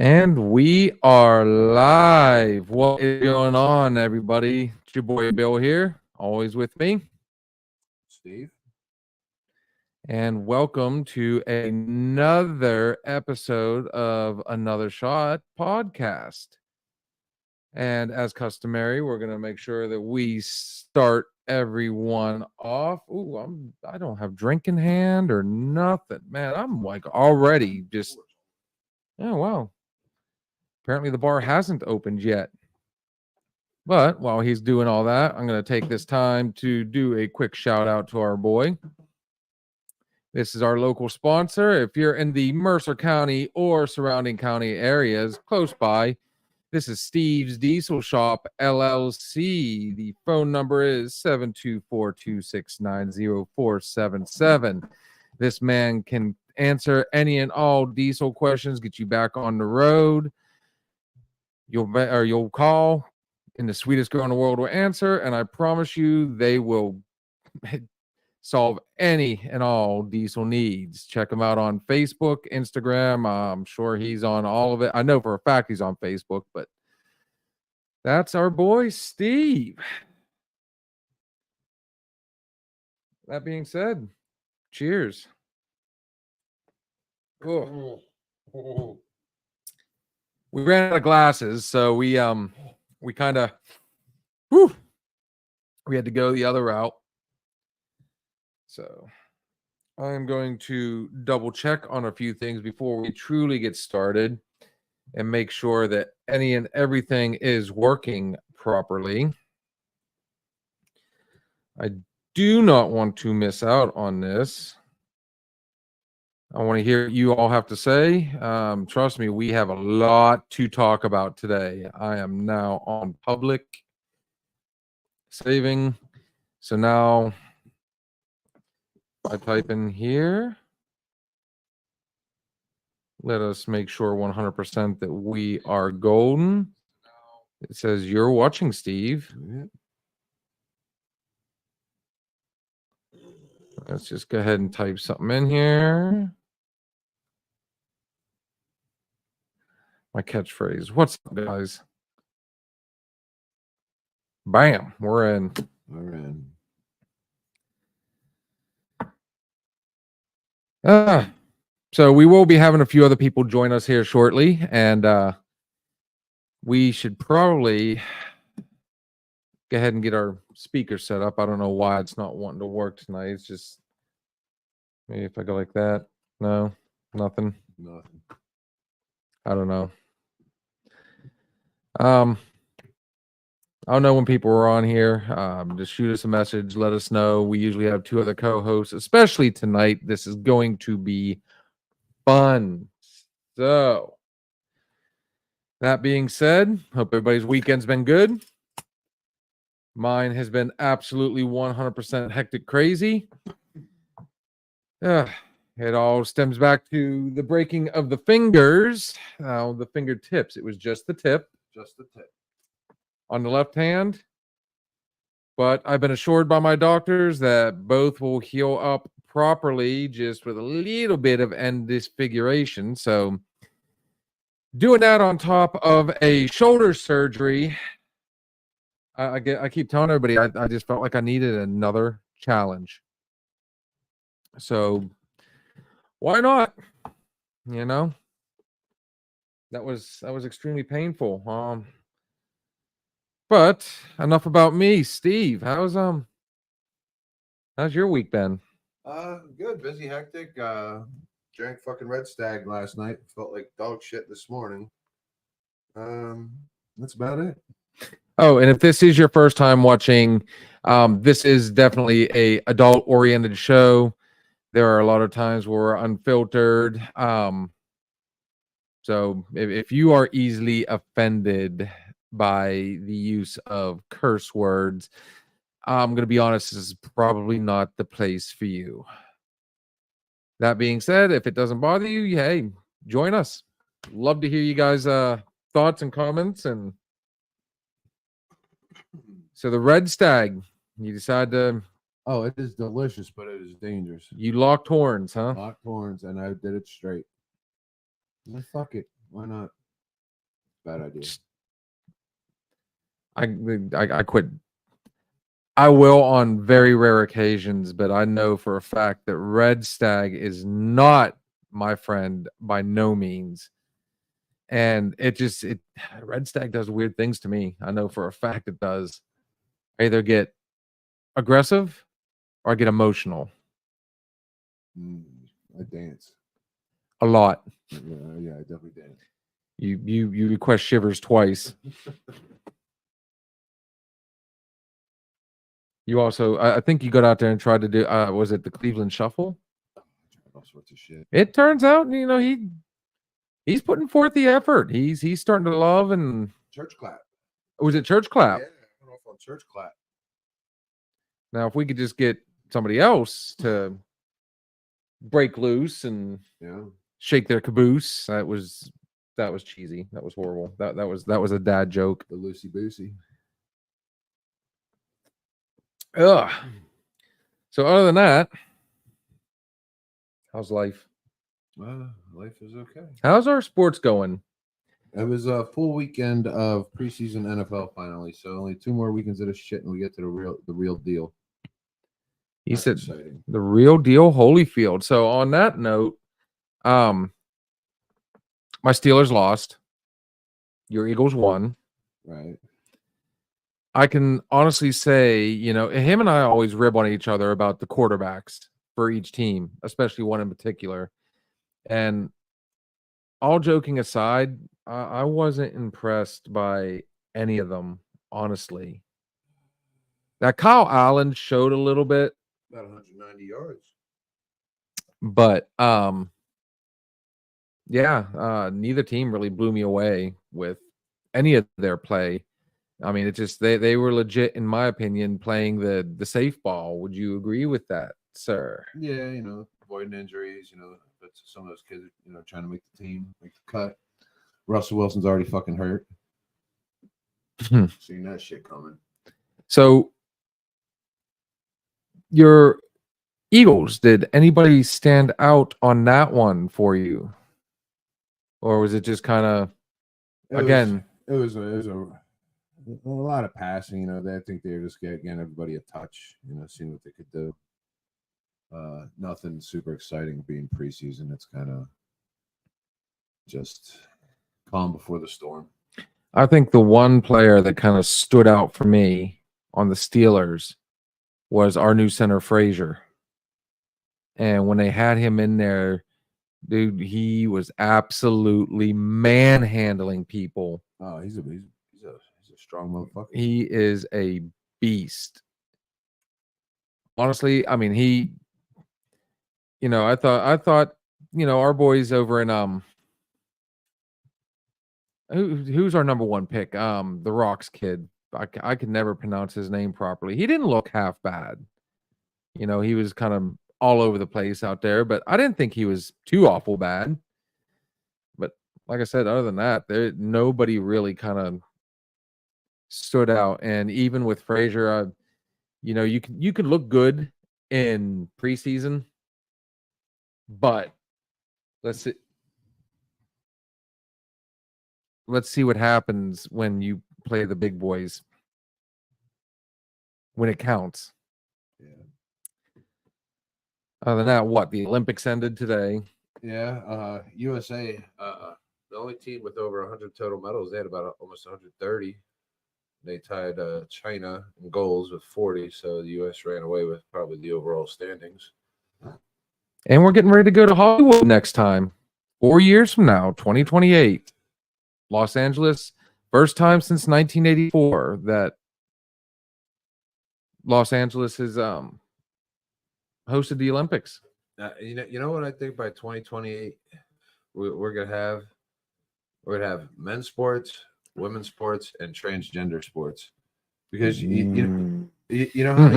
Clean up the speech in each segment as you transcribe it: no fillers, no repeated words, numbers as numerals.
And we are live. What is going on, everybody? It's your boy Bill here, always with me. Steve. And welcome to another episode of Another Shot podcast. And as customary, we're going to make sure that we start everyone off. Ooh, I don't have drink in hand or nothing. Man, I'm like already just, oh, wow. Apparently the bar hasn't opened yet. But while he's doing all that, I'm going to take this time to do a quick shout out to our boy. This is our local sponsor. If you're in the Mercer County or surrounding county areas close by, this is Steve's Diesel Shop, LLC. The phone number is 724-269-0477. This man can answer any and all diesel questions, get you back on the road. You'll call, and the sweetest girl in the world will answer, and I promise you they will solve any and all diesel needs. Check him out on Facebook, Instagram. I'm sure he's on all of it. I know for a fact he's on Facebook, but that's our boy Steve. That being said, cheers. Oh. We ran out of glasses, so we kind of we had to go the other route. So I am going to double check on a few things before we truly get started and make sure that any and everything is working properly. I do not want to miss out on this. I want to hear what you all have to say. Trust me, we have a lot to talk about today. I am now on public saving. So now I type in here. Let us make sure 100% that we are golden. It says you're watching, Steve. Let's just go ahead and type something in here. My catchphrase. What's up, guys? Bam. We're in. We're in. So we will be having a few other people join us here shortly, and we should probably go ahead and get our speaker set up. I don't know why it's not wanting to work tonight. It's just maybe if I go like that. No, nothing. I don't know. I don't know when people are on here. Just shoot us a message. Let us know. We usually have two other co-hosts, especially tonight. This is going to be fun. So, that being said, hope everybody's weekend's been good. Mine has been absolutely 100% hectic crazy. It all stems back to the breaking of the fingers. The fingertips. It was just the tip. Just the tip. On the left hand. But I've been assured by my doctors that both will heal up properly, just with a little bit of end disfiguration. So doing that on top of a shoulder surgery, I keep telling everybody I just felt like I needed another challenge. So why not? You know, that was extremely painful. But enough about me. Steve, how's your week been? Good, busy, hectic. Drank fucking Red Stag last night. Felt like dog shit this morning. That's about it. Oh, and if this is your first time watching, this is definitely a adult-oriented show. There are a lot of times where we're unfiltered. So if you are easily offended by the use of curse words, I'm going to be honest, this is probably not the place for you. That being said, if it doesn't bother you, hey, join us. Love to hear you guys' thoughts and comments. And so the Red Stag, you decide to... Oh, it is delicious, but it is dangerous. You locked horns, huh? Locked horns, and I did it straight. Fuck it. Why not? Bad idea. I quit. I will on very rare occasions, but I know for a fact that Red Stag is not my friend by no means. And Red Stag does weird things to me. I know for a fact it does. I either get aggressive or I get emotional I dance a lot. Yeah, I definitely dance. You request shivers twice. You also, I think you got out there and tried to do, was it the Cleveland Shuffle? All sorts of shit. It turns out, he's putting forth the effort. He's starting to love and Church clap. Was it Church Clap? Yeah, I went off on Church clap. Now, if we could just get somebody else to break loose and shake their caboose, that was cheesy. That was horrible. That was a dad joke. The loosey boosey. Ugh. So other than that, how's life? Life is okay. How's our sports going? It was a full weekend of preseason NFL finally, so only 2 more weekends of this shit, and we get to the real deal. He That's said exciting. The real deal, Holyfield. So on that note, my Steelers lost. Your Eagles won. Right. I can honestly say, him and I always rib on each other about the quarterbacks for each team, especially one in particular. And all joking aside, I wasn't impressed by any of them, honestly. That Kyle Allen showed a little bit. About 190 yards. But, neither team really blew me away with any of their play. I mean, it just they were legit, in my opinion, playing the safe ball. Would you agree with that, sir? Yeah, avoiding injuries, but some of those kids, trying to make the team, make the cut. Russell Wilson's already fucking hurt. Seeing that shit coming. So your Eagles, did anybody stand out on that one for you? Or was it just kind of it was a lot of passing, I think they were just getting everybody a touch, seeing what they could do. Nothing super exciting being preseason. It's kind of just calm before the storm. I think the one player that kind of stood out for me on the Steelers was our new center, Frazier. And when they had him in there, dude, he was absolutely manhandling people. Oh, he's a strong motherfucker. He is a beast. Honestly, I mean, I thought, our boys over in who's our number one pick? The Rocks kid. I could never pronounce his name properly. He didn't look half bad. He was kind of all over the place out there, but I didn't think he was too awful bad. But like I said, other than that, nobody really kind of stood out. And even with Frazier, you can look good in preseason, but let's see what happens when you play the big boys, when it counts. Yeah. Other than that, what? The Olympics ended today. Yeah. USA, the only team with over 100 total medals. They had about almost 130. They tied China in goals with 40, so the U.S. ran away with probably the overall standings. And we're getting ready to go to Hollywood next time. 4 years from now, 2028. Los Angeles, first time since 1984 that Los Angeles has hosted the Olympics. You know what I think by 2028 we're gonna have men's sports, women's sports, and transgender sports, because you know how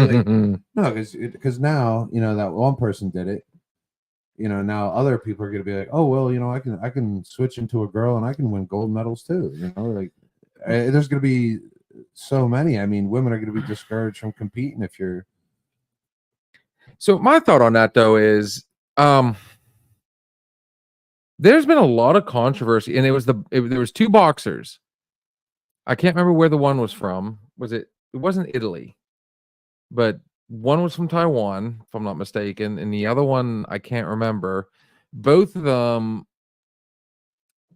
no, because now that one person did it. Now other people are gonna be like, oh well, I can switch into a girl and I can win gold medals too. There's gonna be so many. I mean, women are gonna be discouraged from competing if you're. So my thought on that though is, there's been a lot of controversy, and there was 2 boxers I can't remember where the one was from. It wasn't Italy, but one was from Taiwan, if I'm not mistaken, and the other one I can't remember. Both of them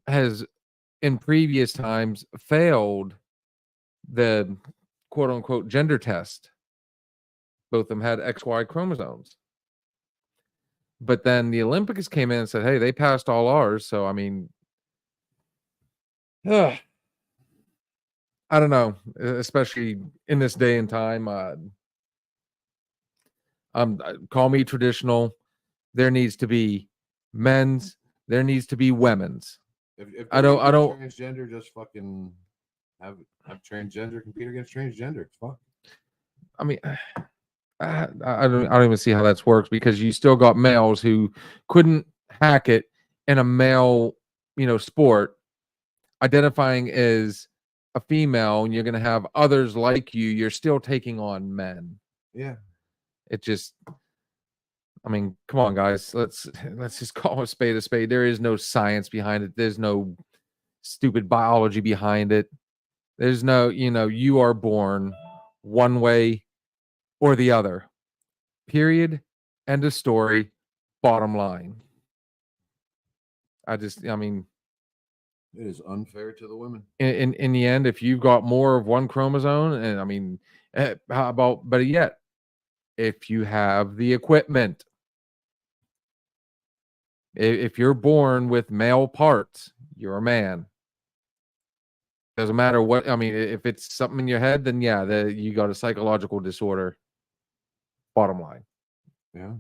has in previous times failed the quote unquote gender test. Both of them had XY chromosomes. But then the Olympics came in and said, hey, they passed all ours. So, I mean, I don't know, especially in this day and time. Call me traditional. There needs to be men's, there needs to be women's. If I don't transgender, just fucking have transgender compete against transgender. Fuck. I mean, I don't even see how that's works, because you still got males who couldn't hack it in a male, sport, identifying as a female, and you're going to have others like you. You're still taking on men. Yeah. It just, I mean, come on, guys. Let's just call a spade a spade. There is no science behind it. There's no stupid biology behind it. There's no, you are born one way or the other. Period. End of story. Bottom line. I mean, it is unfair to the women. In the end, if you've got more of one chromosome, and I mean, how about better yet, if you have the equipment, if you're born with male parts, you're a man. Doesn't matter what. I mean, if it's something in your head, then yeah, you got a psychological disorder. Bottom line. Yeah.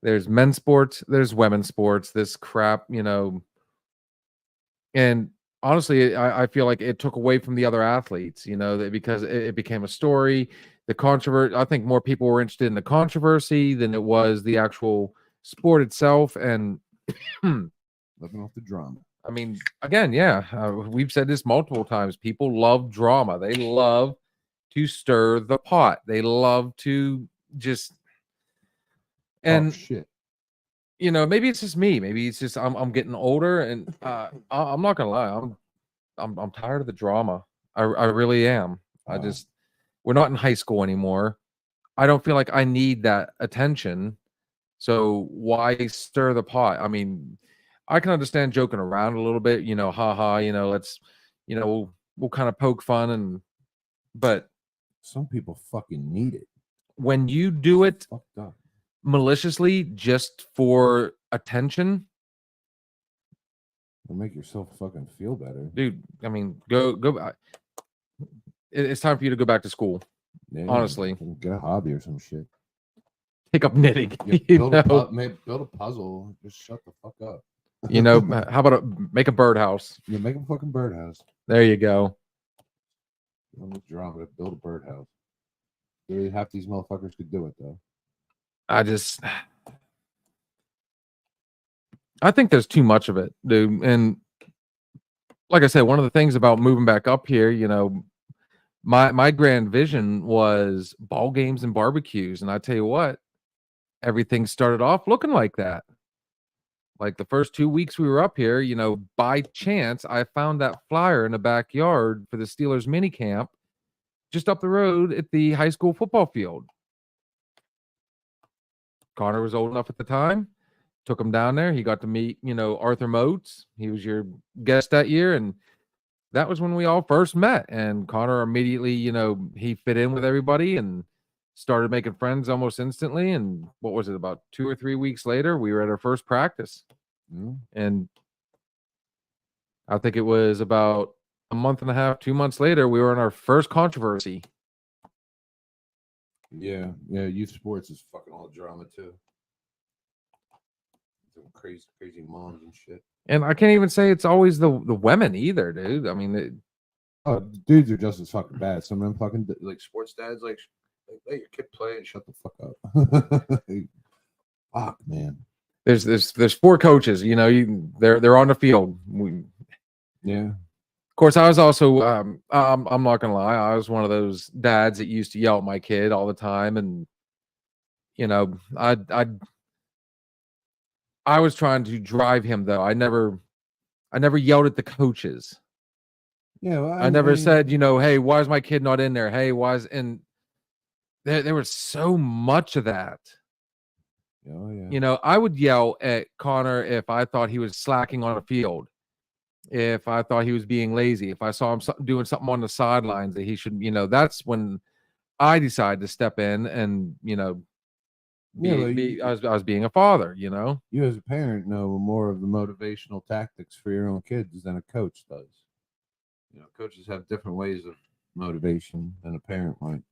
There's men's sports, there's women's sports, this crap, and honestly, I feel like it took away from the other athletes, because it became a story. The controversy, I think more people were interested in the controversy than it was the actual sport itself. And nothing off the drama. I mean, again, yeah, we've said this multiple times. People love drama. They love to stir the pot. They love to just, and shit. Maybe it's just me. Maybe it's just I'm getting older, and I'm not gonna lie, I'm tired of the drama. I really am. We're not in high school anymore. I don't feel like I need that attention. So why stir the pot? I mean, I can understand joking around a little bit, haha, let's, we'll kind of poke fun, but some people fucking need it. When you do it fucked up maliciously just for attention, will make yourself fucking feel better, dude. I mean, go back. It's time for you to go back to school. Yeah, honestly, get a hobby or some shit. Pick up knitting. Build a puzzle. Just shut the fuck up. How about make a birdhouse? Yeah, make a fucking birdhouse. There you go. Drama. Build a birdhouse. Really, half these motherfuckers could do it though. I think there's too much of it, dude. And like I said, one of the things about moving back up here, my grand vision was ball games and barbecues. And I tell you what, everything started off looking like that. Like the first 2 weeks we were up here, by chance, I found that flyer in the backyard for the Steelers mini camp just up the road at the high school football field. Connor was old enough at the time. Took him down there. He got to meet, Arthur Moats. He was your guest that year. And that was when we all first met. And Connor immediately, he fit in with everybody and started making friends almost instantly. And what was it, about 2 or 3 weeks later, we were at our first practice. And I think it was about a month and a half, 2 months later, we were in our first controversy. Yeah, youth sports is fucking all drama too. Some crazy moms and shit. And I can't even say it's always the women either, dude. I mean, dudes are just as fucking bad. Some of them fucking like sports dads, like let your kid play and shut the fuck up. Fuck, man. There's 4 coaches. They're on the field. Yeah. Of course, I was also, I'm not going to lie, I was one of those dads that used to yell at my kid all the time. And, I was trying to drive him, though. I never yelled at the coaches. Yeah, well, I never said, hey, why is my kid not in there? Hey, why is and there was so much of that. Oh yeah. I would yell at Connor if I thought he was slacking on a field, if I thought he was being lazy, if I saw him doing something on the sidelines that he should, that's when I decided to step in and, I was being a father, You as a parent know more of the motivational tactics for your own kids than a coach does. Coaches have different ways of motivation than a parent might.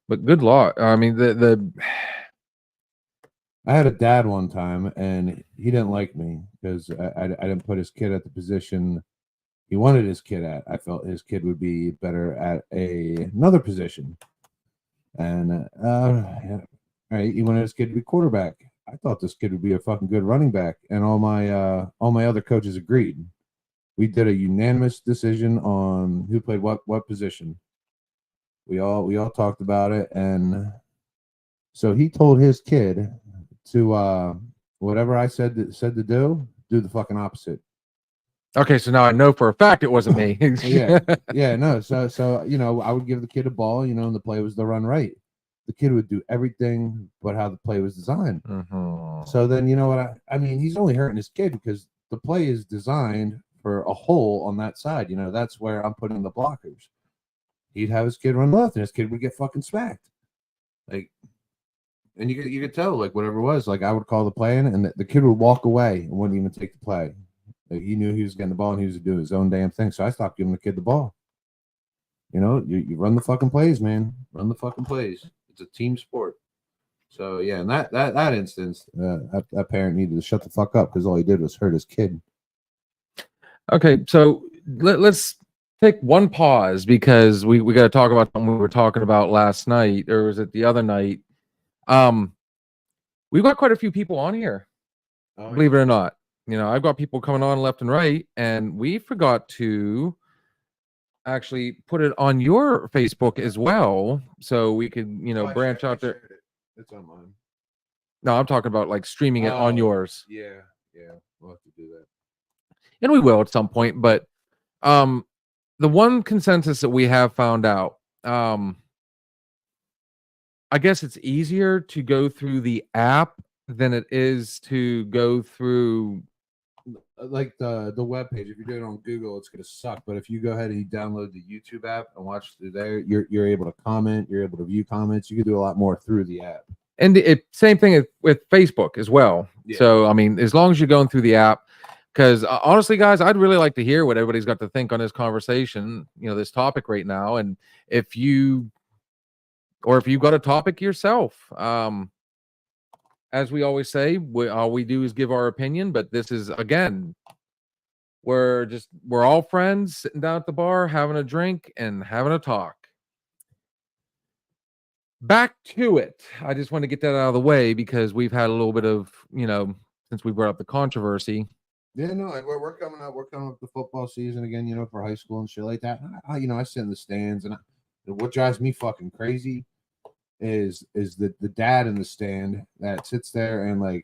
But good luck. I mean, I had a dad one time, and he didn't like me because I didn't put his kid at the position he wanted his kid at. I felt his kid would be better at another position. And all right, he wanted his kid to be quarterback. I thought this kid would be a fucking good running back, and all my other coaches agreed. We did a unanimous decision on who played what position. We all talked about it, and so he told his kid to whatever I said to do the fucking opposite. Okay, so now I know for a fact it wasn't me. yeah, no. So I would give the kid a ball, and the play was to run right. The kid would do everything but how the play was designed. Mm-hmm. So then you know what I mean? He's only hurting his kid because the play is designed for a hole on that side. That's where I'm putting the blockers. He'd have his kid run left, and his kid would get fucking smacked. And you could tell, whatever it was, I would call the play in, and the kid would walk away and wouldn't even take the play. He knew he was getting the ball and he was doing his own damn thing. So I stopped giving the kid the ball. You run the fucking plays, man. Run the fucking plays. It's a team sport. So yeah, in that instance, that parent needed to shut the fuck up because all he did was hurt his kid. Okay, so let's take one pause because we got to talk about something we were talking about last night, or was it the other night? We've got quite a few people on here, believe it or not. I've got people coming on left and right, and we forgot to actually put it on your Facebook as well, so we could, branch out there. It's on mine. No, I'm talking about streaming it on yours. Yeah, we'll have to do that, and we will at some point. But the one consensus that we have found out, I guess it's easier to go through the app than it is to go through the web page. If you do it on Google, it's gonna suck. But if you go ahead and you download the YouTube app and watch through there, you're able to comment, you're able to view comments, you can do a lot more through the app. And same thing with Facebook as well. Yeah. So I mean, as long as you're going through the app, because honestly, guys, I'd really like to hear what everybody's got to think on this conversation, this topic right now. And if you've got a topic yourself, as we always say, all we do is give our opinion. But this is, again, we're all friends sitting down at the bar, having a drink and having a talk. Back to it. I just want to get that out of the way because we've had a little bit of, since we brought up the controversy. Yeah, no, we're coming up. We're coming up the football season again, for high school and shit like that. I sit in the stands, and what drives me fucking crazy is the dad in the stand that sits there and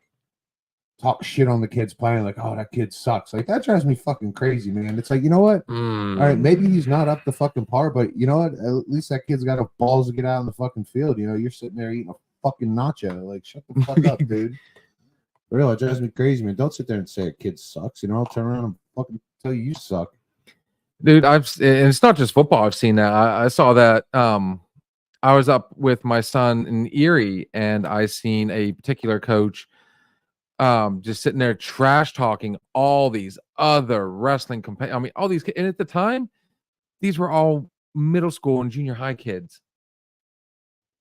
talk shit on the kids playing, oh, that kid sucks. That drives me fucking crazy, man. It's you know what? All right, maybe he's not up the fucking par, but you know what? At least that kid's got a balls to get out on the fucking field. You're sitting there eating a fucking nacho. Shut the fuck up, dude. Really, it drives me crazy, man. Don't sit there and say a kid sucks. I'll turn around and fucking tell you suck. Dude, and it's not just football. I've seen that. I saw that. I was up with my son in Erie, and I seen a particular coach just sitting there trash talking all these other wrestling all these kids. And at the time, these were all middle school and junior high kids.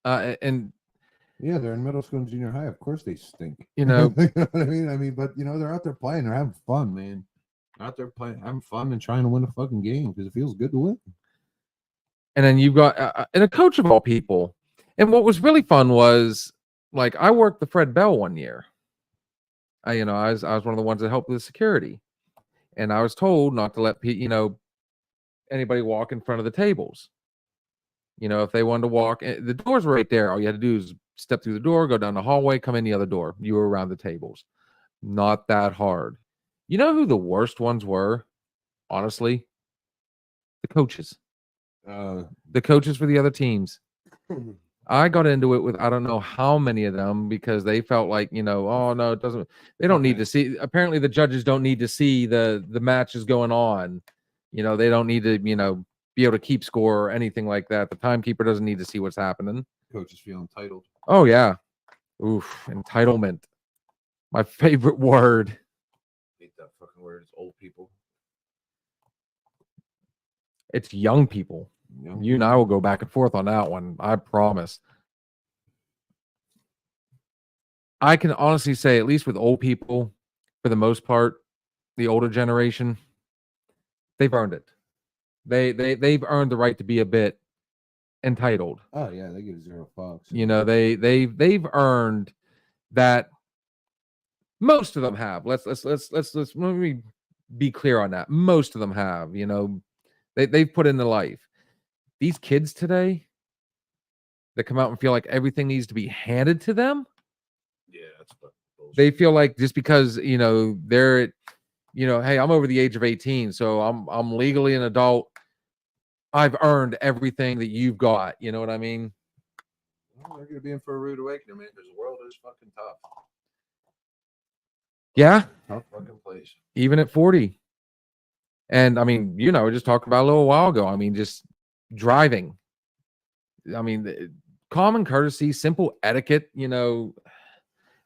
And yeah, they're in middle school and junior high. Of course they stink. You know what I mean? But they're out there playing, they're having fun, man. Out there playing, having fun and trying to win a fucking game because it feels good to win. And then you've got and a coach of all people. And what was really fun was I worked the Fred Bell one year. I was one of the ones that helped with the security, and I was told not to let anybody walk in front of the tables. If they wanted to walk, the doors were right there. All you had to do is step through the door, go down the hallway, come in the other door. You were around the tables. Not that hard. You know who the worst ones were? Honestly, The coaches. Uh, The coaches for the other teams. I got into it with I don't know how many of them because they felt like, oh no, it doesn't. They don't need Okay. to see. Apparently, the judges don't need to see the matches going on. They don't need to, be able to keep score or anything like that. The timekeeper doesn't need to see what's happening. Coaches feel entitled. Oh yeah, oof, entitlement. My favorite word. hate that fucking word. It's old people. It's young people. You and I will go back and forth on that one. I promise. I can honestly say, at least with old people, for the most part, the older generation, they've earned it. They've earned the right to be a bit entitled. Oh yeah, they give 0 fucks. They've earned that. Most of them have. Let's let me be clear on that. Most of them have. They've put in the life. These kids today that come out and feel like everything needs to be handed to them. Yeah, that's bullshit. They feel like just because they're hey, I'm over the age of 18, so I'm legally an adult. I've earned everything that you've got. You know what I mean? Well, they're gonna be in for a rude awakening, man. Because the world is fucking tough. Yeah, Tough fucking place. even at 40. And I mean, we just talked about a little while ago. I mean, just driving. I mean, common courtesy, simple etiquette. How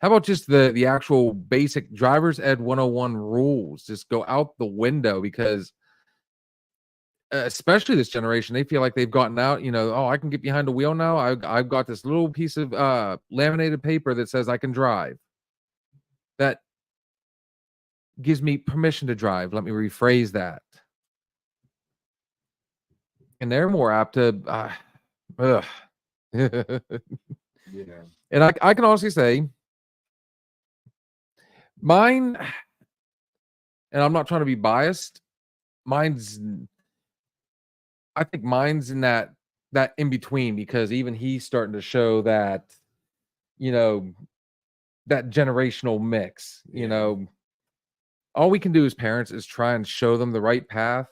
about just the actual basic driver's ed 101 rules just go out the window? Because especially this generation, they feel like they've gotten out, oh, I can get behind a wheel now. I've got this little piece of laminated paper that says I can drive. That gives me permission to drive. Let me rephrase that. And they're more apt to Yeah. And I can honestly say mine, and I'm not trying to be biased, I think mine's in that in between, because even he's starting to show that, that generational mix. All we can do as parents is try and show them the right path.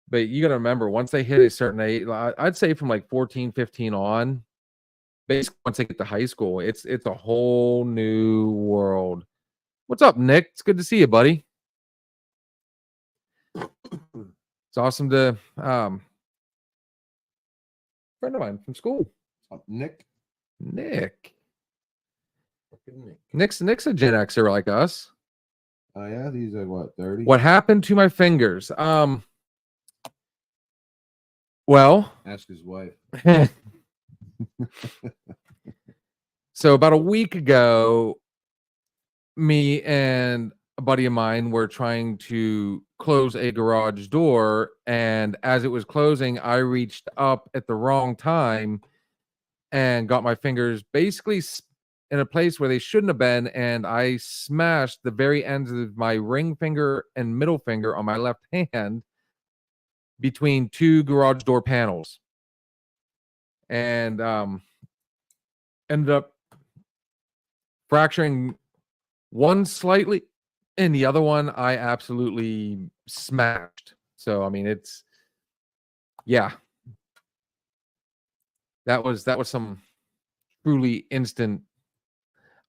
But you got to remember, once they hit a certain age, I'd say from like 14, 15 on, basically once they get to high school, it's a whole new world. What's up, Nick? It's good to see you, buddy. It's awesome to friend of mine from school. Nick. Fucking Nick. Nick's a Gen Xer like us. Oh yeah, these are what, 30? What happened to my fingers? Well, Ask his wife. so about a week ago, me and a buddy of mine were trying to close a garage door, and as it was closing, I reached up at the wrong time and got my fingers basically in a place where they shouldn't have been, and I smashed the very ends of my ring finger and middle finger on my left hand between two garage door panels, and ended up fracturing one slightly, and the other one I absolutely smashed. So I mean, that was some truly instant.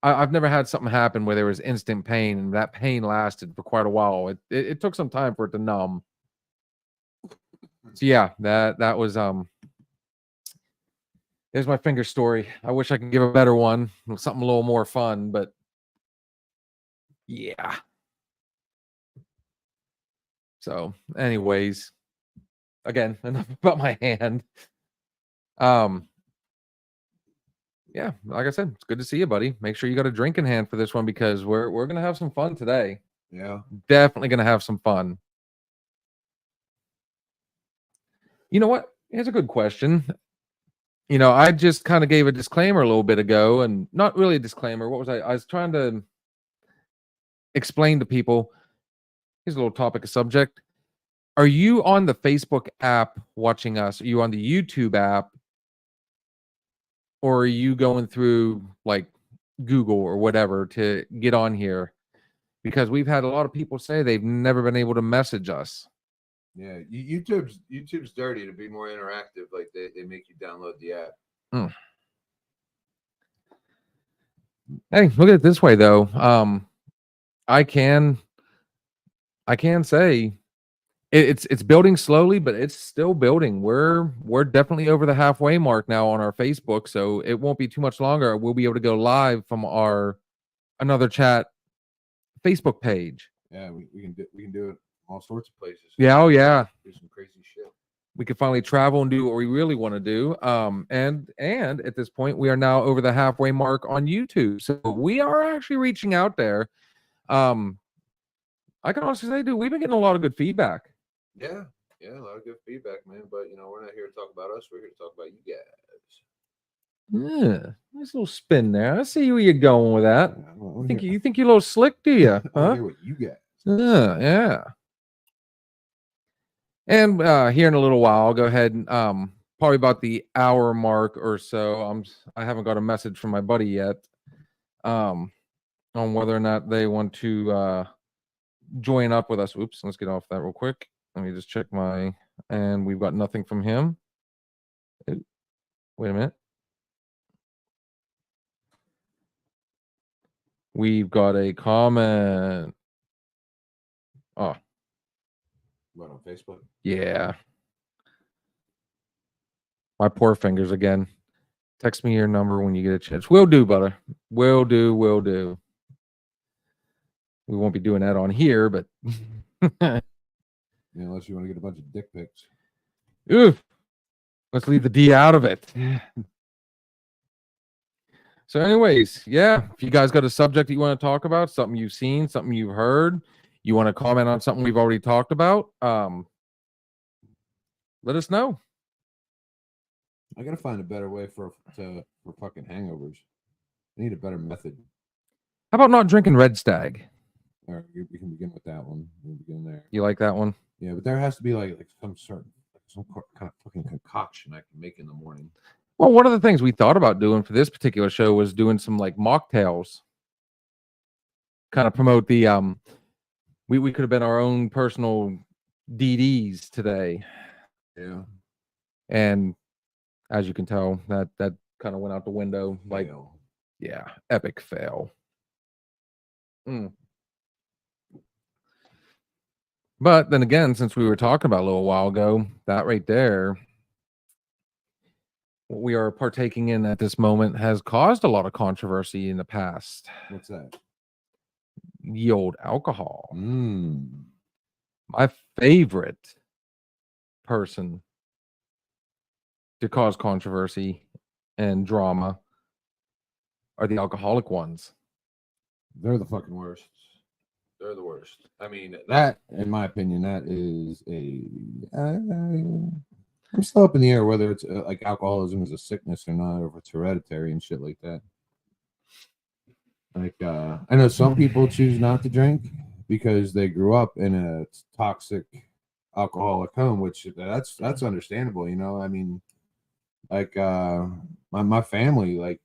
I've never had something happen where there was instant pain, and that pain lasted for quite a while. It took some time for it to numb. So yeah, that was there's my finger story. I wish I could give a better one, something a little more fun, but yeah. So, anyways, again, enough about my hand. Yeah, like I said, it's good to see you, buddy. Make sure you got a drink in hand for this one, because we're gonna have some fun today. Yeah. Definitely gonna have some fun. You know what? Here's a good question. I just kind of gave a disclaimer a little bit ago, and not really a disclaimer. What was I? I was trying to explain to people. Here's a little topic of subject. Are you on the Facebook app watching us? Are you on the YouTube app? Or are you going through like Google or whatever to get on here? Because we've had a lot of people say they've never been able to message us. Yeah, YouTube's dirty to be more interactive. Like they make you download the app. Hey, look at it this way though. I can say it's building slowly, but it's still building. We're definitely over the halfway mark now on our Facebook, so it won't be too much longer. We'll be able to go live from our Another Chat Facebook page. Yeah, we can do it all sorts of places. Yeah, oh yeah. Do some crazy shit. We could finally travel and do what we really want to do. And at this point, we are now over the halfway mark on YouTube. So we are actually reaching out there. I can honestly say, dude, we've been getting a lot of good feedback. Yeah, a lot of good feedback, man. But we're not here to talk about us. We're here to talk about you guys. Yeah, nice little spin there. I see where you're going with that. You think you're a little slick, do you? Huh? Hear what you guys. Yeah. And here in a little while, I'll go ahead and probably about the hour mark or so. I haven't got a message from my buddy yet on whether or not they want to join up with us. Oops, let's get off that real quick. Let me just check and we've got nothing from him. Wait a minute. We've got a comment. Oh. What, on Facebook? Yeah. My poor fingers again. Text me your number when you get a chance. Will do, brother. Will do. We won't be doing that on here, but unless you want to get a bunch of dick pics. Oof. Let's leave the D out of it. So anyways, yeah, if you guys got a subject that you want to talk about, something you've seen, something you've heard, you want to comment on something we've already talked about, let us know. I gotta find a better way for fucking hangovers. I need a better method. How about not drinking Red Stag? All right, we can begin with that one. We'll begin there. You like that one? Yeah, but there has to be like some kind of fucking concoction I can make in the morning. Well, one of the things we thought about doing for this particular show was doing some like mocktails. Kind of promote the we could have been our own personal DDs today. Yeah. And as you can tell, that kind of went out the window. Like, Fail. Yeah, epic fail. But then again, since we were talking about a little while ago, that right there, what we are partaking in at this moment has caused a lot of controversy in the past. What's that? The old alcohol. My favorite person to cause controversy and drama are the alcoholic ones. They're the fucking worst. They're the worst. I mean, that, in my opinion, that is I'm still up in the air whether it's like alcoholism is a sickness or not, or if it's hereditary and shit like that. Like, I know some people choose not to drink because they grew up in a toxic alcoholic home, which that's understandable, I mean, like my family, like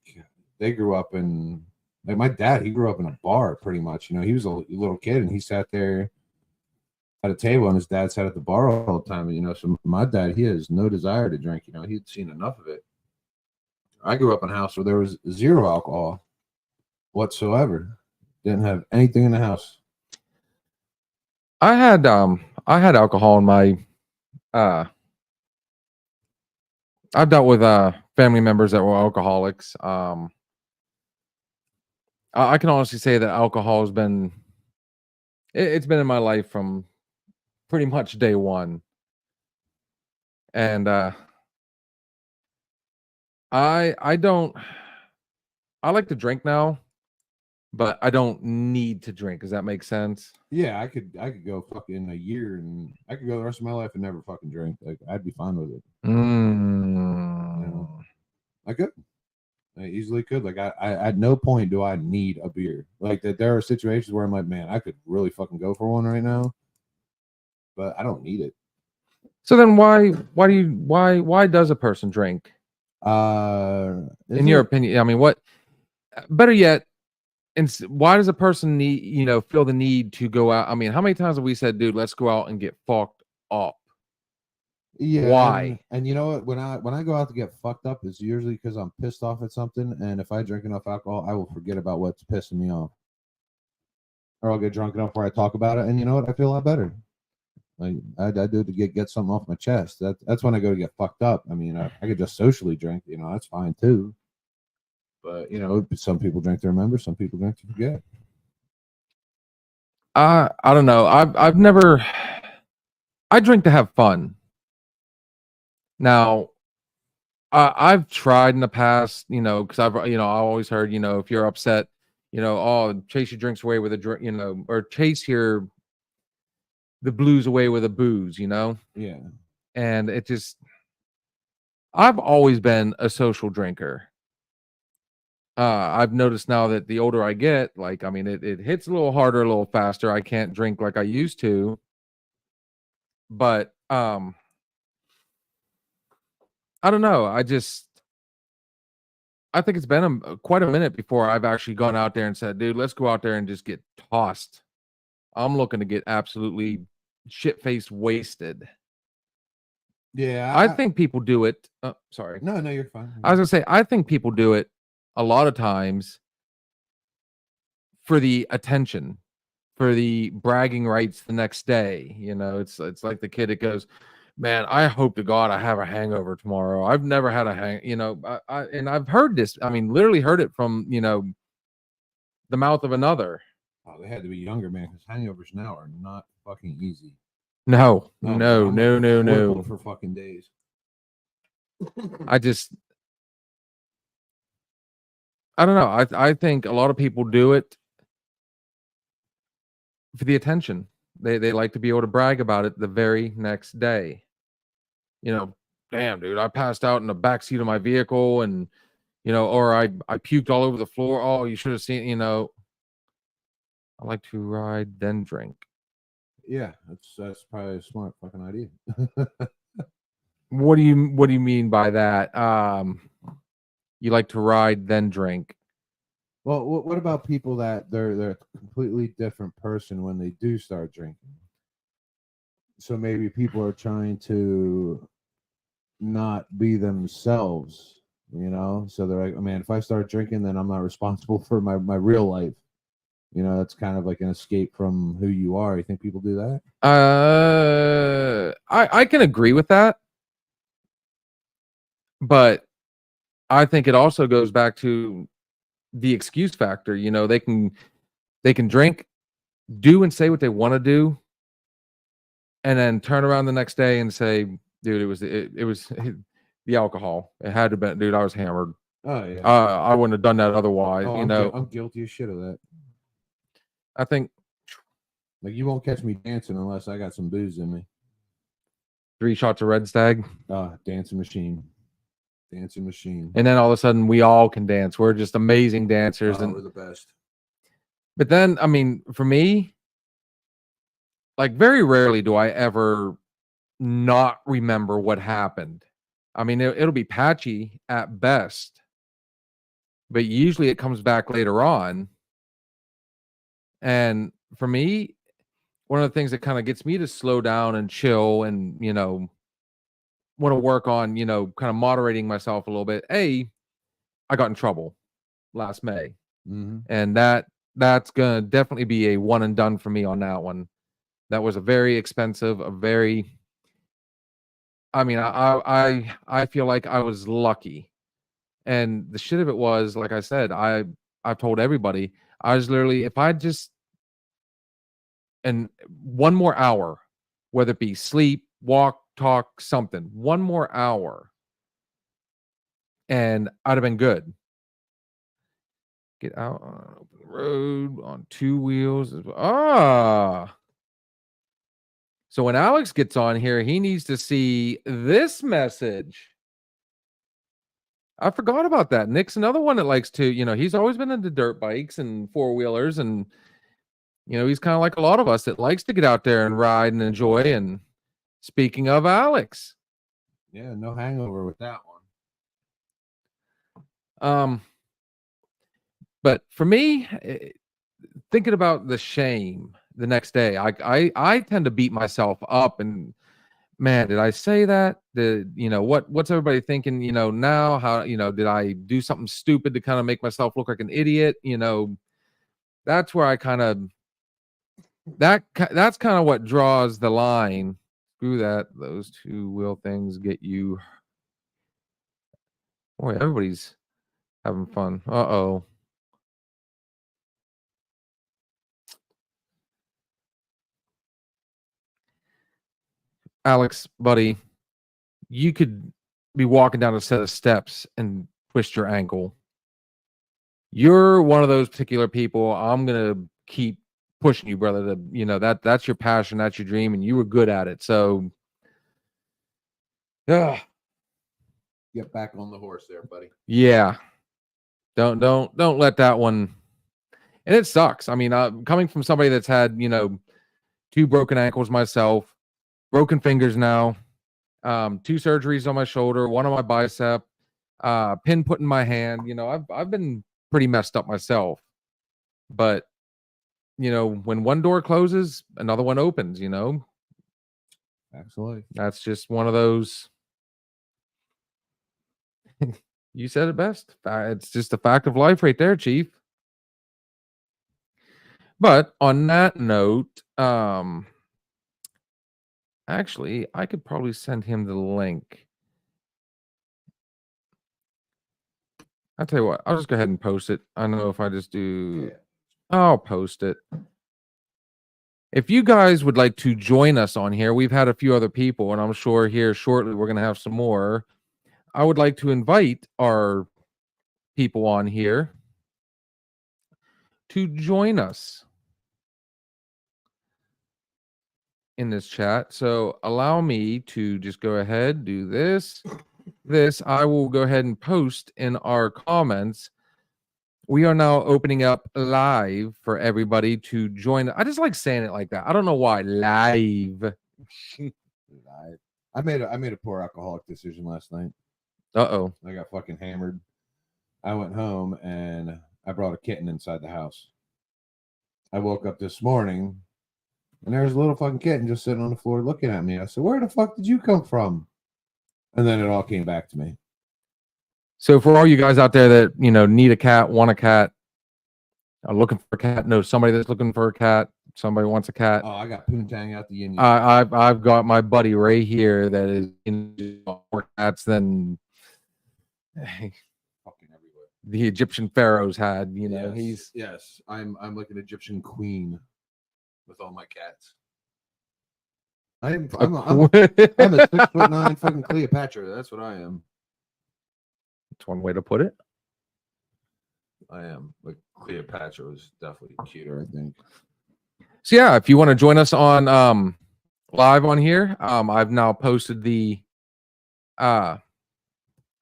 they grew up in, like my dad, he grew up in a bar pretty much. He was a little kid and he sat there at a table and his dad sat at the bar all the time. So my dad, he has no desire to drink. He'd seen enough of it. I grew up in a house where there was zero alcohol whatsoever. Didn't have anything in the house. I had alcohol in my I've dealt with family members that were alcoholics. I can honestly say that alcohol has been it's been in my life from pretty much day one. And I like to drink now, but I don't need to drink. Does that make sense? Yeah, I could go fucking a year and I could go the rest of my life and never fucking drink. Like I'd be fine with it. I could. I easily could. Like I at no point do I need a beer. Like that there are situations where I'm like, man, I could really fucking go for one right now. But I don't need it. So then why does a person drink? In your opinion, I mean, what better yet, and why does a person need, feel the need to go out? I mean, how many times have we said, dude, let's go out and get fucked up? Yeah. Why? And you know what? When I go out to get fucked up, it's usually because I'm pissed off at something, and if I drink enough alcohol, I will forget about what's pissing me off, or I'll get drunk enough where I talk about it, and you know what? I feel a lot better. Like I do it to get something off my chest. That's when I go to get fucked up. I mean, I could just socially drink, you know, that's fine too. But you know, some people drink to remember, some people drink to forget. I don't know. I've never. I drink to have fun. Now, I've tried in the past, you know, because I've always heard, you know, if you're upset, you know, oh, chase your drinks away with a drink, you know, or chase the blues away with a booze, you know, Yeah. and it just. I've always been a social drinker. I've noticed now that the older I get, like, I mean, it hits a little harder, a little faster. I can't drink like I used to, but I don't know. I think it's been quite a minute before I've actually gone out there and said, dude, let's go out there and just get tossed. I'm looking to get absolutely shit-faced wasted. Yeah. I think people do it. Sorry. No, you're fine. I was gonna say, I think people do it a lot of times for the attention, for the bragging rights the next day. You know, it's like the kid that goes, man, I hope to God I have a hangover tomorrow. I've never had a you know, and I've heard this. I mean, literally heard it from, you know, the mouth of another. Oh, they had to be younger, man, because hangovers now are not fucking easy. No, Oh, no, I'm no, no, no. horrible for fucking days. I don't know. I think a lot of people do it for the attention. They like to be able to brag about it the very next day. You know, damn, dude, I passed out in the back seat of my vehicle, and you know, or I puked all over the floor. Oh, you should have seen. You know, I like to ride then drink. Yeah, that's probably a smart fucking idea. What do you mean by that? You like to ride then drink. Well, what about people that they're a completely different person when they do start drinking? So maybe people are trying to not be themselves, you know? So they're like, oh, man, if I start drinking, then I'm not responsible for my real life. You know, that's kind of like an escape from who you are. You think people do that? I can agree with that, but I think it also goes back to the excuse factor. You know, they can drink, do and say what they want to do, and then turn around the next day and say, dude, it was the alcohol. It had to be, dude, I was hammered. Oh yeah. I wouldn't have done that otherwise. Oh, you know, I'm guilty as shit of that. I think Like you won't catch me dancing unless I got some booze in me. 3 shots of Red Stag, Dancing machine. And then all of a sudden we all can dance. We're just amazing dancers, and we're the best. but then, I mean, for me, like very rarely do I ever not remember what happened. I mean, it'll be patchy at best, but usually it comes back later on. And for me, one of the things that kind of gets me to slow down and chill and, you know, want to work on, you know, kind of moderating myself a little bit. I got in trouble last May. Mm-hmm. And that's going to definitely be a one and done for me on that one. That was a very expensive, I mean, I feel like I was lucky. And the shit of it was, like I said, I've told everybody, I was literally, if I just, and 1 more hour, whether it be sleep, walk, talk, something, 1 more hour, and I'd have been good. Get out on open road on 2 wheels. So when Alex gets on here, he needs to see this message. I forgot about that. Nick's another one that likes to, you know, he's always been into dirt bikes and 4-wheelers, and you know, he's kind of like a lot of us that likes to get out there and ride and enjoy. And speaking of Alex, yeah, no hangover with that one. But for me, thinking about the shame the next day, I tend to beat myself up, and man, did I say that? What's everybody thinking, now? How, did I do something stupid to kind of make myself look like an idiot? That's where I kind of that's kind of what draws the line. Screw that. Those two wheel things get you. Boy, everybody's having fun. Uh-oh. Alex, buddy, you could be walking down a set of steps and twist your ankle. You're one of those particular people. I'm gonna keep pushing you, brother. That's your passion, that's your dream, and you were good at it. So, yeah, Get back on the horse there, buddy. yeah. Don't let that one. And it sucks. I mean, coming from somebody that's had 2 broken ankles myself, broken fingers now, 2 surgeries on my shoulder, 1 on my bicep, pin put in my hand. I've been pretty messed up myself. But when one door closes, another one opens. Absolutely. That's just one of those. You said it best. It's just a fact of life right there, Chief. But on that note, actually, I could probably send him the link. I'll tell you what, I'll just go ahead and post it. I know if I just do, I'll post it. If you guys would like to join us on here, we've had a few other people, and I'm sure here shortly we're going to have some more. I would like to invite our people on here to join us in this chat. So allow me to just go ahead, do this. I will go ahead and post in our comments. We are now opening up live for everybody to join. I just like saying it like that. I don't know why. Live. I made a poor alcoholic decision last night. Uh-oh. I got fucking hammered. I went home and I brought a kitten inside the house. I woke up this morning and there was a little fucking kitten just sitting on the floor looking at me. I said, "Where the fuck did you come from?" And then it all came back to me. So for all you guys out there that, need a cat, want a cat, are looking for a cat, know somebody that's looking for a cat, somebody wants a cat. Oh, I got Poontang out the yin. I've got my buddy right here that is more cats than fucking everywhere. The Egyptian pharaohs had. Yes. I'm like an Egyptian queen with all my cats. I'm a 6'9" fucking Cleopatra. That's what I am. That's one way to put it. I am. Like Cleopatra was definitely cuter, I think. So yeah, if you want to join us on live on here, I've now posted the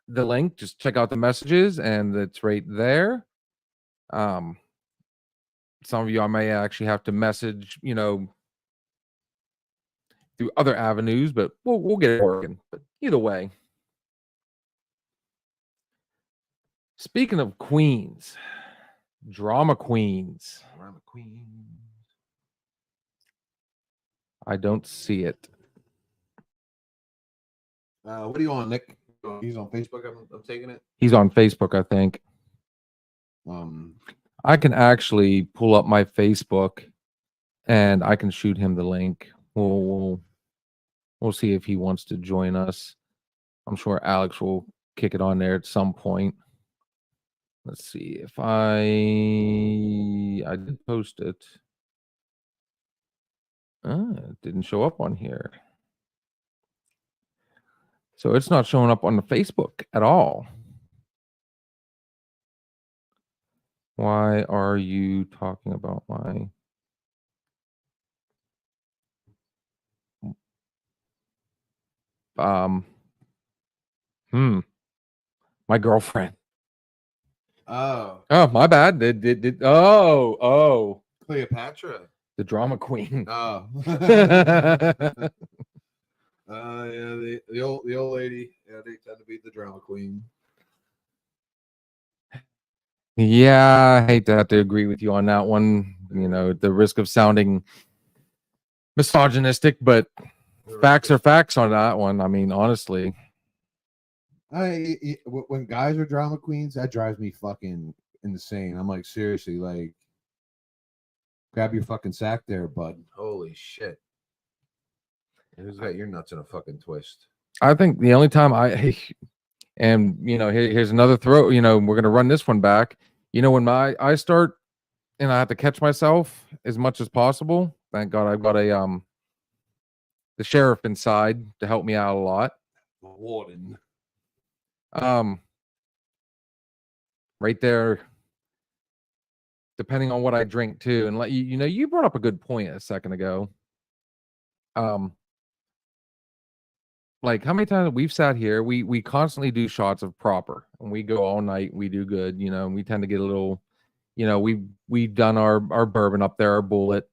link. Just check out the messages, and it's right there. Some of you I may actually have to message, through other avenues, but we'll get it working. But either way. Speaking of queens, drama queens. I don't see it. What are you on, Nick? He's on Facebook. I'm taking it. He's on Facebook, I think. I can actually pull up my Facebook, and I can shoot him the link. We'll see if he wants to join us. I'm sure Alex will kick it on there at some point. Let's see if I did post it. It didn't show up on here. So it's not showing up on the Facebook at all. Why are you talking about my... my girlfriend. Oh, my bad. Oh, Cleopatra. the drama queen. Oh. Yeah, the old lady. Yeah, they tend to be the drama queen. Yeah, I hate to have to agree with you on that one. At the risk of sounding misogynistic, but facts are facts on that one. I mean, honestly. When guys are drama queens, that drives me fucking insane. I'm like, seriously, like, grab your fucking sack there, bud. Holy shit. Who's got your nuts in a fucking twist? I think the only time and here's another throw, we're gonna run this one back. When I start and I have to catch myself as much as possible. Thank God I've got the sheriff inside to help me out a lot. The warden. Right there, depending on what I drink too. And you brought up a good point a second ago. Like how many times we've sat here, we constantly do shots of proper and we go all night, we do good, and we tend to get a little, we've done our bourbon up there, our bullet.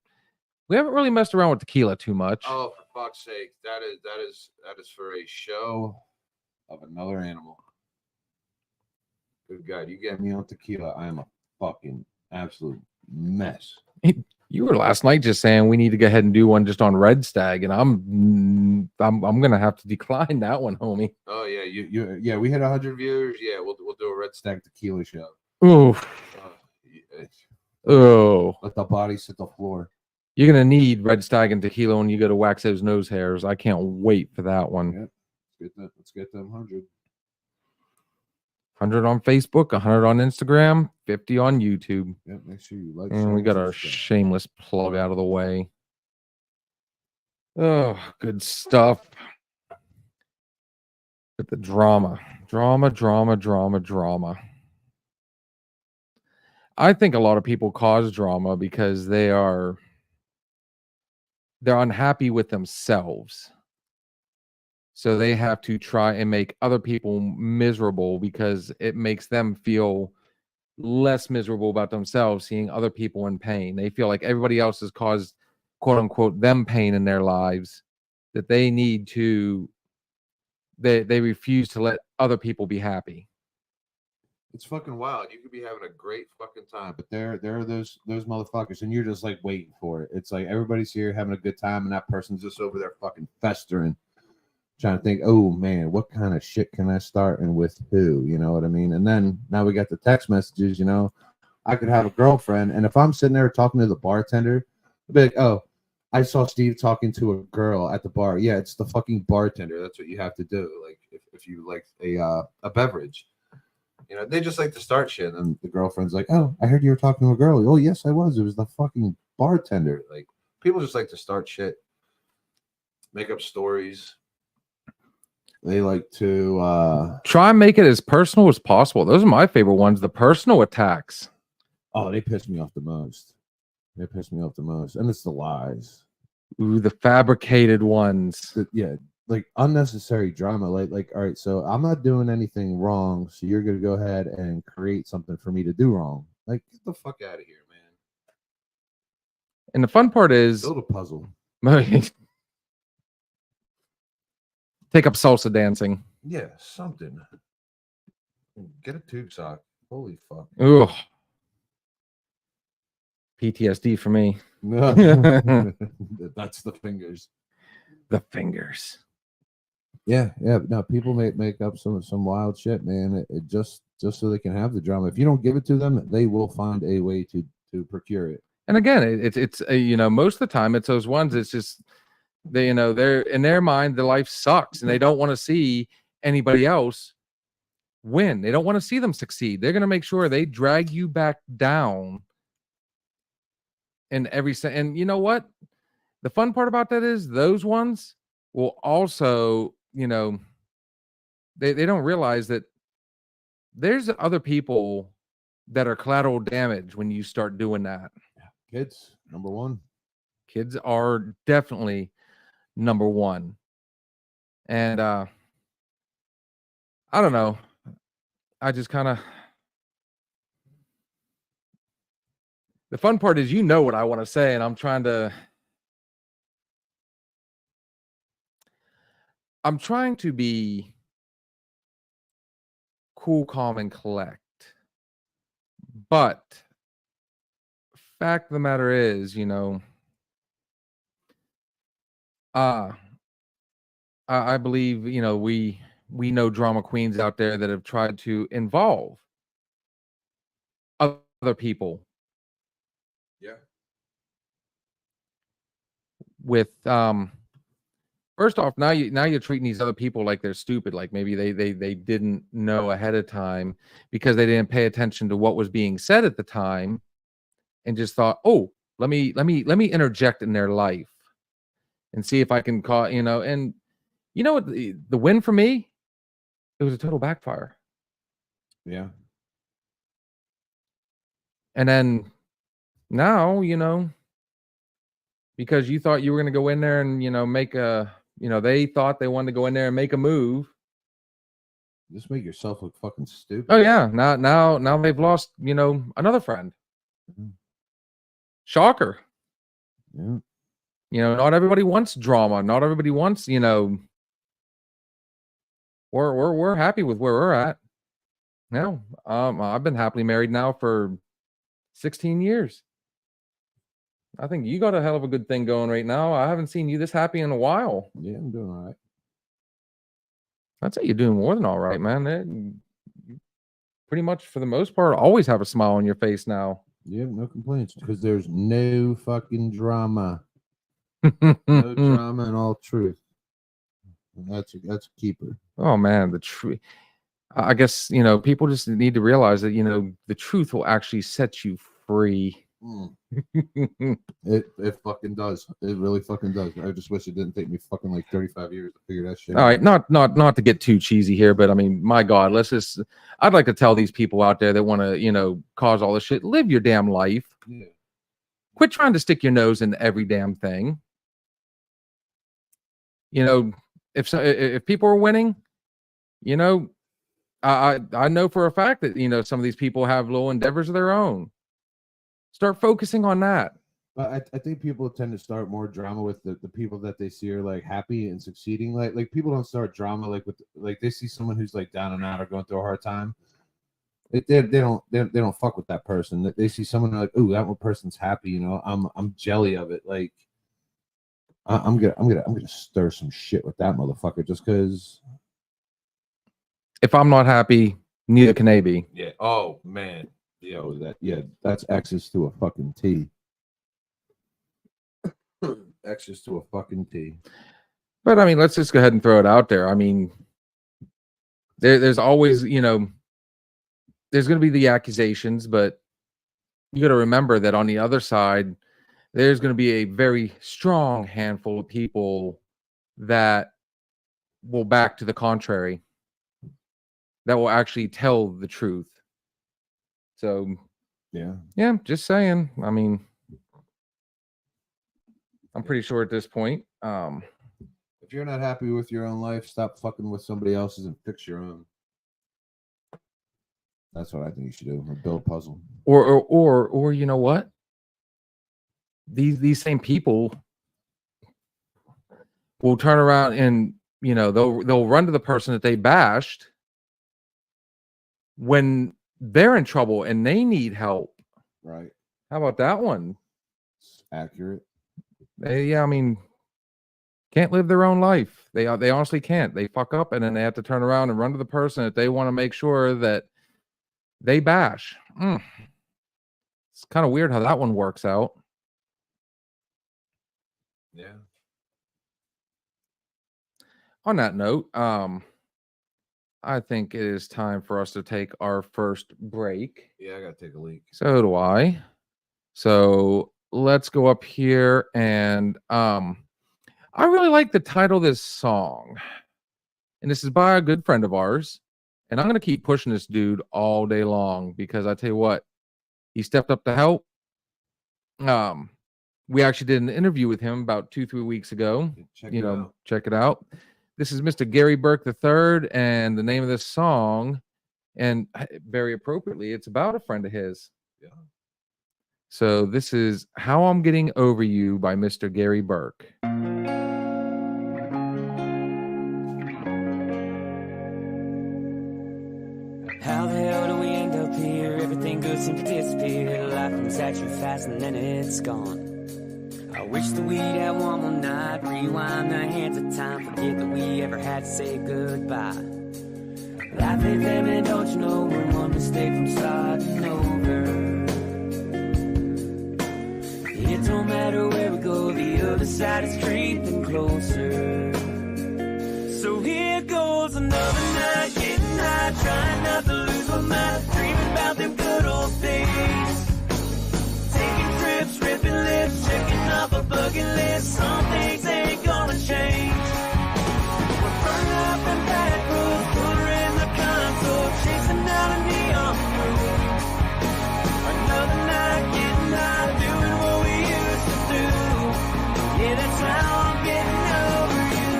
We haven't really messed around with tequila too much. Oh, for fuck's sake. That is for a show of another animal. Good God, you get Me on tequila, I am a fucking absolute mess. You were last night just saying we need to go ahead and do one just on Red Stag, and I'm gonna have to decline that one, homie. Oh yeah, we hit 100 viewers. Yeah, we'll do a Red Stag tequila show. Ooh, oh, Let the bodies hit the floor. you're gonna need Red Stag and tequila when you go to wax those nose hairs. I can't wait for that one. Yep. Let's get them 100. 100 on Facebook, 100 on Instagram, 50 on YouTube. Yep, make sure you like. And we share, got our subscribe. shameless plug out of the way. Oh, good stuff. But the drama. I think a lot of people cause drama because they're unhappy with themselves. So they have to try and make other people miserable because it makes them feel less miserable about themselves seeing other people in pain. They feel like everybody else has caused, quote unquote, them pain in their lives, that they need to, they refuse to let other people be happy. It's fucking wild. You could be having a great fucking time, But there are those motherfuckers, and you're just like waiting for it. It's like everybody's here having a good time, and that person's just over there fucking festering, trying to think, oh man, what kind of shit can I start and with who? You know what I mean? And then now we got the text messages. I could have a girlfriend, and if I'm sitting there talking to the bartender, I'd be like, oh, I saw Steve talking to a girl at the bar. Yeah, it's the fucking bartender. That's what you have to do. Like if you like a beverage. They just like to start shit, and the girlfriend's like, "Oh, I heard you were talking to a girl." Oh, yes, I was. It was the fucking bartender. Like people just like to start shit, make up stories. They like to Try and make it as personal as possible. Those are my favorite ones. The personal attacks. Oh, they piss me off the most. And it's the lies. Ooh, the fabricated ones. Yeah, like unnecessary drama. Like, all right, so I'm not doing anything wrong, so you're gonna go ahead and create something for me to do wrong. Like, Get the fuck out of here, man. And the fun part is build a puzzle. take up salsa dancing. Yeah, something. Get a tube sock. Holy fuck. Ooh. PTSD for me. That's the fingers. The fingers. Yeah. No, people make up some wild shit, man. It just so they can have the drama. If you don't give it to them, they will find a way to procure it. And again, it's most of the time it's those ones. It's just they're in their mind, the life sucks, and they don't want to see anybody else win. They don't want to see them succeed. They're gonna make sure they drag you back down in every and you know what? The fun part about that is those ones will also, they don't realize that there's other people that are collateral damage when you start doing that. Kids, number one. Kids are definitely number one. And I don't know. I just kind of, the fun part is what I want to say, and I'm trying to be cool, calm, and collect. But fact of the matter is, I believe, we know drama queens out there that have tried to involve other people Yeah. with first off, now you're treating these other people like they're stupid, like maybe they didn't know ahead of time because they didn't pay attention to what was being said at the time and just thought, oh, let me interject in their life and see if I can call, and what the win for me, it was a total backfire. Yeah. And then now, because you thought you were going to go in there and, make they thought they wanted to go in there and make a move. Just make yourself look fucking stupid. Oh yeah. Now they've lost, another friend. Mhm. Shocker. Yeah. Not everybody wants drama. Not everybody wants, we're happy with where we're at. No, I've been happily married now for 16 years. I think you got a hell of a good thing going right now. I haven't seen you this happy in a while. Yeah, I'm doing all right. I'd say you're doing more than all right, man. You pretty much, for the most part, always have a smile on your face now. Yeah, no complaints because there's no fucking drama. No drama and all truth. And that's a keeper. Oh man, the truth. I guess people just need to realize that the truth will actually set you free. It fucking does. It really fucking does. I just wish it didn't take me fucking like 35 years to figure that shit All out. right, not to get too cheesy here, but I mean, my God, I'd like to tell these people out there that want to, cause all this shit, live your damn life. Yeah. Quit trying to stick your nose in every damn thing. If people are winning, I know for a fact that, some of these people have little endeavors of their own. Start focusing on that. But I think people tend to start more drama with the people that they see are like happy and succeeding. Like people don't start drama like they see someone who's like down and out or going through a hard time. They don't fuck with that person. They see someone like, oh, that one person's happy. I'm jelly of it. Like I'm gonna stir some shit with that motherfucker just because. If I'm not happy, neither can they be. Yeah. Oh man. That's X's to a fucking T. X's to a fucking T. But I mean, let's just go ahead and throw it out there. I mean, there's always, there's going to be the accusations, but you got to remember that on the other side, there's going to be a very strong handful of people that will back to the contrary, that will actually tell the truth. So, yeah, just saying. I mean, I'm pretty sure at this point, if you're not happy with your own life, stop fucking with somebody else's and fix your own. That's what I think you should do. Or build a puzzle. Or you know what? These same people will turn around and they'll run to the person that they bashed when they're in trouble and they need help. Right. How about that one? It's accurate. I mean, can't live their own life. They honestly can't. They fuck up and then they have to turn around and run to the person that they want to make sure that they bash. It's kind of weird how that one works out. Yeah. On that note, I think it is time for us to take our first break. Yeah, I gotta take a leak. So do I. So let's go up here and I really like the title of this song. And this is by a good friend of ours. And I'm going to keep pushing this dude all day long because I tell you what, he stepped up to help. We actually did an interview with him about 2-3 weeks ago. Check it out. This is Mr. Gary Burke III, and the name of this song, and very appropriately, it's about a friend of his. Yeah. So this is How I'm Getting Over You by Mr. Gary Burke. How the hell do we end up here? Everything good seems to disappear. Life comes at you fast and then it's gone. I wish that we'd have one more night. Rewind the hands of time. forget that we ever had to say goodbye. Life ain't fair, man, don't you know we're one mistake from starting over. It don't matter where we go, the other side is creeping closer. So here goes another night, getting high, trying not to lose my mind, dreaming about them good old days. Taking trips, ripping lips, checking off a bucket list. Some things ain't gonna change. We're burning up and back roads, put her in the console, chasing down a neon road. Another night, getting high, doing what we used to do. Yeah, that's how I'm getting over you.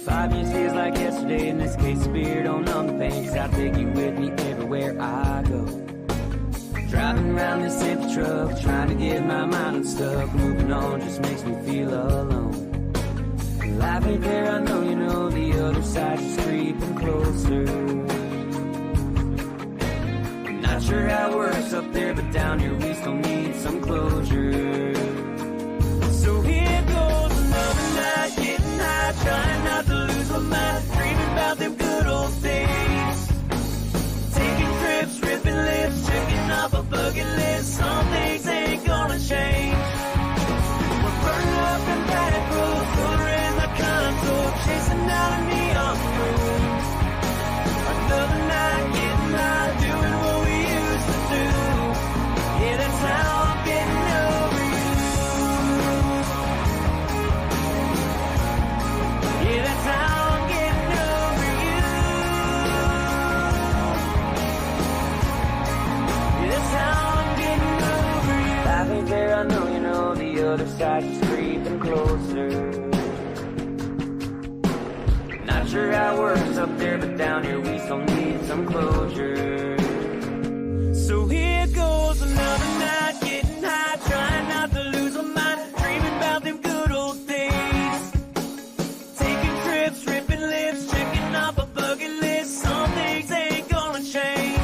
5 years feels like yesterday. In this case, beer don't numb the pain, 'cause I'll take you with me everywhere I go. Driving around this empty truck, trying to get my mind unstuck. Moving on just makes me feel alone. Life ain't fair, I know you know, the other side's just creeping closer. Not sure how it works up there, but down here we still need some closure. So here goes another night, getting high, trying not to lose my mind, dreaming about them good old days. Taking trips, ripping lips, checking off a bucket list. Some things ain't gonna change. We're burning up and back roads, put her in the console, chasing down a neon road. Another night, getting high, doing what we used to do. Yeah, that's how I'm getting over you. Yeah, that's how I'm getting over you. Yeah, that's how I'm getting over you. Life ain't fair, I know you know, the other side is creeping closer. Not sure how it works up there, but down here we still need some closure. So here goes another night, getting high, trying not to lose my mind, dreaming about them good old days. Taking trips, ripping lips, checking off a bucket list. Some things ain't gonna change.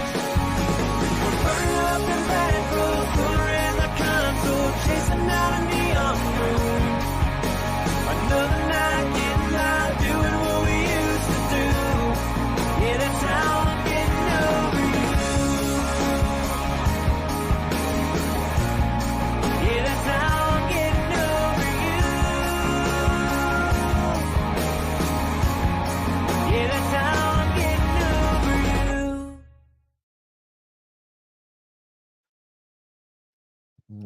We're burning up and back roads, put her in the console, chasing down a neon road. Another night, getting high, doing what we used to do. Yeah, that's how I'm getting over you. Yeah, that's how I'm getting over you. Yeah, that's how I'm getting over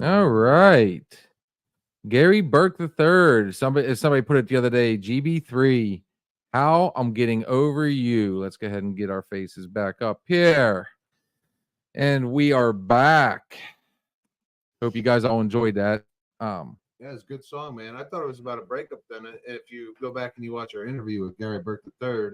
you. All right. Gary Burke III. Somebody put it the other day. GB3. How I'm getting over you. Let's go ahead and get our faces back up here. And we are back. Hope you guys all enjoyed that. Yeah, it's a good song, man. I thought it was about a breakup then. If you go back and you watch our interview with Gary Burke III,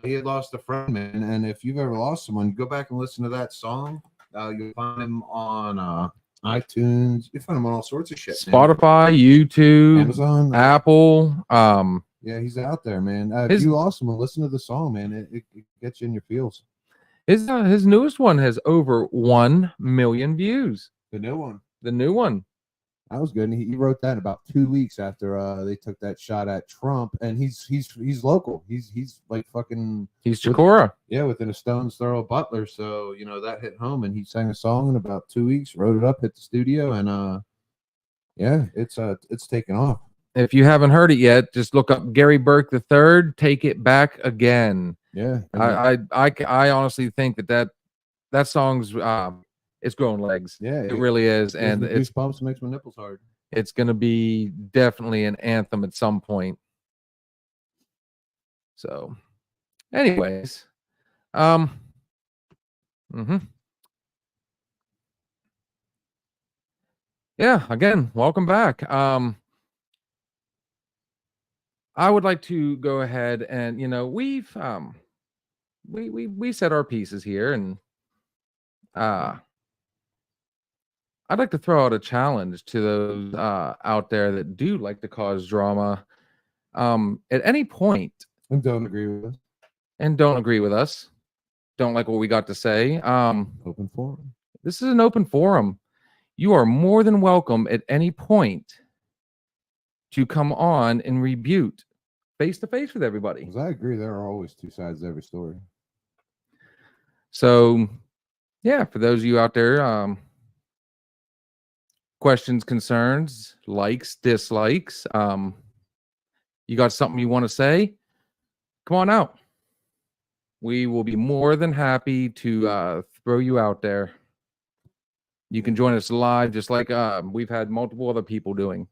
he had lost a friend, man. And if you've ever lost someone, go back and listen to that song. You'll find him on iTunes. You find him on all sorts of shit. Man. Spotify, YouTube, Amazon, Apple. Yeah, he's out there, man. If His- you lost someone, listen to the song, man. It gets you in your feels. His newest one has over 1 million views. The new one. The new one. That was good. And he wrote that about 2 weeks after they took that shot at Trump. And he's local. He's like fucking He's Chikora. within a stone's throw of Butler. So that hit home. And he sang a song in about 2 weeks, wrote it up, hit the studio, and it's taken off. If you haven't heard it yet, just look up Gary Burke III. Take It Back Again. Yeah, I honestly think that song's it's growing legs. yeah, It really is, and it's goosebumps, makes my nipples hard. it's gonna be definitely an anthem at some point. So, anyways, yeah. Again, welcome back. I would like to go ahead and we've we said our pieces here, and I'd like to throw out a challenge to those out there that do like to cause drama at any point And don't agree with us. and don't agree with us, don't like what we got to say. Open forum. This is an open forum. you are more than welcome at any point to come on and rebuke face to face with everybody. 'Cause I agree, there are always two sides to every story. So, yeah, for those of you out there, questions, concerns, likes, dislikes, you got something you want to say? Come on out. We will be more than happy to throw you out there. You can join us live, just like we've had multiple other people doing.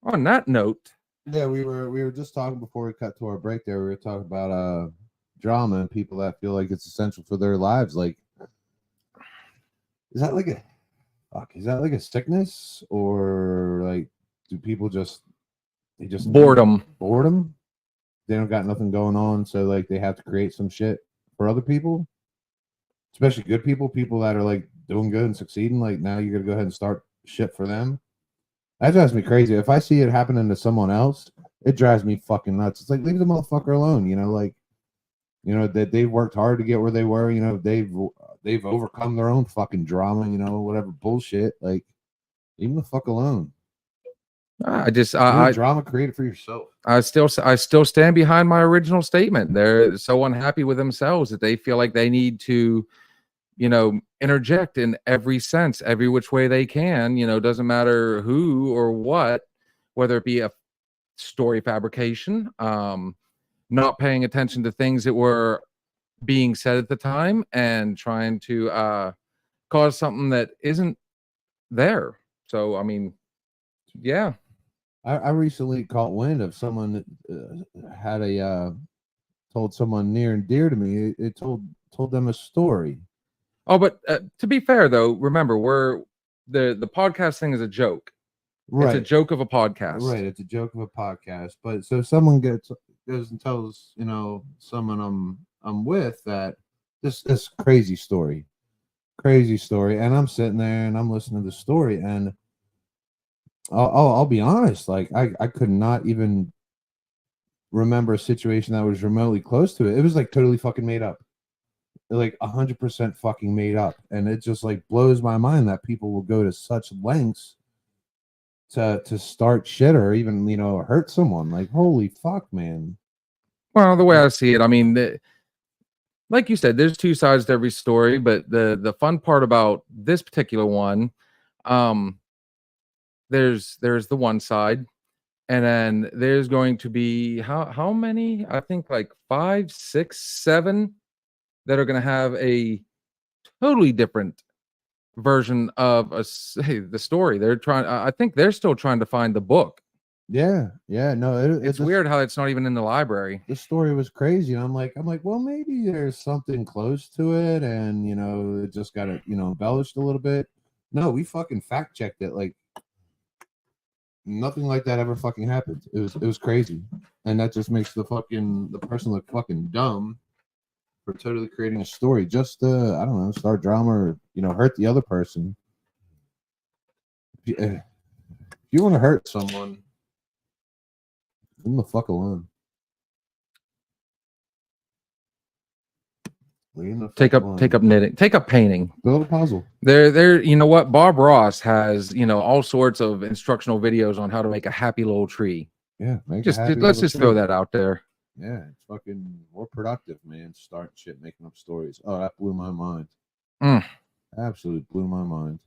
On that note, Yeah, we were just talking before we cut to our break there. We were talking about drama and people that feel like it's essential for their lives. Like, is that like a sickness, or like do people just boredom. boredom? They don't got nothing going on, so like they have to create some shit for other people, especially good people that are like doing good and succeeding. Like, now you're gonna go ahead and start shit for them. That drives me crazy. If I see it happening to someone else, it drives me fucking nuts. It's like, leave the motherfucker alone. You know, like, you know, that they've worked hard to get where they were. You know, they've overcome their own fucking drama. You know, whatever bullshit. Like, leave them the fuck alone. I Drama created for yourself. I still stand behind my original statement. They're so unhappy with themselves that they feel like they need to, you know, interject in every sense, every which way they can. You know, doesn't matter who or what, whether it be a story fabrication, not paying attention to things that were being said at the time, and trying to cause something that isn't there. So, I mean, yeah. I recently caught wind of someone that had told someone near and dear to me. It told them a story. Oh, but to be fair though, remember, the podcast thing is a joke. Right. It's a joke of a podcast. Right. It's a joke of a podcast. But so someone goes and tells, you know, someone I'm with that this crazy story, and I'm sitting there and I'm listening to the story, and I'll be honest, like I could not even remember a situation that was remotely close to it. It was like totally fucking made up, like 100% fucking made up, and it just like blows my mind that people will go to such lengths to start shit or even, you know, hurt someone. Like, holy fuck, man. Well, the way I see it, I mean, like you said, there's two sides to every story, but the fun part about this particular one, there's the one side, and then there's going to be how many? I think like 5, 6, 7 that are going to have a totally different version of the story. They're trying. I think they're still trying to find the book. Yeah. No, It's weird how it's not even in the library. The story was crazy, and I'm like, well, maybe there's something close to it, and you know, it just got it, you know, embellished a little bit. No, we fucking fact checked it. Like, nothing like that ever fucking happened. It was crazy, and that just makes the person look fucking dumb for totally creating a story just to, I don't know, start drama or, you know, hurt the other person. If you want to hurt someone, leave them the fuck alone. Take up knitting, take up painting, build a puzzle. There, you know what? Bob Ross has, you know, all sorts of instructional videos on how to make a happy little tree. Yeah, let's just throw that out there. Yeah, it's fucking more productive, man. Starting shit, making up stories. Oh, that blew my mind. Absolutely blew my mind.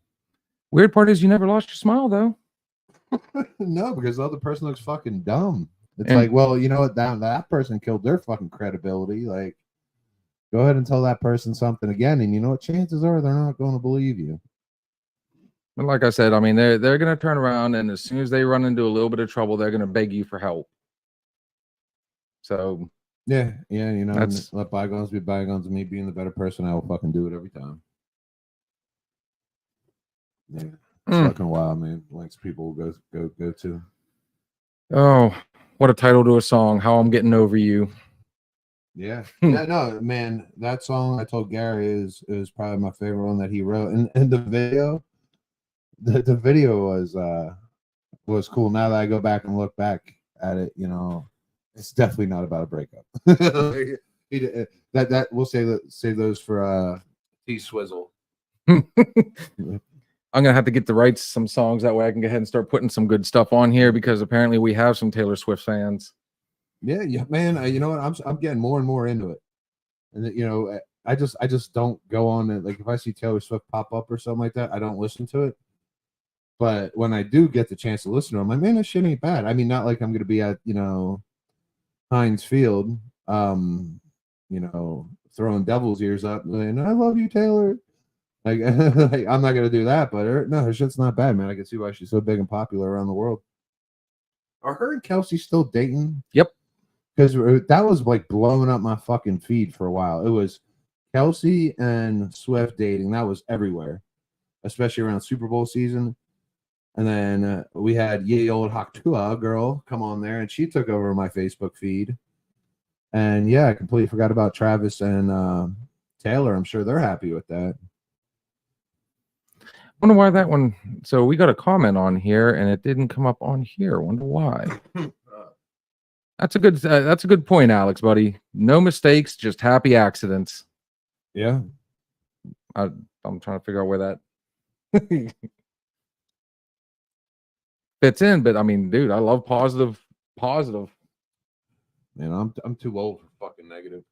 Weird part is you never lost your smile though. No, because the other person looks fucking dumb. It's like, well, you know what? That person killed their fucking credibility. Like, go ahead and tell that person something again, and you know what? Chances are they're not going to believe you. But like I said, I mean, they're going to turn around, and as soon as they run into a little bit of trouble, they're going to beg you for help. So yeah, you know, let bygones be bygones. And me being the better person, I will fucking do it every time. Yeah, it's fucking wild, man. Lengths people go to. Oh, what a title to a song! How I'm Getting Over You. Yeah. No, man, that song I told Gary is probably my favorite one that he wrote. And the video, the video was cool. Now that I go back and look back at it, you know, it's definitely not about a breakup. That we'll save those for T Swizzle. I'm gonna have to get the rights to some songs, that way I can go ahead and start putting some good stuff on here, because apparently we have some Taylor Swift fans. Yeah, man. You know what? I'm getting more and more into it, and you know, I just don't go on it. Like if I see Taylor Swift pop up or something like that, I don't listen to it. But when I do get the chance to listen to them, I'm like, man, this shit ain't bad. I mean, not like I'm gonna be at Heinz Field, throwing devil's ears up, and I love you, Taylor. Like, like I'm not gonna do that, but her shit's not bad, man. I can see why she's so big and popular around the world. Are her and Kelsey still dating? Yep. Because that was like blowing up my fucking feed for a while. It was Kelsey and Swift dating. That was everywhere, especially around Super Bowl season. And then we had ye old Haktua girl come on there, and she took over my Facebook feed. And yeah, I completely forgot about Travis and Taylor. I'm sure they're happy with that. Wonder why that one. So we got a comment on here and it didn't come up on here. Wonder why. That's a good point, Alex, buddy. No mistakes, just happy accidents. Yeah. I'm trying to figure out where that fits in, but I mean, dude, I love positive. Man, I'm too old for fucking negative.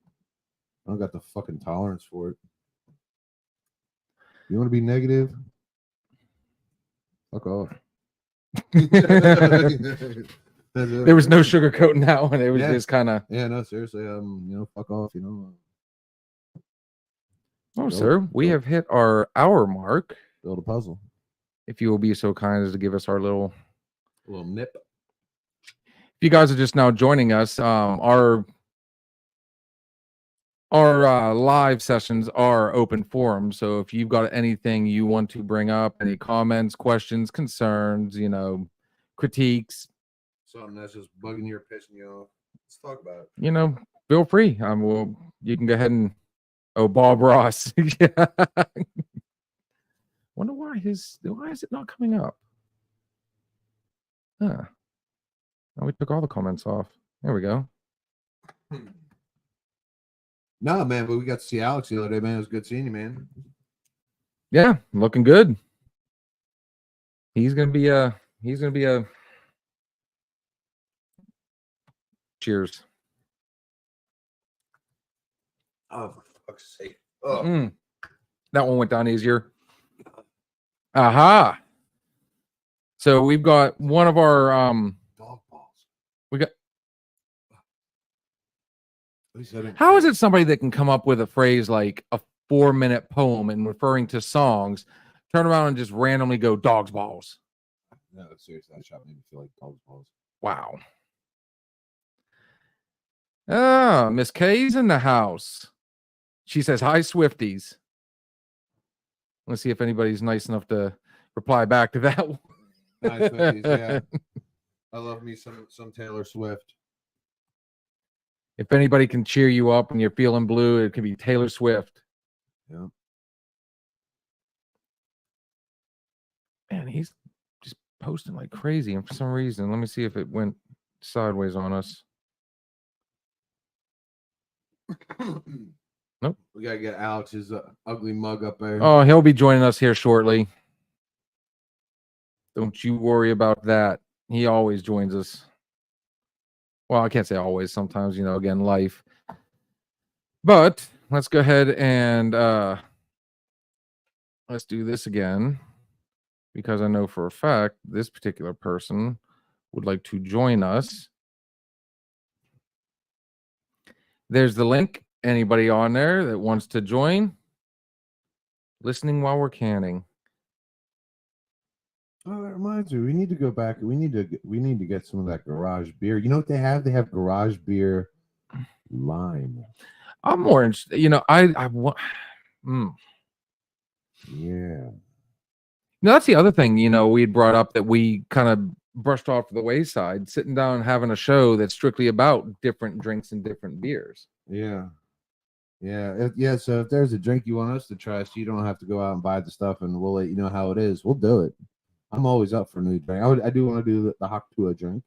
I don't got the fucking tolerance for it. You want to be negative? Fuck off. There was no sugarcoating that one. It was just kind of. Yeah, no, seriously. Fuck off. Oh, sir, we have hit our hour mark. Build a puzzle. If you will be so kind as to give us our little nip. If you guys are just now joining us, our live sessions are open forums. So if you've got anything you want to bring up, any comments, questions, concerns, critiques, Something that's just bugging you or pissing you off, let's talk about it. Feel free. You can go ahead and Bob Ross. Yeah. Wonder why is it not coming up? Huh. Oh, we took all the comments off. There we go. No, man, but we got to see Alex the other day, man. It was good seeing you, man. Yeah, looking good. He's gonna be a cheers. Oh, for fuck's sake. Oh. That one went down easier. Aha. So we've got one of our dog balls. We got. At least I didn't. How is it somebody that can come up with a phrase like a 4-minute poem and referring to songs, turn around and just randomly go dog's balls? No, seriously, that shot made me feel like dog's balls. Wow. Ah, Miss K's in the house. She says, hi, Swifties. Let's see if anybody's nice enough to reply back to that one. Nice, Swifties, yeah. I love me some Taylor Swift. If anybody can cheer you up when you're feeling blue, it could be Taylor Swift. Yeah. Man, he's just posting like crazy. And for some reason, let me see if it went sideways on us. Nope. We gotta get Alex's ugly mug up there. Oh, he'll be joining us here shortly. Don't you worry about that. He always joins us. Well, I can't say always. Sometimes, again, life. But let's go ahead and let's do this again, because I know for a fact this particular person would like to join us. There's the link. Anybody on there that wants to join? Listening while we're canning. Oh, that reminds me. We need to go back. We need to get some of that garage beer. You know what they have? They have garage beer lime. I'm more interested. I want. Yeah. Now that's the other thing. We had brought up that we kind of brushed off the wayside. Sitting down and having a show that's strictly about different drinks and different beers. Yeah. Yeah. So if there's a drink you want us to try, so you don't have to go out and buy the stuff, and we'll let you know how it is. We'll do it. I'm always up for a new drink. I do want to do the Haktua drink.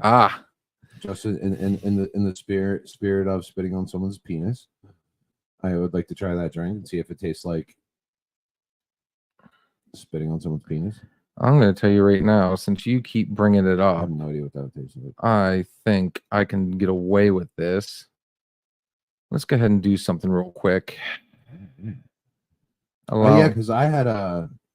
Ah, just in the spirit of spitting on someone's penis. I would like to try that drink and see if it tastes like Spitting on someone's penis. I'm going to tell you right now, since you keep bringing it I up, have no idea what that would taste like. I think I can get away with this. Let's go ahead and do something real quick. Oh yeah, because I had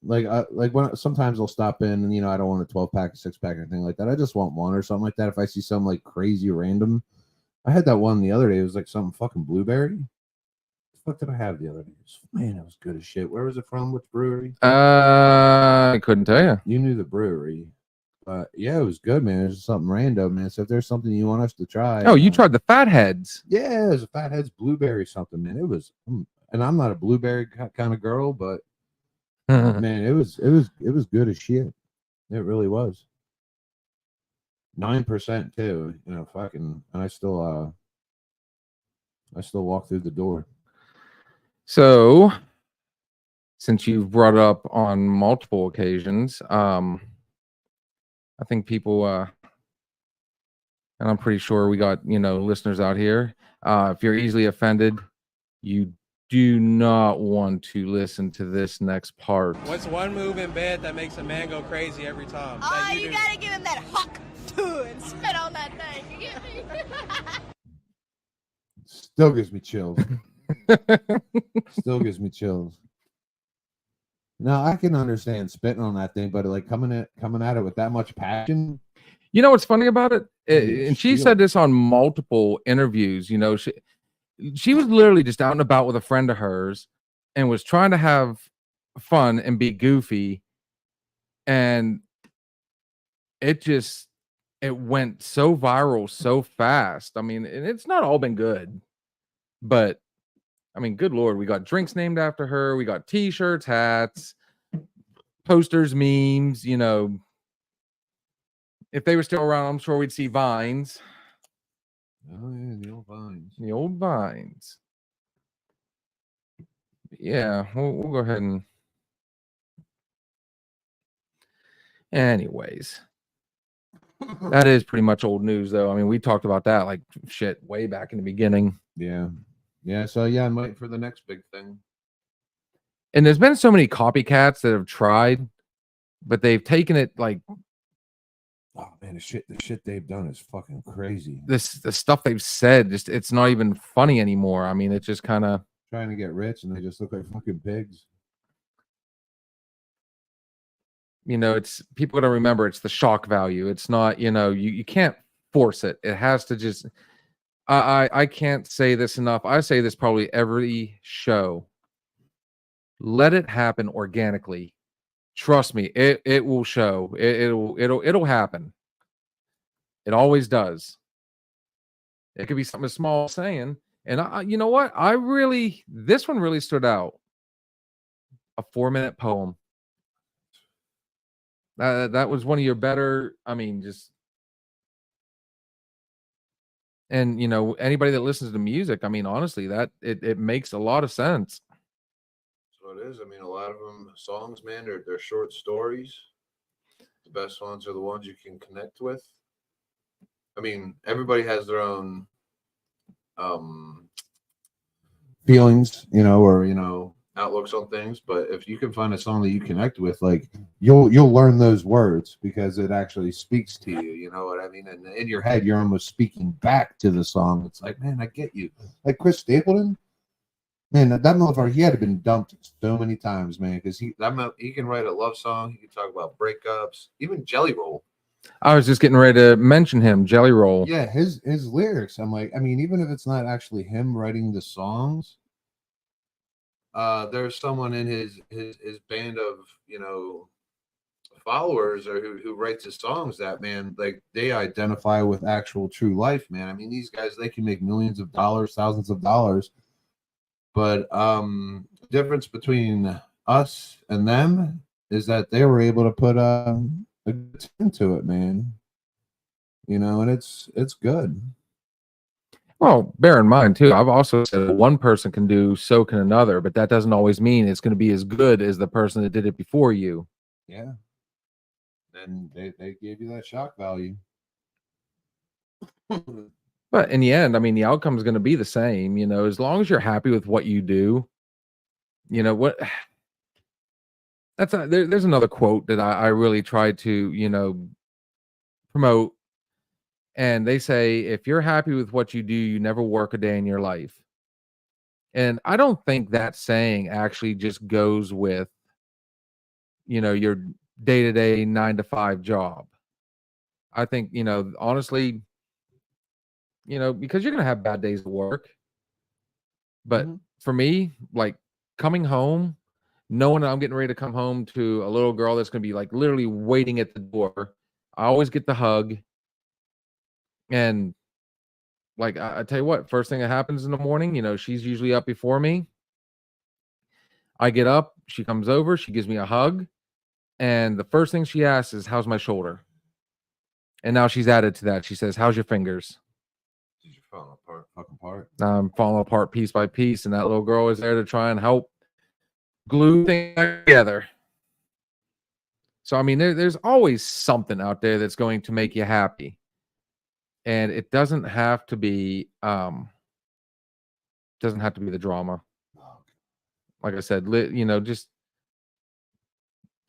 like when sometimes I'll stop in and I don't want a 12-pack, 6-pack, or anything like that. I just want one or something like that. If I see some like crazy random, I had that one the other day. It was like some fucking blueberry. What did I have the other day? Man, it was good as shit. Where was it from? Which brewery? I couldn't tell you. You knew the brewery. Yeah, it was good, man. It was something random, man. So if there's something you want us to try. Oh, you tried the Fatheads. Yeah, it was a Fatheads blueberry something, man. It was, and I'm not a blueberry kind of girl, but man, it was good as shit. It really was. 9% too. Fucking, and I still walk through the door. So, since you've brought it up on multiple occasions, I think people, and I'm pretty sure we got, listeners out here. If you're easily offended, you do not want to listen to this next part. What's one move in bed that makes a man go crazy every time? Oh, you gotta give him that huck too and spit on that thing. You get me? Still gives me chills. Still gives me chills. Now I can understand spitting on that thing, but like coming at it with that much passion. You know what's funny about it? And she said this on multiple interviews. She was literally just out and about with a friend of hers and was trying to have fun and be goofy, and it went so viral so fast. I mean, and it's not all been good, but I mean, good Lord, we got drinks named after her. We got t-shirts, hats, posters, memes, if they were still around, I'm sure we'd see vines. Oh yeah, the old vines. The old vines. Yeah, we'll go ahead and anyways. That is pretty much old news though. I mean, we talked about that like shit way back in the beginning. Yeah. Yeah, so yeah, I'm waiting for the next big thing. And there's been so many copycats that have tried, but they've taken it like, oh man, the shit they've done is fucking crazy. the stuff they've said, just it's not even funny anymore. I mean, it's just kind of trying to get rich and they just look like fucking pigs. It's people gotta remember it's the shock value. It's not, you can't force it. It has to just I can't say this enough. I say this probably every show. Let it happen organically. Trust me, it will show. It'll happen. It always does. It could be something as small as saying, and you know what? This one really stood out. A 4-minute poem. That was one of your better. I mean, just. And anybody that listens to music, I mean, honestly, that it makes a lot of sense. So it is. I mean, a lot of them songs, man, they're short stories. The best ones are the ones you can connect with. I mean, everybody has their own feelings, or outlooks on things, but if you can find a song that you connect with, like you'll learn those words because it actually speaks to you. You know what I mean? And in your head, you're almost speaking back to the song. It's like, man, I get you. Like Chris Stapleton, man, that motherfucker, he had been dumped so many times, man, because he can write a love song. He can talk about breakups, even Jelly Roll. I was just getting ready to mention him, Jelly Roll. Yeah, his lyrics. I'm like, I mean, even if it's not actually him writing the songs. There's someone in his band of followers or who writes his songs that, man, like they identify with actual true life, man. I mean, these guys, they can make millions of dollars, thousands of dollars, but the difference between us and them is that they were able to put a good into it, man. And it's good. Well, bear in mind, too, I've also said one person can do, so can another, but that doesn't always mean it's going to be as good as the person that did it before you. Yeah. And they gave you that shock value. But in the end, I mean, the outcome is going to be the same, as long as you're happy with what you do. What there's another quote that I really try to promote, and they say, if you're happy with what you do, you never work a day in your life. And I don't think that saying actually just goes with your day-to-day 9 to 5 job. I think honestly, because you're gonna have bad days at work, but for me, like coming home, knowing that I'm getting ready to come home to a little girl that's gonna be like literally waiting at the door, I always get the hug. And like I tell you what, first thing that happens in the morning, she's usually up before me. I get up, she comes over, she gives me a hug, and the first thing she asks is, "How's my shoulder?" And now she's added to that. She says, "How's your fingers?" Did you fall apart? Fucking apart. Now I'm falling apart piece by piece, and that little girl is there to try and help glue things back together. So I mean, there's always something out there that's going to make you happy, and it doesn't have to be the drama. Like I said, just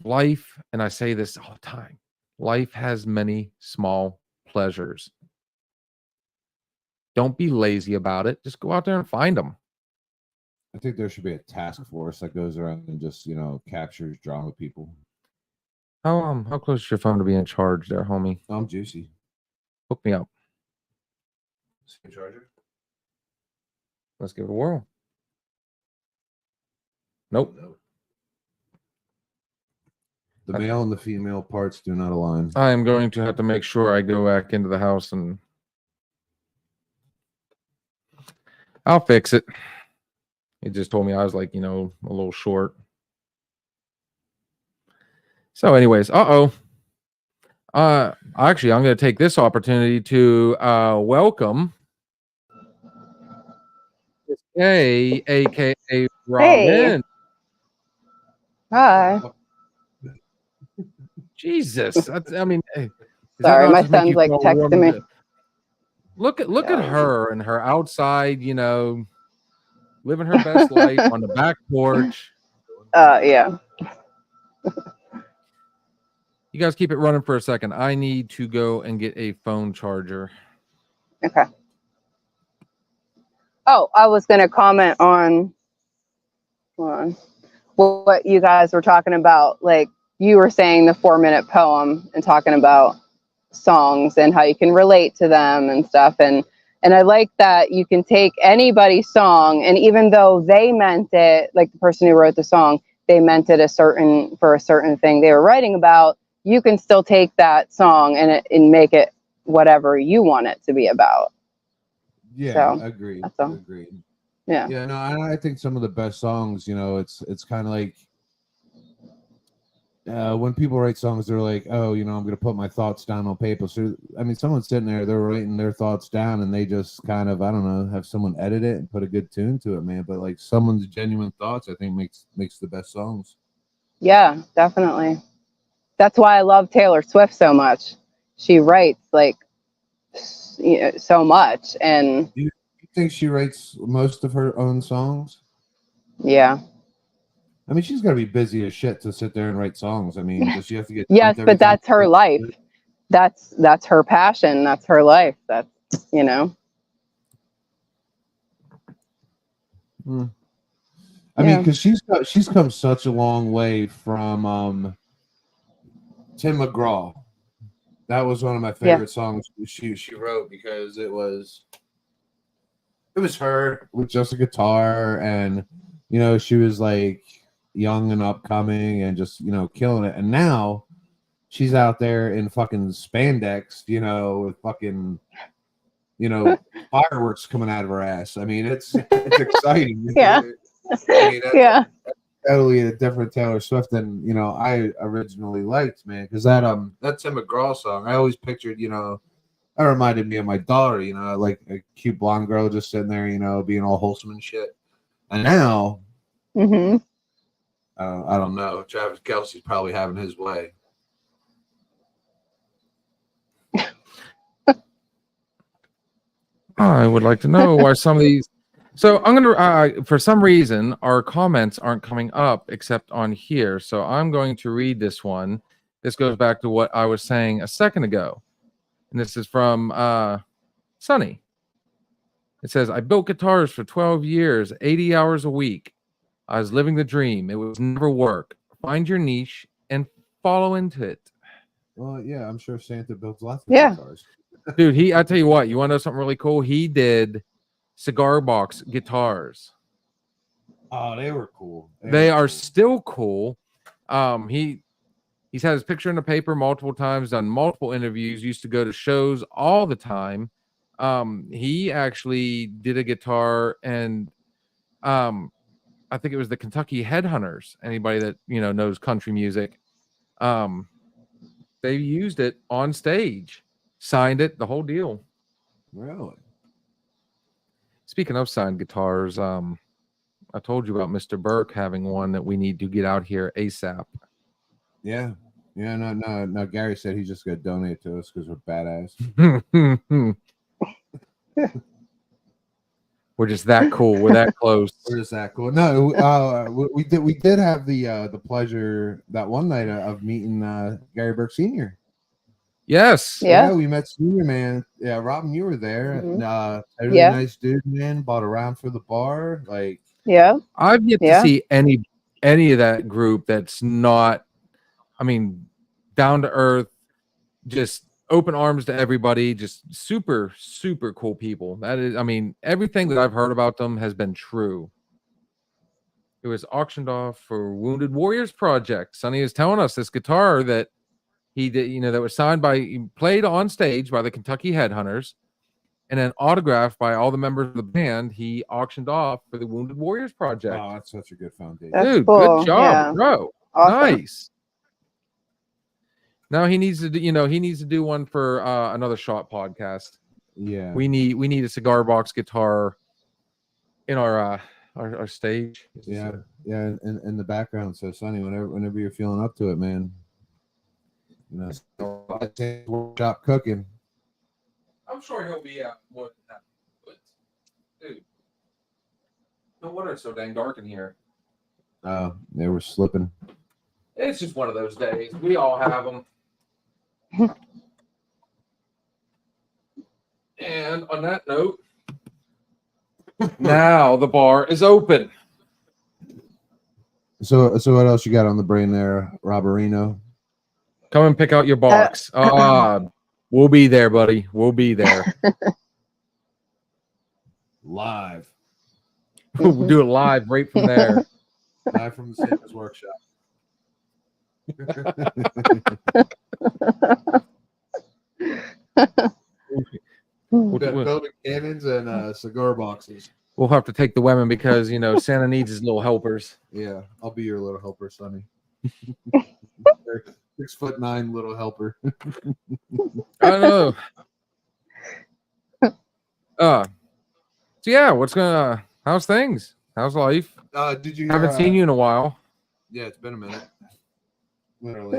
life, and I say this all the time. Life has many small pleasures. Don't be lazy about it. Just go out there and find them. I think there should be a task force that goes around and just captures drama people. How close is your phone to being charged there, homie? I'm juicy. Hook me up. Same charger? Let's give it a whirl. Nope. No. The male and the female parts do not align. I am going to have to make sure I go back into the house and I'll fix it. He just told me I was like, a little short. So anyways, actually, I'm going to take this opportunity to welcome Kay, a.k.a. Robin. Hi. Jesus. I mean, Sorry, my son's like texting me. Look at her and her outside, living her best life on the back porch. Yeah. You guys keep it running for a second. I need to go and get a phone charger. Okay. Oh, I was going to comment on what you guys were talking about. Like you were saying the 4-minute poem and talking about songs and how you can relate to them and stuff. And I like that you can take anybody's song, and even though they meant it, like the person who wrote the song, they meant it for a certain thing they were writing about, you can still take that song and make it whatever you want it to be about. Yeah, So, agreed. that's all. Agreed. Yeah. Yeah, no, I think some of the best songs, it's kind of like when people write songs, they're like, oh, I'm going to put my thoughts down on paper. So, I mean, someone's sitting there, they're writing their thoughts down, and they just kind of, I don't know, have someone edit it and put a good tune to it, man. But like someone's genuine thoughts, I think makes the best songs. Yeah, definitely. That's why I love Taylor Swift so much. She writes like so much, and You think she writes most of her own songs? yeah. I mean, she's got to be busy as shit to sit there and write songs. I mean, does she have to get Yes, dumped every but that's time? her life. That's her passion. That's her life. That's I mean, because she's come such a long way from Tim McGraw. That was one of my favorite songs she wrote, because it was her with just a guitar, and she was like young and upcoming and just killing it. And now she's out there in fucking spandex, with fucking fireworks coming out of her ass. I mean, it's exciting. Yeah. I mean, Yeah. Totally a different Taylor Swift than I originally liked, man. Because that Tim McGraw song, I always pictured, that reminded me of my daughter, like a cute blonde girl just sitting there, being all wholesome and shit. And now, I don't know. Travis Kelce's probably having his way. I would like to know why some of So I'm gonna for some reason our comments aren't coming up except on here. So I'm going to read this one. This goes back to what I was saying a second ago. And this is from Sunny. It says, I built guitars for 12 years, 80 hours a week. I was living the dream. It was never work. Find your niche and follow into it. Well, yeah, I'm sure Santa builds lots of Yeah. guitars. Dude, I tell you what, you want to know something really cool? He did cigar box guitars. Oh, they were cool. They were are cool. still cool. He's had his picture in the paper multiple times, done multiple interviews, used to go to shows all the time. He actually did a guitar, and I think it was the Kentucky Headhunters. Anybody that knows country music, they used it on stage, signed it, the whole deal. Really? Speaking of signed guitars, I told you about Mr. Burke having one that we need to get out here ASAP. Yeah. Yeah, no. Gary said he's just gonna donate to us because we're badass. We're just that cool. We're that close. We're just that cool. No, we did have the pleasure that one night of meeting Gary Burke Sr. Yes. Yeah. We met Senior Man. Yeah, Robin, you were there. Mhm. Really Yeah. nice dude, man. Bought around for the bar. Like, Yeah. I've yet Yeah. to see any of that group that's not, I mean, down to earth, just open arms to everybody, just super, super cool people. That is, I mean, everything that I've heard about them has been true. It was auctioned off for Wounded Warriors Project. Sonny is telling us this guitar that he did, that was signed he played on stage by the Kentucky Headhunters, and then autographed by all the members of the band. He auctioned off for the Wounded Warriors Project. oh, that's such a good foundation. That's Dude, cool. good job, Yeah. bro. Awesome. Nice. Now he needs to do, he needs to do one for another Shot podcast. Yeah. We need a cigar box guitar in our stage. Yeah, in the background. So Sonny, whenever you're feeling up to it, man, workshop cooking. I'm sure he'll be out more than that. But dude, no wonder it's so dang dark in here. They were slipping. It's just one of those days. We all have them. And on that note, now the bar is open. So what else you got on the brain there, Roberino? Come and pick out your box. We'll be there, buddy. We'll be there. Live We'll do it live right from there. from the Santa's workshop. Building cannons and cigar boxes. We'll have to take the women because Santa needs his little helpers. Yeah, I'll be your little helper, Sonny. 6'9" little helper. I don't know. So yeah, how's things? How's life? Did you Haven't seen you in a while. Yeah, it's been a minute. Literally.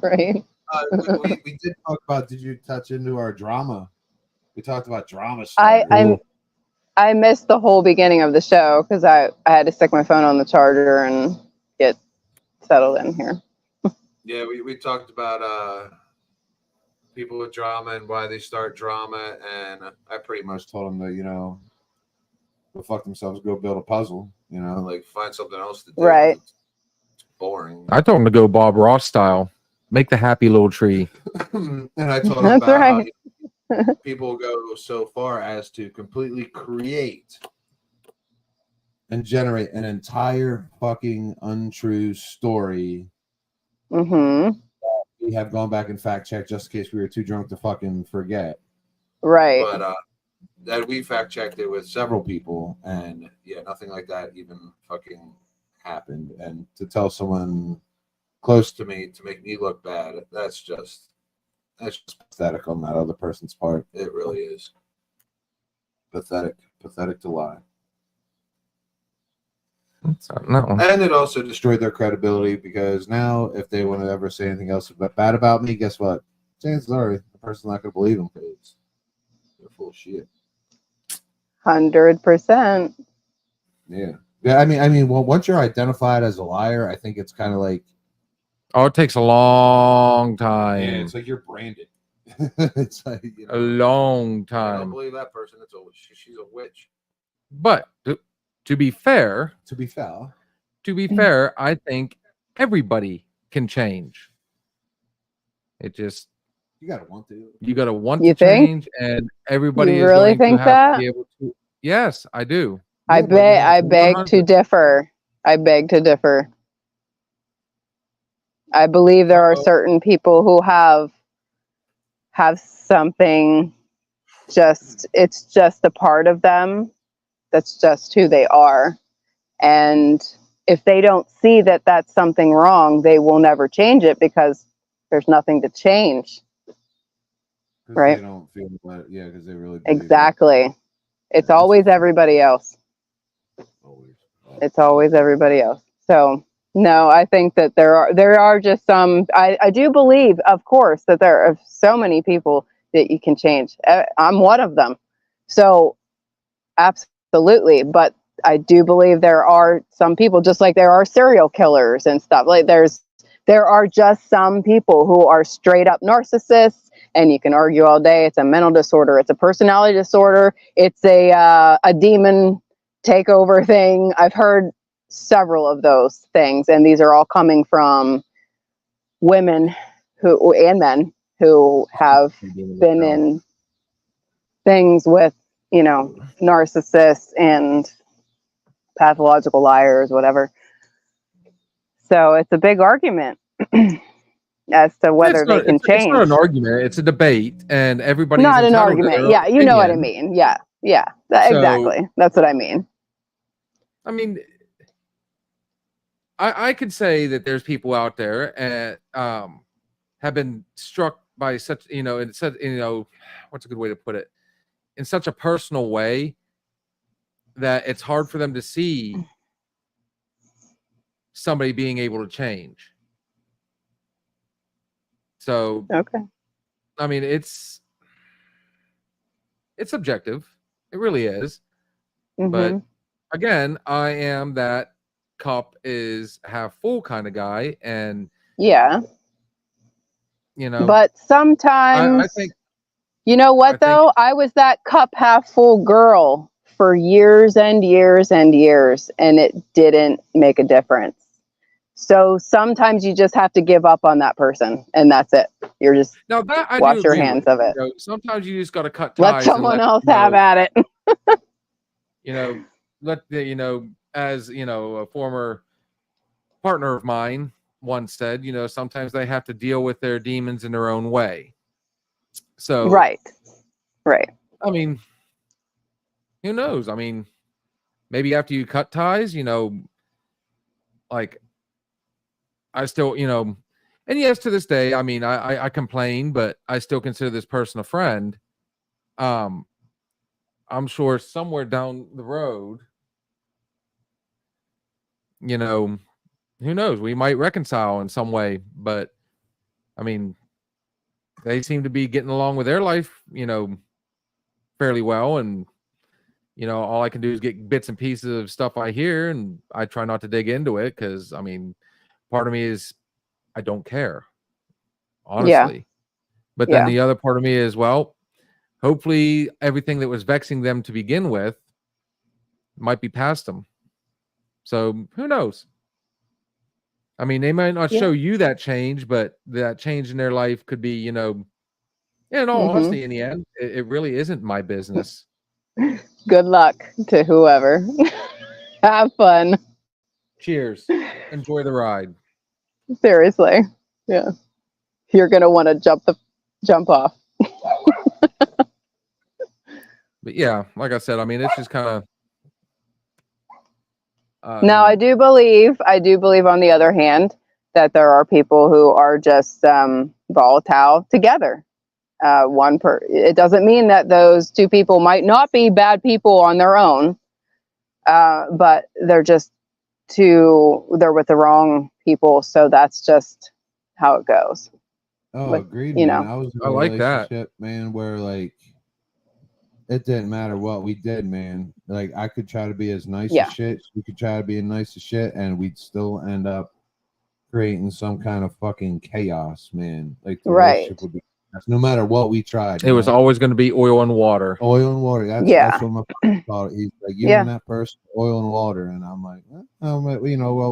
Right. We did talk about. Did you touch into our drama? We talked about drama. I missed the whole beginning of the show because I had to stick my phone on the charger and get settled in here. Yeah, we talked about people with drama and why they start drama, and I pretty much told them that go fuck themselves, go build a puzzle. like find something else to do. Right. It's boring. I told him to go Bob Ross style. Make the happy little tree. And I told them That's about right. how people go so far as to completely create and generate an entire fucking untrue story. Mm-hmm. We have gone back and fact checked just in case we were too drunk to fucking forget. Right. but that we fact checked it with several people, and yeah, nothing like that even fucking happened. And to tell someone close to me to make me look bad, that's just Pathetic on that other person's part. it really is. Pathetic to lie. No. And it also Destroyed their credibility because now if they want to ever say anything else bad about me, guess what? Chances are the person's not going to believe them because they're full of shit. 100%. Yeah. Yeah. I mean, well, once you're identified as a liar, I think it's kind of like, Oh, it takes a long yeah, time. it's like you're branded. It's like, you A know, long I don't time. believe that person. She's a witch. But to be fair, to be foul. I think everybody can change. It just You gotta want to. you got to want You to think? change, and everybody You is really going to think have that? to be able to. Yes, I do. I Yeah, but beg. I beg 100. to differ. I beg to differ. I believe there are Uh-oh. certain people who have something. It's just a part of them. That's just who they are. And if they don't see that that's something wrong, they will never change it because there's nothing to change. 'Cause Right. They don't feel that. Yeah, because they really believe it. Exactly. It's always everybody else. Always. It's always everybody else. So no, I think that there are just some. I do believe, of course, that there are so many people that you can change. I'm one of them. So absolutely, but I do believe there are some people, just like there are serial killers and stuff. Like there are just some people who are straight up narcissists, and you can argue all day. It's a mental disorder. It's a personality disorder. It's a demon takeover thing. I've heard several of those things, and these are all coming from women who and men who have been in things with, narcissists and pathological liars, whatever. So it's a big argument as to whether they can change. It's not an argument. It's a debate, and everybody's Not an entitled to argument. their Yeah, own you know what I opinion. mean. Yeah. Exactly. That's what I mean. I mean, I could say that there's people out there and have been struck by such, it's such, what's a good way to put it? In such a personal way that it's hard for them to see somebody being able to change. So, Okay. I mean, it's subjective. It really is. But Mhm. again, I am that cup is half full kind of guy, and Yeah. But I sometimes, think you know what I think- though? I was that cup half full girl for years and years and years, and it didn't make a difference. So sometimes you just have to give up on that person, and that's it. You're just now that I wash do your agree hands with. of it. Sometimes you just got to cut Let ties. someone and else have at it. let the as a former partner of mine once said, sometimes they have to deal with their demons in their own way. So Right. I mean, who knows? I mean, maybe after you cut ties, like I still, and yes, to this day, I mean, I complain, but I still consider this person a friend. I'm sure somewhere down the road, who knows? We might reconcile in some way, but I mean, they seem to be getting along with their life, fairly well. And, all I can do is get bits and pieces of stuff I hear, and I try not to dig into it because, I mean, part of me is I don't care, honestly. But then the other part of me is, well, hopefully everything that was vexing them to begin with might be past them. So who knows? I mean, they might not show you that change, but that change in their life could be, in all honesty, in the end, it really isn't my business. Good luck to whoever. Have fun. Cheers. Enjoy the ride. Seriously. Yeah. You're going to want to jump off. But yeah, like I said, I mean, it's just kind of. Now, I do believe on the other hand, that there are people who are just volatile together. It doesn't mean that those two people might not be bad people on their own, but they're with the wrong people. So that's just how it goes. Oh, With, agreed. you Man. know. I was in I a like that. relationship, man, where like it didn't matter what we did, man. Like I could try to be as nice Yeah. as shit. We could try to be nice as shit, and we'd still end up creating some kind of fucking chaos, man. Like the Right. relationship would be no matter what we tried. It was always going to be oil and water. oil and water. Yeah. That's what my father called it. He's like, you Yeah. and that person, oil and water. And I'm like, well,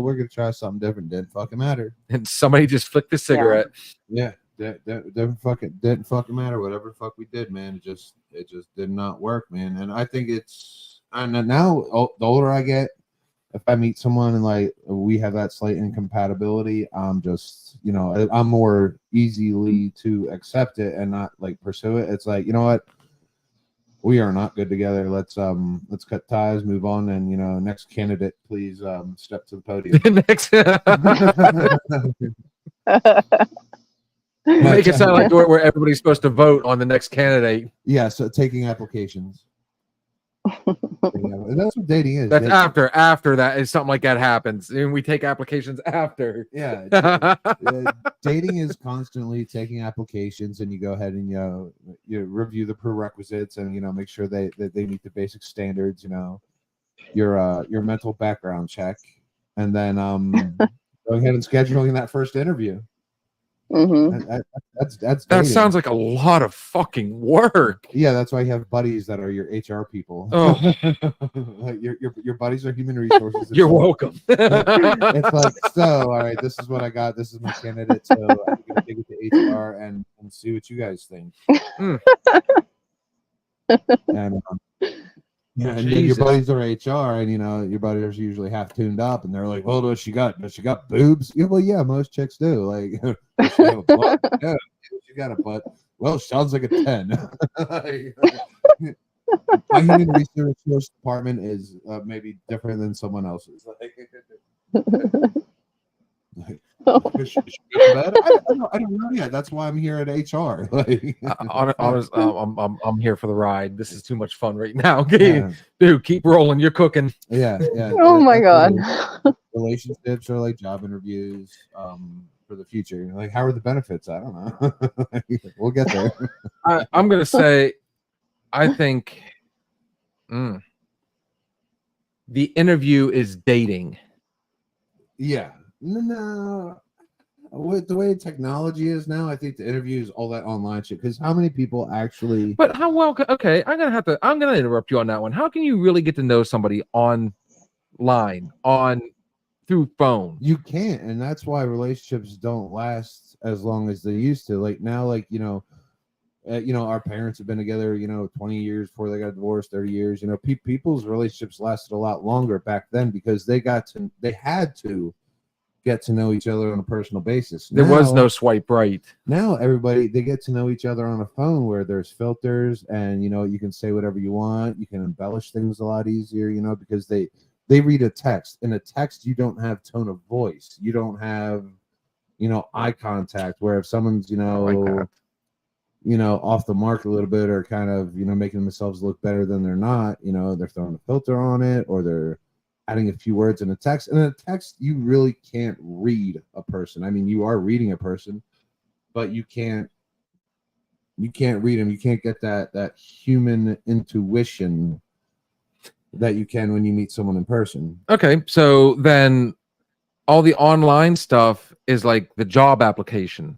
we're gonna try something different. Didn't fucking matter. And somebody just flicked a cigarette. Yeah, that didn't fucking matter. Whatever the fuck we did, man, it just did not work, man. And I think and now the older I get, if I meet someone and like we have that slight incompatibility, I'm just, I'm more easily to accept it and not like pursue it. It's like, you know what, we are not good together. Let's cut ties, move on, and next candidate, please step to the podium. Next, make it sound like where everybody's supposed to vote on the next candidate. Yeah, so taking applications. And that's what dating is. That's after that is something like that happens, and we take applications after. Yeah, dating is constantly taking applications, and you go ahead and you review the prerequisites and make sure that they meet the basic standards. Your mental background check, and then go ahead and scheduling that first interview. Mm-hmm. That's That dating. sounds like a lot of fucking work. Yeah, that's why you have buddies that are your HR people. Oh. Like your buddies are human resources. You're welcome. It's like, so all right, this is what I got. This is my candidate. So I'm gonna take it to HR and see what you guys think. And yeah, and then your Jesus. buddies are HR, and your buddies are usually half tuned up, and they're like, "Well, does she got boobs?" Yeah, well, yeah, most chicks do. Like, does she have a butt? Yeah, she got a butt. Well, sounds like a 10. My human resource department is maybe different than someone else's. Is she in bed? I don't know yet. That's why I'm here at HR. I'm here for the ride. This is too much fun right now. Yeah. Dude, keep rolling. You're cooking. Yeah. Oh my God. Relationships are like job interviews for the future. Like, how are the benefits? I don't know. We'll get there. I'm gonna say, I think the interview is dating. Yeah. No. With the way technology is now, I think the interview is all that online shit. Because how many people actually? But how well? Okay, I'm gonna interrupt you on that one. How can you really get to know somebody online, through phone? You can't, and that's why relationships don't last as long as they used to. Like now, our parents have been together, 20 years before they got divorced, 30 years. People's relationships lasted a lot longer back then because they had to get to know each other on a personal basis. There was no swipe right. Now everybody, they get to know each other on a phone where there's filters and you can say whatever you want. You can embellish things a lot easier, because they read a text. In a text, you don't have tone of voice. You don't have, eye contact, where if someone's, off the mark a little bit or kind of, making themselves look better than they're not, they're throwing a filter on it or they're adding a few words in a text. And in a text, you really can't read a person. I mean, you are reading a person, but you can't read them. You can't get that human intuition that you can when you meet someone in person. Okay, so then all the online stuff is like the job application.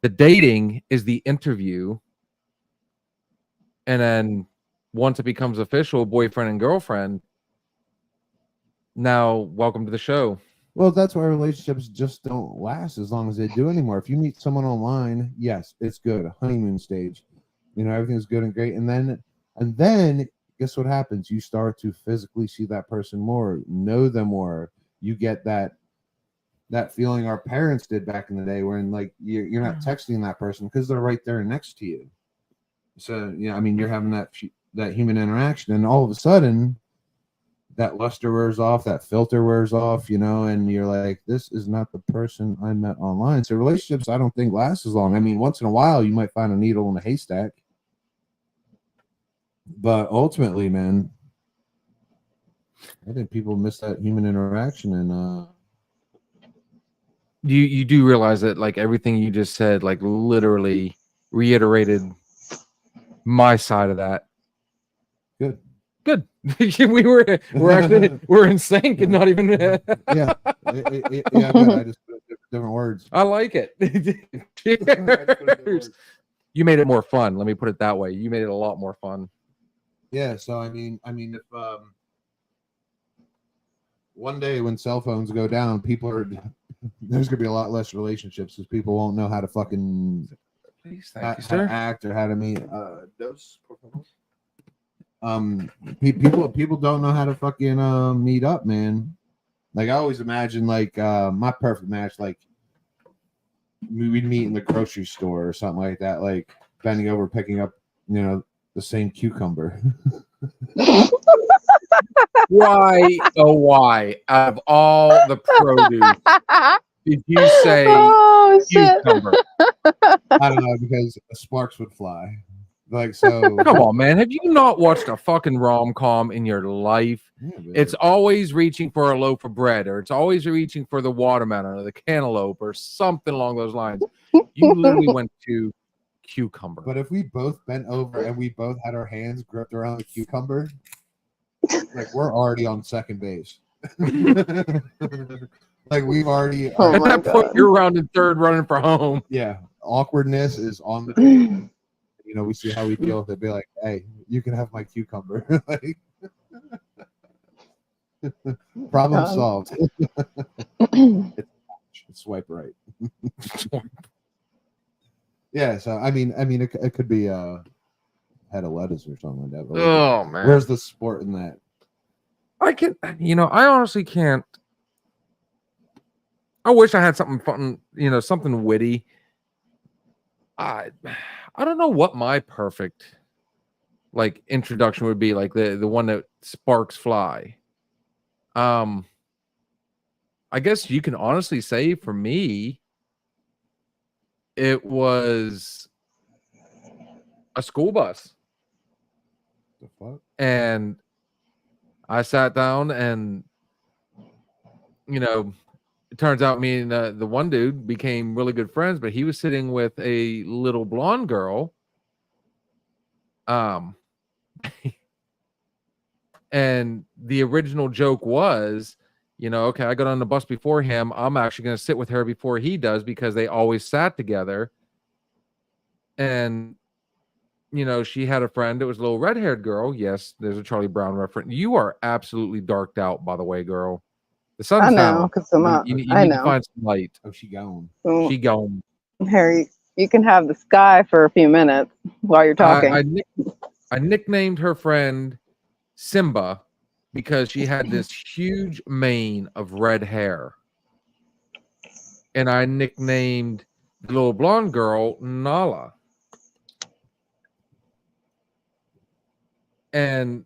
The dating is the interview. And then once it becomes official, boyfriend and girlfriend, now welcome to the show. Well, that's why relationships just don't last as long as they do anymore. If you meet someone online, yes, it's good. Honeymoon stage. Everything's good and great. And then guess what happens? You start to physically see that person more, know them more. You get that feeling our parents did back in the day, when like you're not texting that person because they're right there next to you. So you're having that human interaction, and all of a sudden, that luster wears off, that filter wears off, and you're like, this is not the person I met online. So relationships, I don't think last as long. I mean, once in a while, you might find a needle in a haystack. But ultimately, man, I think people miss that human interaction. And You do realize that like everything you just said, like literally reiterated my side of that. Good. we're in sync and not even. Yeah, yeah, good. I just put different words. I like it. Cheers. You made it more fun. Let me put it that way. You made it a lot more fun. Yeah, so I mean, if one day when cell phones go down, there's gonna be a lot less relationships because people won't know how to fucking Please, how thank you, to sir. act or how to meet. People don't know how to fucking meet up, man. Like I always imagine, like my perfect match, like we'd meet in the grocery store or something like that, like bending over, picking up, the same cucumber. Why, oh why, out of all the produce, did you say Oh shit! cucumber? I don't know, because sparks would fly. Like, so Come on, man. Have you not watched a fucking rom-com in your life? Yeah, but- It's always reaching for a loaf of bread, or it's always reaching for the watermelon or the cantaloupe or something along those lines. You literally went to cucumber. But if we both bent over and we both had our hands gripped around the cucumber, like we're already on second base. Like we've already, Oh At my that point, God. you're rounding third, running for home. yeah, awkwardness is on the table. We see how we feel. They'd be like, "Hey, you can have my cucumber." Like, problem solved. Swipe right. Yeah, so I mean, it could be head of lettuce or something like that. But Oh man, where's the sport in that? I can, I honestly can't. I wish I had something fun, something witty. I don't know what my perfect like introduction would be, like the one that sparks fly. I guess you can honestly say for me, it was a school bus. The fuck? And I sat down and, it turns out me and the one dude became really good friends, but he was sitting with a little blonde girl. And the original joke was, okay, I got on the bus before him. I'm actually going to sit with her before he does because they always sat together. And, she had a friend that was a little red-haired girl. Yes, there's a Charlie Brown reference. You are absolutely darked out, by the way, girl. The sun's I know, down. because I'm up. You I need to know. find some light. Oh, she gone. So, She gone. Harry, you can have the sky for a few minutes while you're talking. I nicknamed her friend Simba because she had this huge mane of red hair. And I nicknamed the little blonde girl Nala. And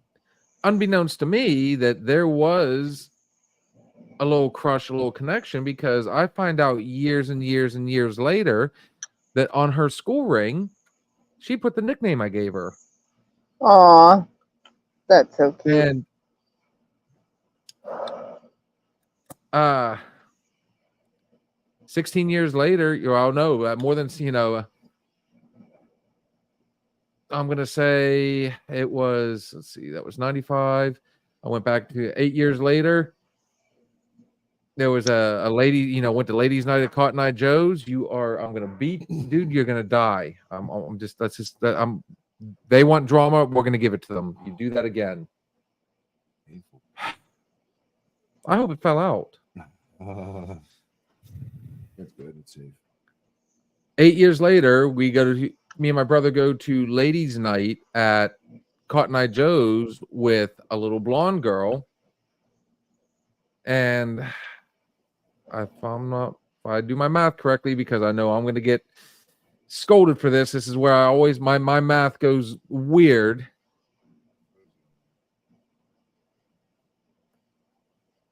unbeknownst to me, that there was a little crush, a little connection, because I find out years and years and years later that on her school ring, she put the nickname I gave her. Aw, that's so cute. And 16 years later, you all know more than, I'm going to say it was, let's see, that was 95. I went back to 8 years later. There was a lady, went to ladies' night at Cotton Eye Joe's. I'm going to beat, dude, you're going to die. They want drama. We're going to give it to them. You do that again. I hope it fell out. That's good. It's safe. 8 years later, me and my brother go to ladies' night at Cotton Eye Joe's with a little blonde girl. And if I do my math correctly, because I know I'm going to get scolded for this. This is where I always, my math goes weird.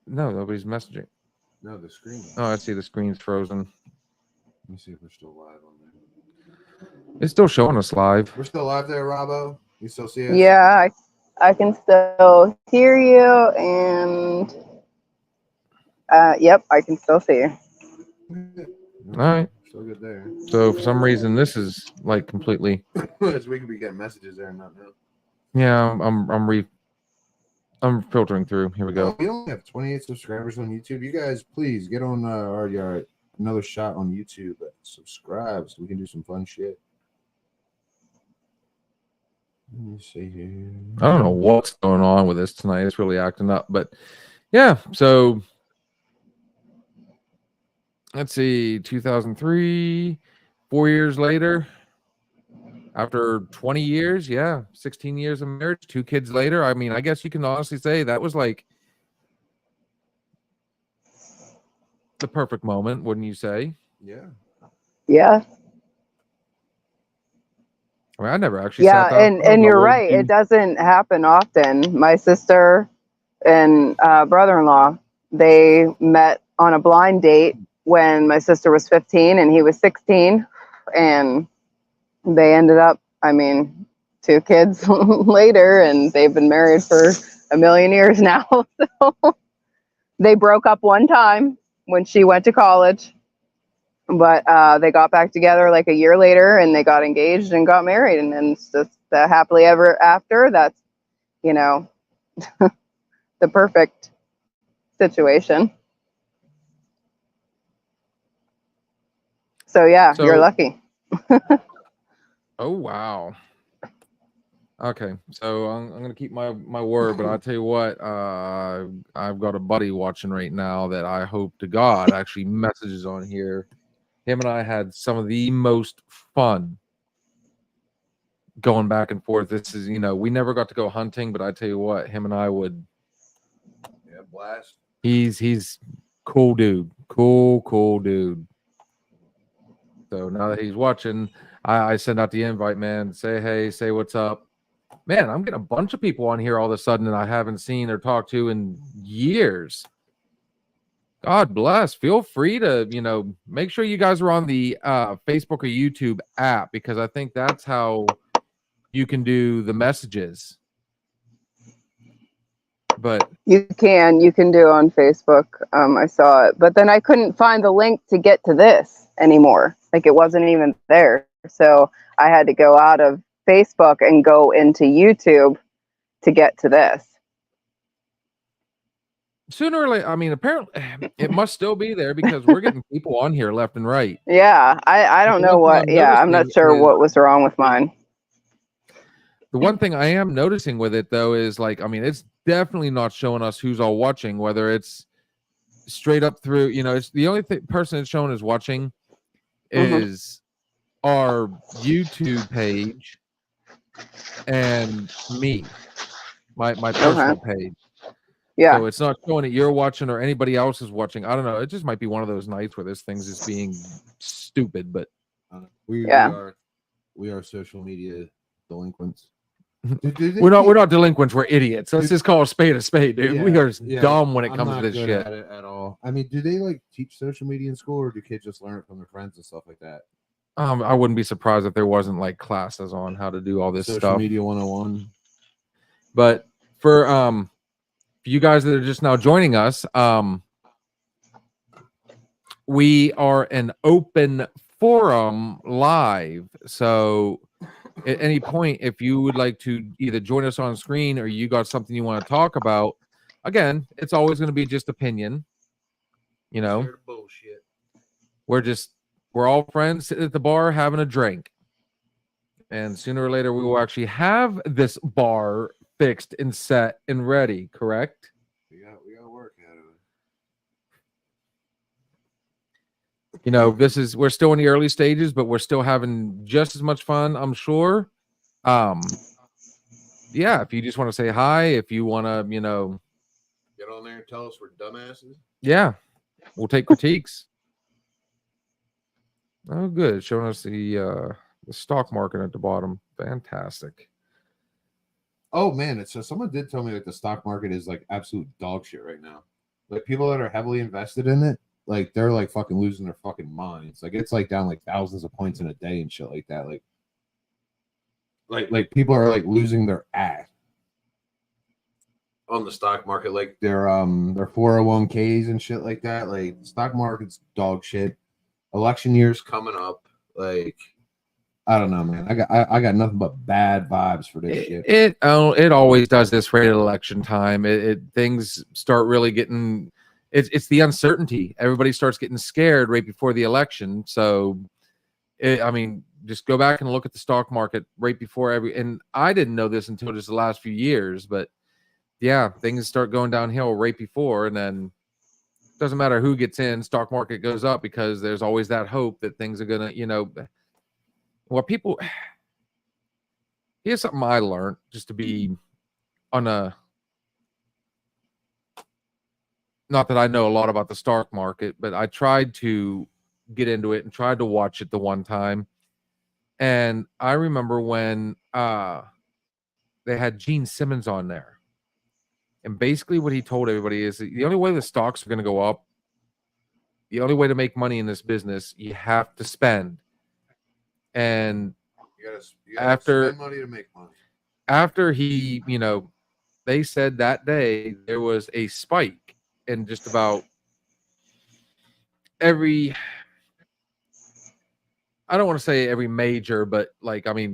No, nobody's messaging. No, the screen. Oh, I see the screen's frozen. Let me see if we're still live on there. It's still showing us live. We're still live there, Robbo. You still see us? Yeah, I can still hear you, and yep, I can still see you. All right. Still good there. So for some reason, this is like completely. As we could be getting messages there and not know. Yeah, I'm I'm filtering through. Here we go. We only have 28 subscribers on YouTube. You guys, please get on our another shot on YouTube. Subscribe so we can do some fun shit. Let me see here. I don't know what's going on with this tonight. It's really acting up, but yeah. So let's see, 2003, 4 years later, after 20 years, 16 years of marriage, 2 kids later. I mean, I guess you can honestly say that was like the perfect moment, wouldn't you say? Yeah. Yeah. I mean, I never actually sat down. I don't and know you're what right. you- It doesn't happen often. My sister and brother-in-law, they met on a blind date when my sister was 15 and he was 16, and they ended up, I mean, 2 kids later, and they've been married for a million years now. So they broke up one time when she went to college, but they got back together like a year later, and they got engaged and got married, and then it's just happily ever after. That's, you know, the perfect situation. So yeah, So- you're lucky. Oh wow. Okay, so I'm gonna keep my word, but I'll tell you what, I've got a buddy watching right now that I hope to God actually messages on here. Him and I had some of the most fun going back and forth. This is, we never got to go hunting, but I tell you what, him and I would. Yeah, blast. He's cool dude, cool dude. So now that he's watching, I send out the invite, man. Say hey, say what's up. Man, I'm getting a bunch of people on here all of a sudden that I haven't seen or talked to in years. God bless. Feel free to, make sure you guys are on the Facebook or YouTube app, because I think that's how you can do the messages. But You can do on Facebook. I saw it, but then I couldn't find the link to get to this anymore. Like, it wasn't even there. So I had to go out of Facebook and go into YouTube to get to this. sooner or later, I mean, apparently it must still be there, because we're getting people on here left and right. Yeah, I don't The know one what. thing I'm Yeah, I'm not noticing sure is- what was wrong with mine. The one thing I am noticing with it, though, is like, I mean, it's definitely not showing us who's all watching, whether it's straight up through, it's the only person it's showing is watching is our YouTube page and me, my personal page. Yeah, So it's not showing that you're watching or anybody else is watching. I don't know. It just might be one of those nights where this thing's just being stupid, but We Yeah. we are social media delinquents. we're not delinquents. We're idiots. Let's just call a spade, dude. We are dumb when it I'm comes to not this good shit. at it at all. I mean, do they like teach social media in school, or do kids just learn it from their friends and stuff like that? I wouldn't be surprised if there wasn't like classes on how to do all this Social stuff. media 101. But for you guys that are just now joining us, we are an open forum live. So at any point, if you would like to either join us on screen or you got something you want to talk about, again, it's always going to be just opinion. Scared of bullshit. We're all friends sitting at the bar having a drink. And sooner or later, we will actually have this bar fixed and set and ready, correct? We got work out of it. We're still in the early stages, but we're still having just as much fun, I'm sure. Yeah, if you just want to say hi, if you want to, Get on there and tell us we're dumbasses. yeah, we'll take critiques. Oh, good. Showing us the stock market at the bottom. Fantastic. Oh man, it's someone did tell me that the stock market is like absolute dog shit right now. Like, people that are heavily invested in it, like, they're like fucking losing their fucking minds. Like, it's like down like thousands of points in a day and shit like that. Like people are like losing their ass On the stock market, like their 401ks and shit like that. Like, stock market's dog shit. Election year's coming up, like I don't know, man. I got nothing but bad vibes for this shit. It always does this right at election time. Things start really getting. It's the uncertainty. Everybody starts getting scared right before the election. So, I mean, just go back and look at the stock market right before and I didn't know this until just the last few years, but yeah, things start going downhill right before, and then doesn't matter who gets in, stock market goes up because there's always that hope that things are gonna, well, people. Here's something I learned just to be on a. Not that I know a lot about the stock market, but I tried to get into it and tried to watch it the one time. And I remember when they had Gene Simmons on there. And basically what he told everybody is the only way the stocks are going to go up, the only way to make money in this business, you have to spend. And You gotta spend money to make money. after he, they said that day there was a spike in just about every, I don't want to say every major, but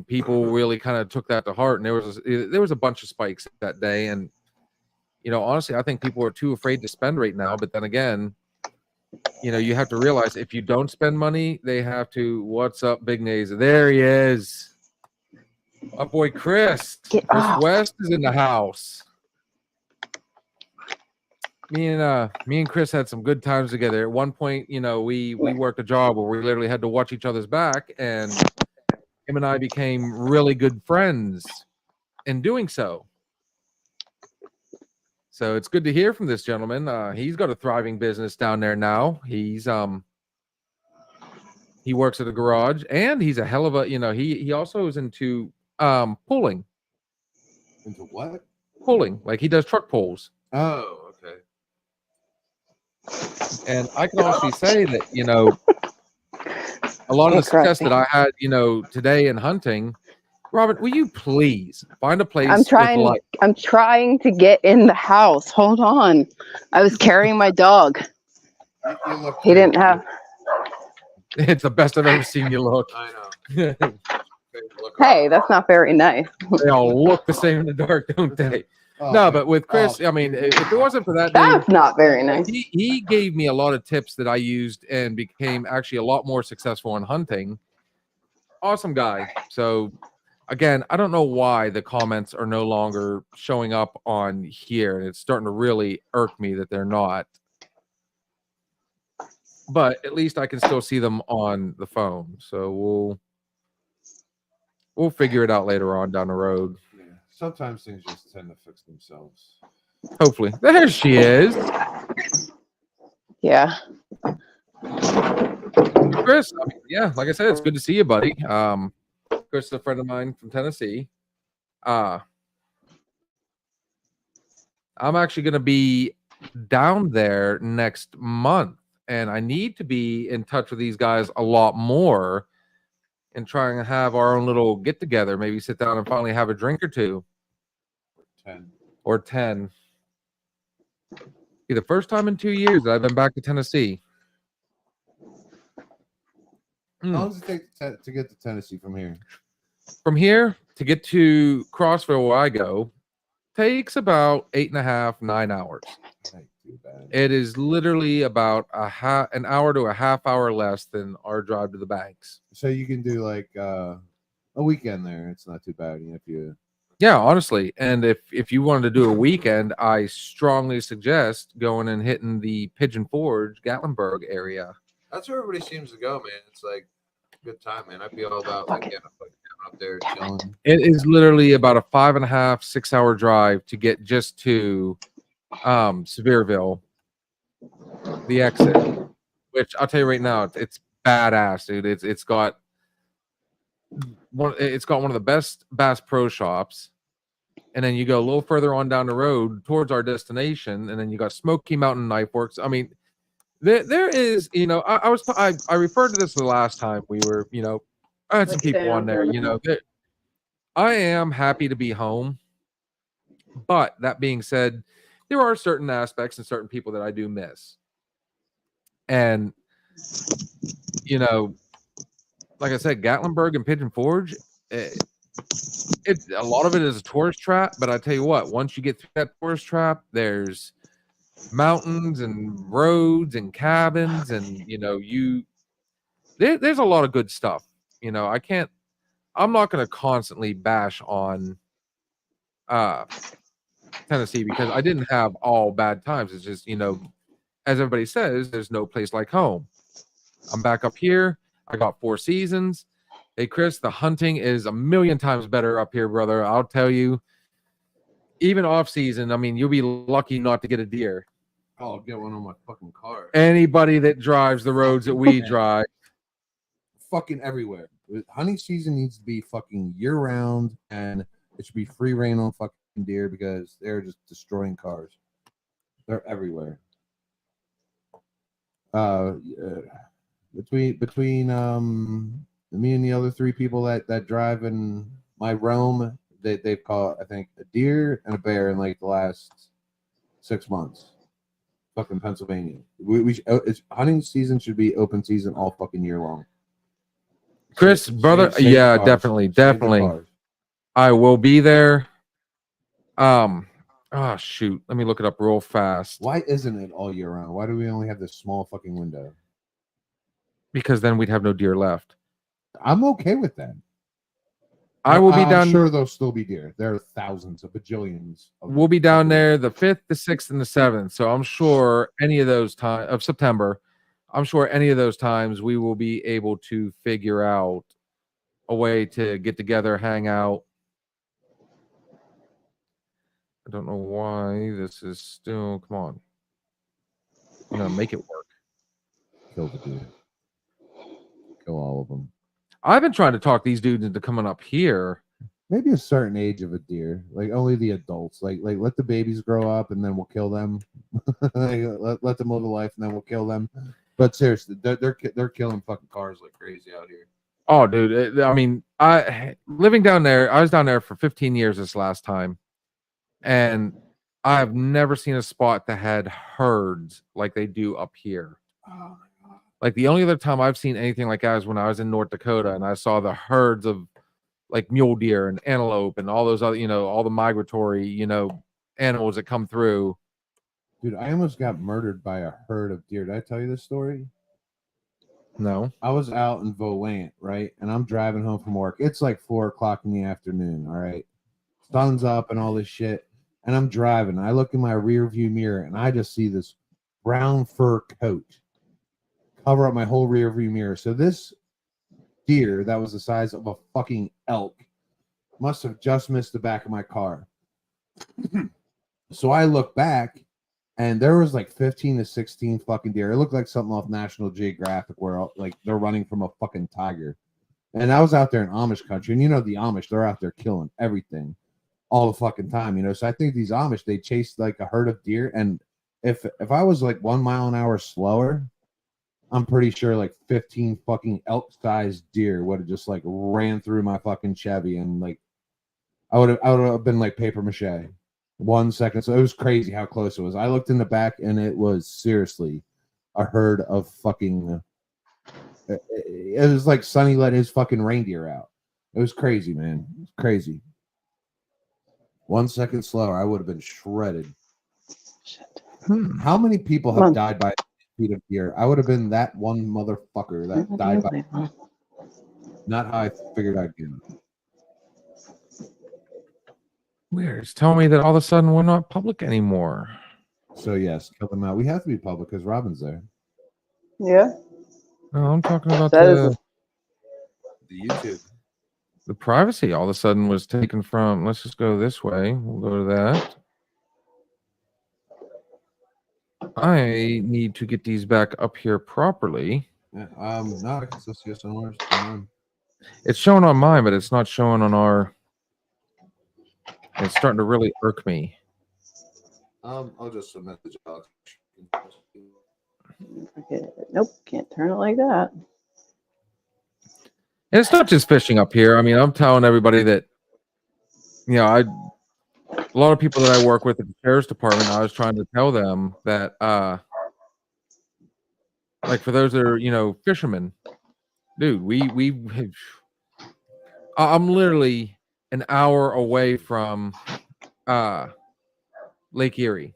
people really kind of took that to heart, and there was a bunch of spikes that day. And honestly, I think people are too afraid to spend right now. But then again, you have to realize if you don't spend money, they have to. What's up, Big Nays? There he is. My boy Chris. Chris West is in the house. Me and Chris had some good times together. At one point, we worked a job where we literally had to watch each other's back, and him and I became really good friends in doing so. So it's good to hear from this gentleman. He's got a thriving business down there now. He works at a garage, and he's a hell of a, he also is into pulling. Into what? Pulling, like he does truck pulls. Oh, okay. And I can honestly say that, a lot of the success that I had, today in hunting. Robert, will you please find a place? I'm trying to get in the house. Hold on. I was carrying my dog. He didn't have. It's the best I've ever seen you look. I know. Hey, that's not very nice. They all look the same in the dark, don't they? No, but with Chris, I mean, if it wasn't for that, That's not very nice. He gave me a lot of tips that I used and became actually a lot more successful in hunting. Awesome guy. So again, I don't know why the comments are no longer showing up on here, and it's starting to really irk me that they're not. But at least I can still see them on the phone. So we'll figure it out later on down the road. Yeah. Sometimes things just tend to fix themselves. Hopefully. There she is. Yeah. Chris, yeah, like I said, it's good to see you, buddy. Chris is a friend of mine from Tennessee. I'm actually going to be down there next month, and I need to be in touch with these guys a lot more and try and have our own little get together. Maybe sit down and finally have a drink or two. 10. Be the first time in 2 years that I've been back to Tennessee. How long does it take to get to Tennessee from here? From here to get to Crossville, where I go, takes about 8.5, 9 hours. Too bad. It is literally about an hour to a half hour less than our drive to the banks. So you can do like a weekend there. It's not too bad if you. Yeah, honestly. And if you wanted to do a weekend, I strongly suggest going and hitting the Pigeon Forge, Gatlinburg area. That's where everybody seems to go, man. It's like a good time, man. I'd be all about like getting up there chilling. It is literally about a 5.5, 6 hour drive to get just to Sevierville, the exit, which I'll tell you right now, it's badass, dude. It's got one of the best Bass Pro shops, and then you go a little further on down the road towards our destination, and then you got Smoky Mountain Knife Works. I mean, there is, I referred to this the last time we were, I had some people on there, I am happy to be home, but that being said, there are certain aspects and certain people that I do miss. And, like I said, Gatlinburg and Pigeon Forge, it's a lot of it is a tourist trap. But I tell you what, once you get through that tourist trap, there's mountains and roads and cabins, and there's a lot of good stuff. I'm not going to constantly bash on Tennessee because I didn't have all bad times. It's just, as everybody says, there's no place like home. I'm back up here. I got 4 seasons. Hey, Chris, the hunting is a million times better up here, brother. I'll tell you, even off season, I mean, you'll be lucky not to get a deer. I'll get one on my fucking car. Anybody that drives the roads that we drive. Fucking everywhere. Hunting season needs to be fucking year round, and it should be free reign on fucking deer because they're just destroying cars. They're everywhere. Between me and the other 3 people that drive in my Rome, they've caught, I think, a deer and a bear in like the last 6 months. Fucking Pennsylvania. It's hunting season should be open season all fucking year long. Chris, brother, yeah, definitely. I will be there. Oh shoot, let me look it up real fast. Why isn't it all year round? Why do we only have this small fucking window? Because then we'd have no deer left. I'm okay with that. I will be down. I'm sure there'll still be deer. There are thousands of bajillions. We'll be down there the 5th, the 6th, and the 7th. So I'm sure any of those times of September, I'm sure any of those times we will be able to figure out a way to get together, hang out. I don't know why this is still. Come on, I'm gonna make it work. Kill the deer. Kill all of them. I've been trying to talk these dudes into coming up here. Maybe a certain age of a deer, like only the adults. Like let the babies grow up and then we'll kill them. let them live a life and then we'll kill them. But seriously, they're killing fucking cars like crazy out here. Oh, dude! I mean, living down there. I was down there for 15 years this last time, and I've never seen a spot that had herds like they do up here. Oh my god! Like the only other time I've seen anything like that is when I was in North Dakota and I saw the herds of like mule deer and antelope and all those other, all the migratory, animals that come through. Dude, I almost got murdered by a herd of deer. Did I tell you this story? No. I was out in Volant, right? And I'm driving home from work. It's like 4:00 in the afternoon, all right? Sun's up and all this shit. And I'm driving. I look in my rear view mirror and I just see this brown fur coat cover up my whole rear view mirror. So this deer that was the size of a fucking elk must have just missed the back of my car. So I look back and there was like 15 to 16 fucking deer. It looked like something off National Geographic where like they're running from a fucking tiger. And I was out there in Amish country, and the Amish, they're out there killing everything all the fucking time, So I think these Amish, they chased like a herd of deer, and if I was like 1 mile an hour slower, I'm pretty sure like 15 fucking elk-sized deer would have just like ran through my fucking Chevy, and like I would have been like paper mache. 1 second. So it was crazy how close it was. I looked in the back and it was seriously a herd of fucking. It was like Sonny let his fucking reindeer out. It was crazy, man. It was crazy. 1 second slower, I would have been shredded. Shit. How many people have died by feet of deer? I would have been that one motherfucker that died by. Not how I figured I'd get. Weird. It's telling me that all of a sudden we're not public anymore. So yes, kill them out. We have to be public because Robin's there. Yeah. No, I'm talking about That The YouTube. the privacy. All of a sudden was taken from. Let's just go this way. We'll go to that. I need to get these back up here properly. Yeah, no, I can still see us somewhere. It's showing on mine, but it's not showing on our. It's starting to really irk me. I'll just submit the job. Okay. Nope, can't turn it like that. And it's not just fishing up here. I mean, I'm telling everybody that, a lot of people that I work with at the sheriff's department, I was trying to tell them that, like for those that are, fishermen, dude, I'm literally an hour away from Lake Erie.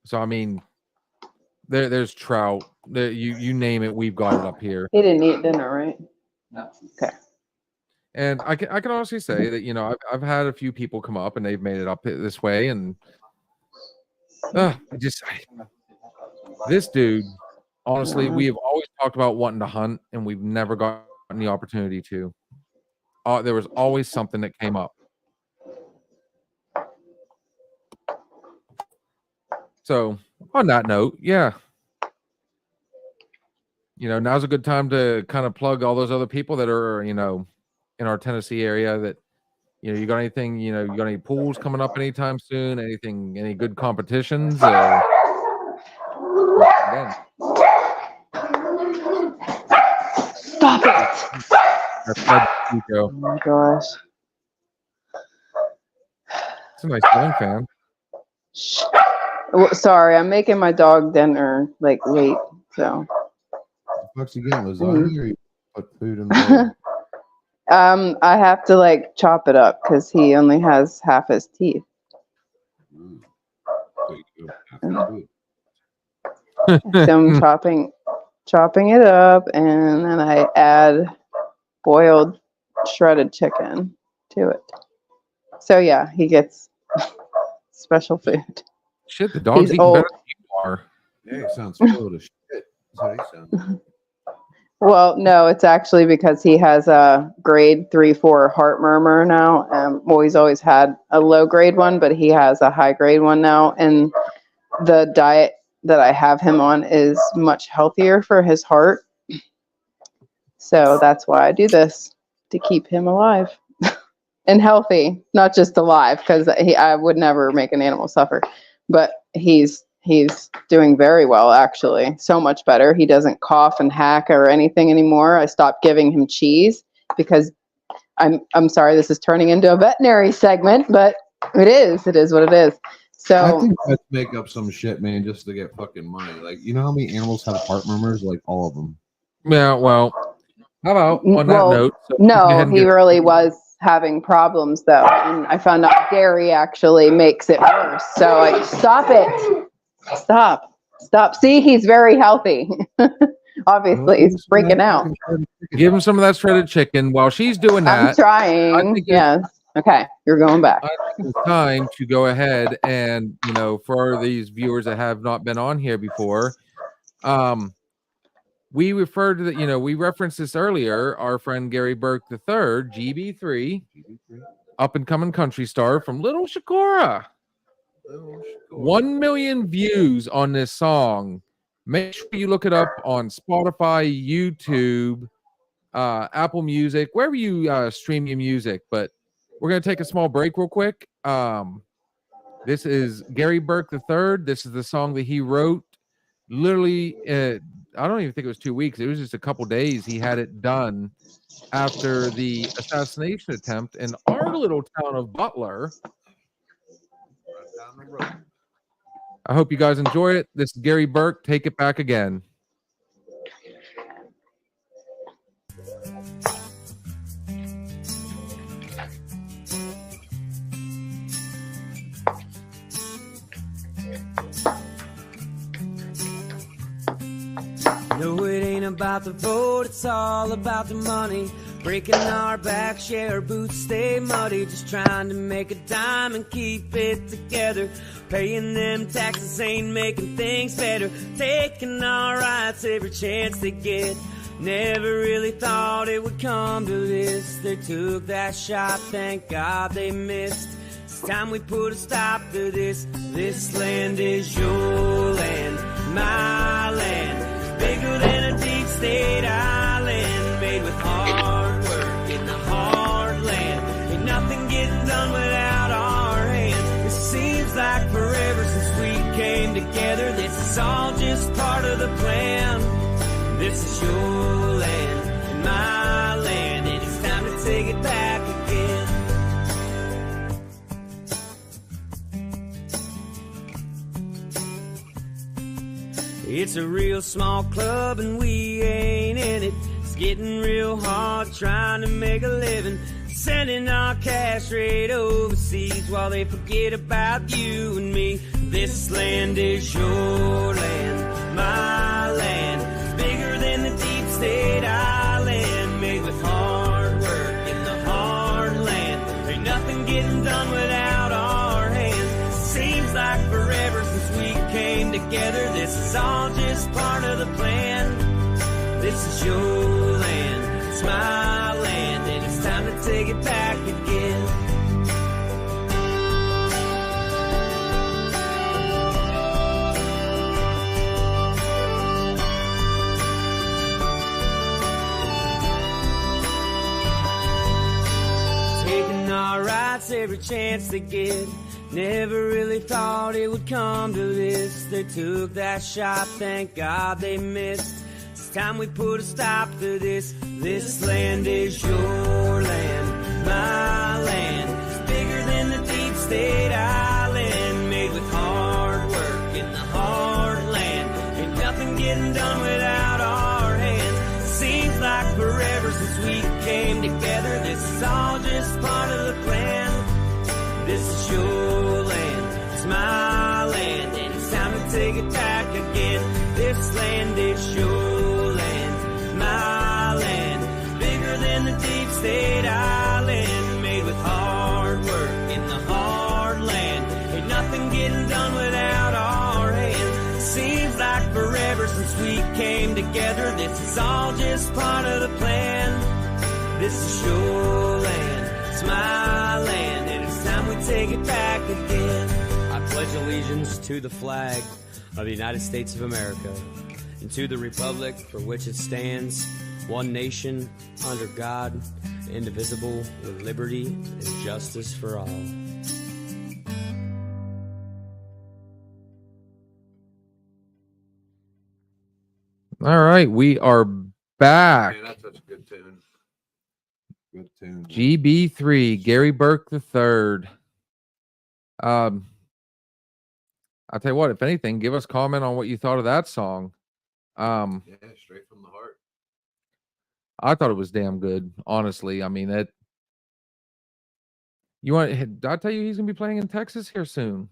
So I mean, there's trout. You name it, we've got it up here. He didn't eat dinner, right? Okay. And I can honestly say that, you know, I've had a few people come up and they've made it up this way, and this dude, honestly, we have always talked about wanting to hunt, and we've never gotten the opportunity to. There was always something that came up. So on that note, yeah, you know, now's a good time to kind of plug all those other people that are, you know, in our Tennessee area that, you know, you got anything, you know, you got any pools coming up anytime soon? Anything, any good competitions? Again. Stop it. Oh my gosh. It's a nice ceiling fan. Shh. Sorry, I'm making my dog dinner like late, so. What's he getting? Lasagna or you put food in the I have to like chop it up because he only has half his teeth. So I'm chopping it up, and then I add boiled shredded chicken to it. So yeah, he gets special food. Shit, the dog's eating better than you are. Yeah, he sounds full of shit. That's what he sounds. Well, no, it's actually because he has a grade 3/4 heart murmur now. Well, he's always had a low grade one, but he has a high grade one now. And the diet that I have him on is much healthier for his heart. So that's why I do this, to keep him alive and healthy, not just alive, because I would never make an animal suffer. But he's doing very well, actually. So much better. He doesn't cough and hack or anything anymore. I stopped giving him cheese because I'm sorry, this is turning into a veterinary segment, but it is what it is. So I think let's make up some shit, man, just to get fucking money. Like, you know how many animals have heart murmurs? Like all of them. Yeah, well, how about on that note? So no, he really was having problems though, and I found out dairy actually makes it worse. So I stop it. Stop. See, he's very healthy. Obviously, he's freaking out. Give him some of that shredded chicken while she's doing that. I'm trying. Yes. Okay, you're going back. I think it's time to go ahead and, you know, for these viewers that have not been on here before, we referred to the, you know, we referenced this earlier. Our friend Gary Burke III, GB3, up and coming country star from Little Shakora. 1 million views on this song. Make sure you look it up on Spotify, YouTube, Apple Music, wherever you stream your music. But we're going to take a small break real quick. This is Gary Burke III. This is the song that he wrote. Literally, I don't even think it was 2 weeks. It was just a couple days. He had it done after the assassination attempt in our little town of Butler. I hope you guys enjoy it. This is Gary Burke. Take it back again. No, it ain't about the vote, it's all about the money. Breaking our backs, share boots, stay muddy. Just trying to make a dime and keep it together. Paying them taxes ain't making things better. Taking our rights every chance they get. Never really thought it would come to this. They took that shot, thank God they missed. It's time we put a stop to this. This land is your land, my land. Bigger than a deep state island, made with hard work in the heartland. Ain't nothing getting done without our hands. It seems like forever since we came together. This is all just part of the plan. This is your land and my land, and it's time to take it back again. It's a real small club and we ain't in it. getting real hard trying to make a living, sending our cash straight overseas while they forget about you and me. This land is your land, my land. It's bigger than the deep state island, made with hard work in the hard land. Ain't nothing getting done without our hands. Seems like forever since we came together. This is all just part of the plan. This is your land, it's my land, and it's time to take it back again. Taking our rights every chance they get. Never really thought it would come to this. They took that shot, thank God they missed. It's time we put a stop to this. This land is your land, my land. It's bigger than the deep state island, made with hard work in the hard land. Ain't nothing getting done without our hands. Seems like forever since we came together. This is all just part of the plan. This is your land, it's my land, and it's time to take it back again. This land is your land, my land. Bigger than the deep state island, made with hard work in the hard land. Ain't nothing getting done without our hands. Seems like forever since we came together. This is all just part of the plan. This is your land, it's my land, and it's time we take it back again. I pledge allegiance to the flag of the United States of America and to the republic for which it stands, one nation, under God, indivisible, with liberty and justice for all. All right, we are back. Man, that's such a good tune. Good tune. GB3, Gary Burke III. I'll tell you what, if anything, give us comment on what you thought of that song. Yeah, straight from the heart. I thought it was damn good, honestly. I mean, did I tell you he's gonna be playing in Texas here soon?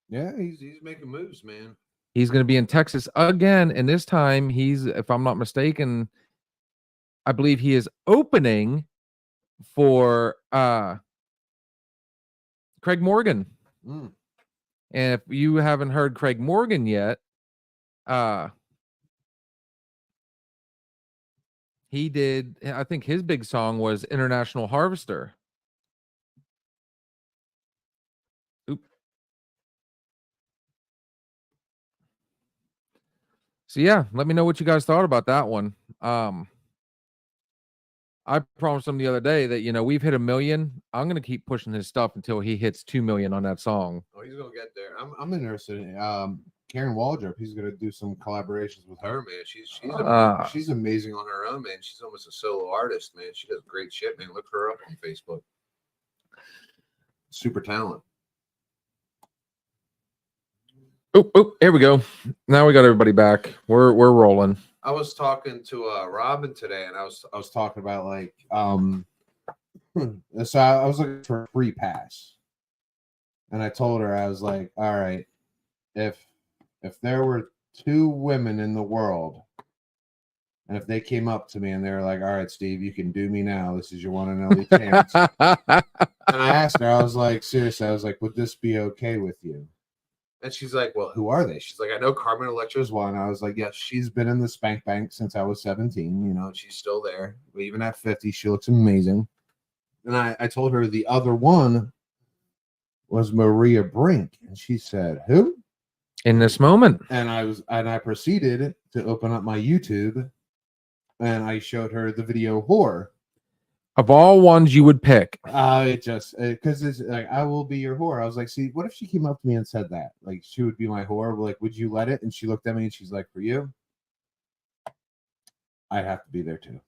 Yeah, He's making moves, man. He's gonna be in Texas again, and this time he's, if I'm not mistaken, I believe he is opening for Craig Morgan. Mm. And if you haven't heard Craig Morgan yet, he did, I think his big song was International Harvester. Oop. So yeah, let me know what you guys thought about that one. I promised him the other day that, we've hit 1 million. I'm going to keep pushing his stuff until he hits 2 million on that song. Oh, he's gonna get there. I'm interested in Karen Waldrop. He's gonna do some collaborations with her. Her, man, she's amazing on her own, man. She's almost a solo artist, man. She does great shit, man. Look her up on Facebook. Super talent. Oh, here we go. Now we got everybody back. We're rolling. I was talking to Robin today, and I was talking about like so I was looking for a free pass, and I told her, I was like, all right, if there were 2 women in the world, and if they came up to me and they were like, all right, Steve, you can do me now, this is your one and only chance. And I asked her, I was like, seriously, I was like, would this be okay with you? And she's like, well, who are they? She's like, I know Carmen Electra's one. I was like, yes, she's been in the Spank Bank since I was 17, and she's still there. But even at 50, she looks amazing. And I told her the other one was Maria Brink. And she said, who? In this moment. And I proceeded to open up my YouTube, and I showed her the video Whore. Of all ones you would pick. It just, because it's like, I will be your whore. I was like, see, what if she came up to me and said that? Like, she would be my whore. Like, would you let it? And she looked at me and she's like, for you, I'd have to be there too.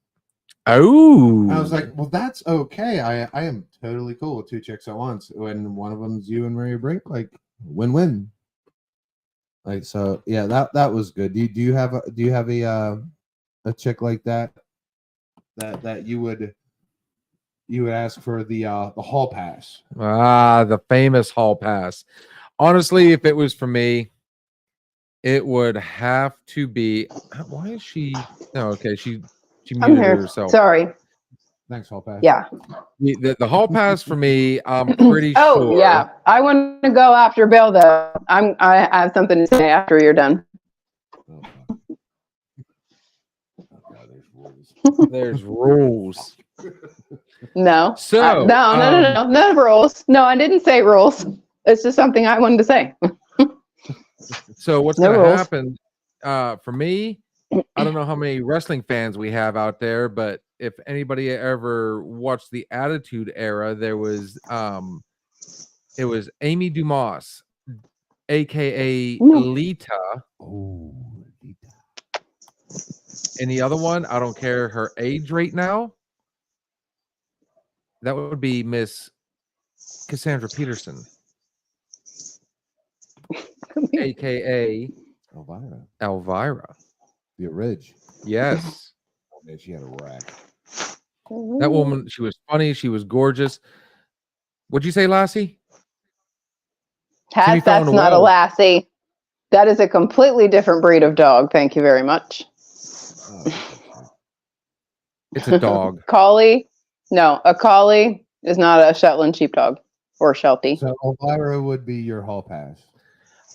Oh. I was like, well, that's okay. I am totally cool with 2 chicks at once. When one of them's you and Maria Brink, like, win-win. Like, so yeah, that was good. Do you have a chick like that? that you would ask for the hall pass? The famous hall pass. Honestly, if it was for me, it would have to be. Why is she? No, okay. She I'm muted here. herself. Sorry. Thanks, hall pass. Yeah. The hall pass for me, I'm pretty Oh sure. yeah. I want to go after Bill though. I have something to say after you're done. Oh, fuck. Oh, God, there's rules. There's rules. No. So, No rules. No, I didn't say rules. It's just something I wanted to say. So what's No going to rules. happen for me? I don't know how many wrestling fans we have out there, but if anybody ever watched the Attitude Era, there was it was Amy Dumas, aka No. Lita, Oh, and the other one, I don't care her age right now. That would be Miss Cassandra Peterson, aka Elvira, Elvira. the Ridge. Yes. Oh, man, she had a rack. That woman, she was funny. She was gorgeous. What'd you say, Lassie? Timmy That's Fallon not a Wells. lassie. That is a completely different breed of dog. Thank you very much. Oh, It's a dog. Collie? No, a collie is not a Shetland sheepdog or Sheltie. so Elvira would be your hall pass.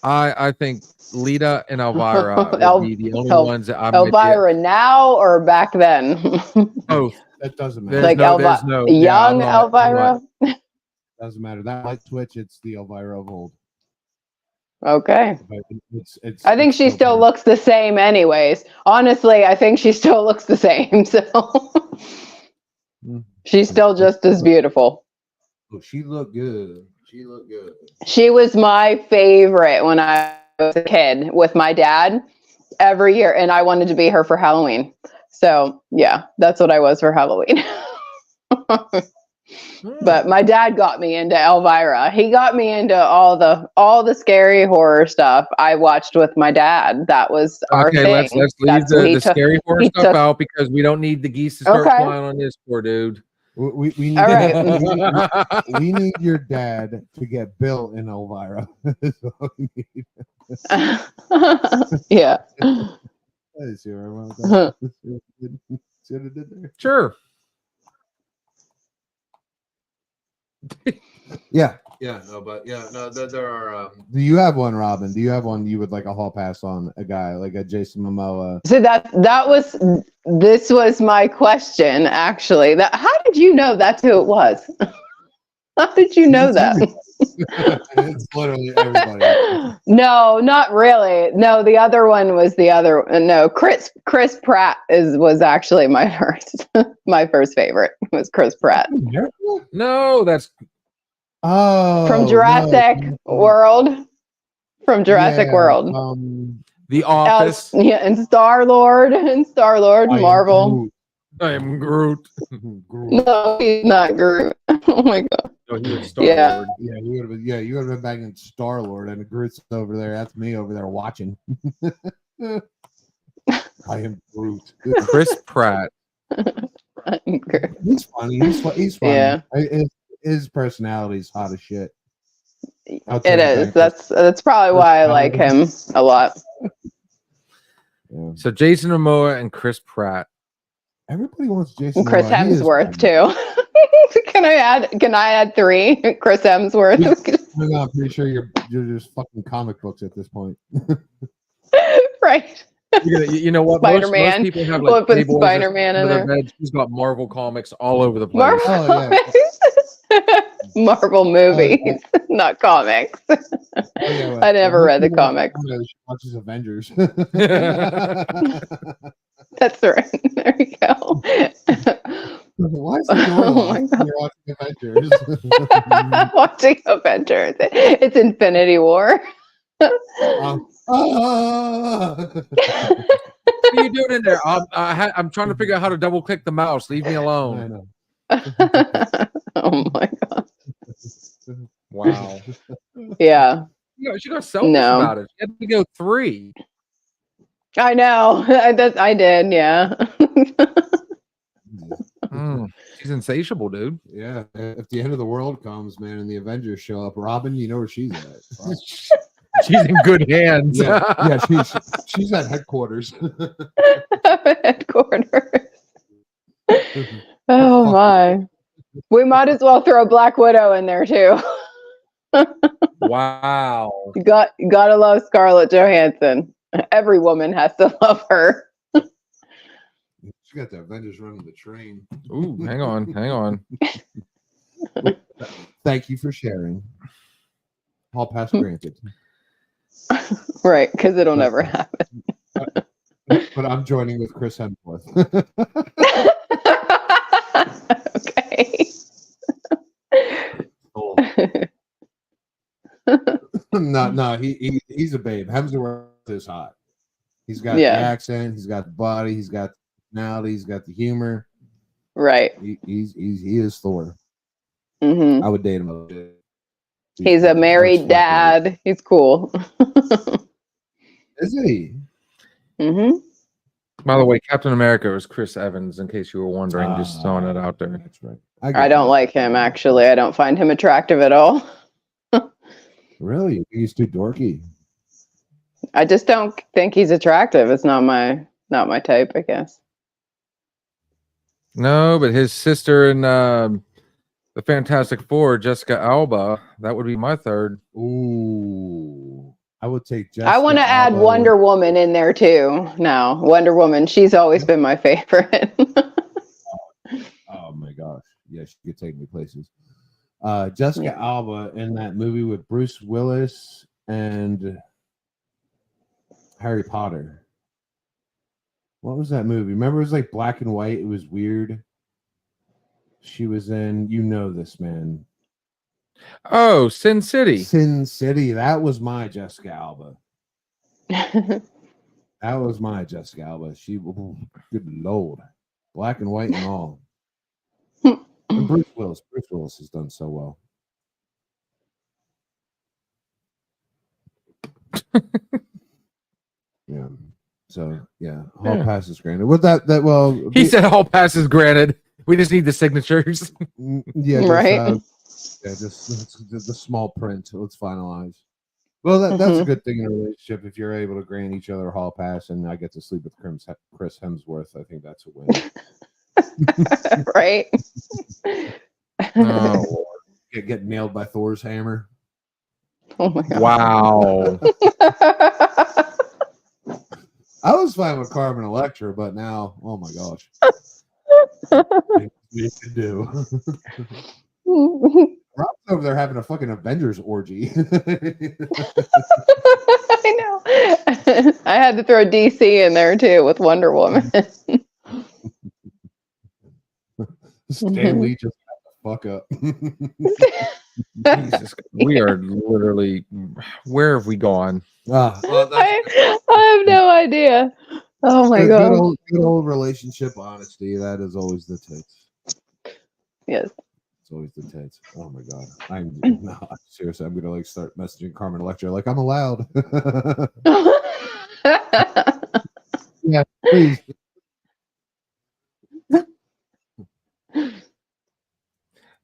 I think Lita and Elvira El- would be the only El- ones that I'm Elvira now or back then? both. That doesn't There's matter. Like there's no young I'm not- Elvira? Doesn't matter. That light switch, it's the Elvira of old. Okay. But it's I think it's she still her. looks the same anyways. Honestly, I think she still looks the same. So she's still just as beautiful. Oh, she looked good. She looked good. She was my favorite when I was a kid with my dad every year, and I wanted to be her for Halloween. So yeah, that's what I was for Halloween. But my dad got me into Elvira. He got me into all the scary horror stuff I watched with my dad. That was our Okay, thing. let's leave That's what he the took- scary horror he stuff took- out because we don't need the geese to start Okay. flying on this poor dude. We need, All right. we need your dad to get Bill in Elvira. That's all we need. Yeah. I see where I went with that. See what I did there? Sure. Yeah. Yeah, no, but yeah, no, there are. Do you have one, Robin? Do you have one you would like a hall pass on a guy like a Jason Momoa? So this was my question actually. How did you know that's who it was? How did you know that? It's literally everybody. No, not really. No, the other one was the other. No, Chris Pratt was actually my first favorite was Chris Pratt No, that's Oh, from Jurassic no. World. From Jurassic Yeah, World. The Office. Yeah, and Star-Lord, I am Marvel. I am Groot. Groot. Groot. No, he's not Groot. Oh my god. No, he was Yeah. Star-Lord. Yeah, you would have been. Yeah, you would have been banging Star Lord, and Groot's over there. That's me over there watching. I am Groot. Chris Pratt. Groot. He's funny. He's funny. Yeah. His personality's hot as shit. I'll It tell you is. that. That's probably why I like him a lot. Yeah. So Jason Momoa and Chris Pratt. Everybody wants Jason. And Chris Momoa. He is Hemsworth funny. too. Can I add 3? Chris Hemsworth. Oh my God, I'm pretty sure you're just fucking comic books at this point. Right. You know what? Spider-Man. Most people have We'll like put tables or Spider-Man in under there. their beds. He's got Marvel comics all over the place. Marvel Oh, yeah. comics. Marvel movies, not comics. Oh, yeah, well, I never read the comics. She watches Avengers. That's right. There you go. Why is he doing Oh my that? You're watching Avengers. Watching Avengers. It's Infinity War. What are you doing in there? I'm trying to figure out how to double click the mouse. Leave me I alone. know. Oh my god. Wow. Yeah. She got selfish No. about it. She had to go 3. I know. I did, yeah. She's insatiable, dude. Yeah, if the end of the world comes, man, and the Avengers show up, Robin, you know where she's at. Fuck. She's in good hands. yeah, she's at headquarters. Headquarters. Oh my. We might as well throw Black Widow in there too. Wow. You gotta love Scarlett Johansson. Every woman has to love her. She got the Avengers running the train. Ooh, hang on. Thank you for sharing. All pass granted. Right, because it'll never happen. But I'm joining with Chris Hemsworth. Okay. Oh. no, he's a babe. Hemsworth is hot. He's got the accent, he's got the body, he's got the personality, he's got the humor. Right. He is Thor. Mm-hmm. I would date him. He's a married dad. He's cool. Is he? Mm-hmm. By the way, Captain America was Chris Evans, in case you were wondering, just throwing it out there. That's right. I don't like him, actually. I don't find him attractive at all. Really? He's too dorky. I just don't think he's attractive. It's not my type, I guess. No, but his sister in the Fantastic Four, Jessica Alba, that would be my third. Ooh. I would take Jessica I want to add Alba. Wonder Woman in there too. Now, Wonder Woman, she's always been my favorite. Oh my gosh. Yeah, she could take me places. Jessica Alba in that movie with Bruce Willis and Harry Potter. What was that movie? Remember, it was like black and white. It was weird. She was in, you know this, man. Oh, Sin City. Sin City. That was my Jessica Alba. That was my Jessica Alba. She, good Lord. Black and white and all. And Bruce Willis. Bruce Willis has done so well. Yeah. So yeah, all passes granted. With that well, He said all passes granted. We just need the signatures. yeah, just, Right. Just the small print. Let's finalize. Well, that's a good thing in a relationship if you're able to grant each other a hall pass, and I get to sleep with Chris Hemsworth. I think that's a win. Right. Oh, Lord. Get nailed by Thor's hammer. Oh my god. Wow. I was fine with Carmen Electra, but now, oh my gosh. You can do. Rob's over there having a fucking Avengers orgy. I know. I had to throw DC in there too with Wonder Woman. Stan Lee just had to fuck up. Jesus, we are literally, where have we gone? Well, I have no idea. Oh my god. Good old relationship honesty. That is always the tits. Yes. It's always the tits. Oh my god. Seriously, I'm gonna start messaging Carmen Electra like I'm allowed. Yeah, please.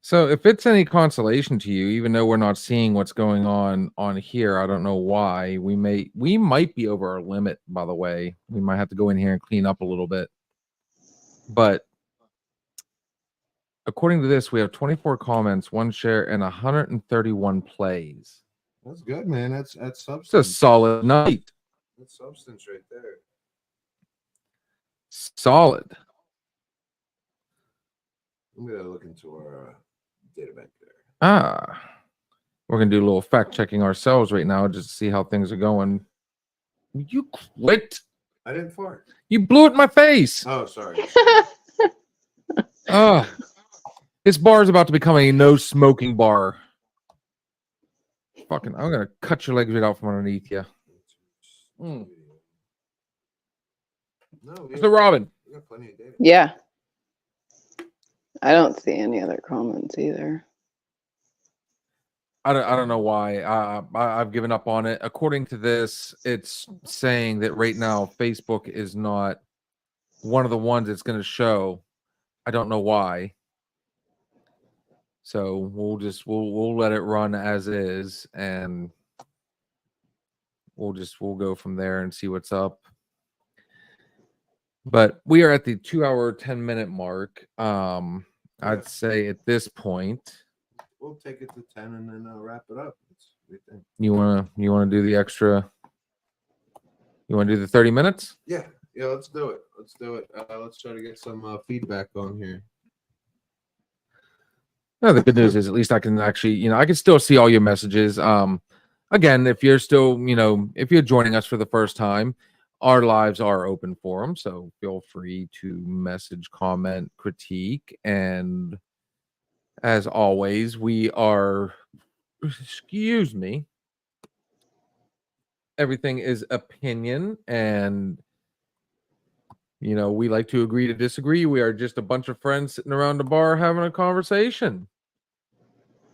So if it's any consolation to you, even though we're not seeing what's going on here, I don't know why. We might be over our limit, by the way. We might have to go in here and clean up a little bit. But according to this, we have 24 comments, 1 share, and 131 plays. That's good, man. That's It's a substance. solid night. That's substance right there. Solid. I'm gonna look into our data bank there. We're gonna do a little fact checking ourselves right now just to see how things are going. You quit. I didn't fart. You blew it in my face. Oh, sorry. This bar is about to become a no smoking bar. Fucking, I'm gonna cut your legs right out from underneath you. No, we So, Robin, got plenty of data. Yeah. I don't see any other comments either. I don't know why. I've given up on it. According to this, it's saying that right now Facebook is not one of the ones it's going to show. I don't know why. So we'll let it run as is, and we'll go from there and see what's up. But we are at the 2-hour 10-minute mark. I'd say at this point, We'll take it to 10 and then wrap it up. you wanna do the extra. You want to do the 30 minutes? Yeah, let's do it. Let's try to get some feedback on here. No, the good news is at least I can actually, I can still see all your messages. Again, if you're still, if you're joining us for the first time, our lives are open forum, so feel free to message, comment, critique, and as always, we are, excuse me, everything is opinion, and we like to agree to disagree. We are just a bunch of friends sitting around the bar having a conversation.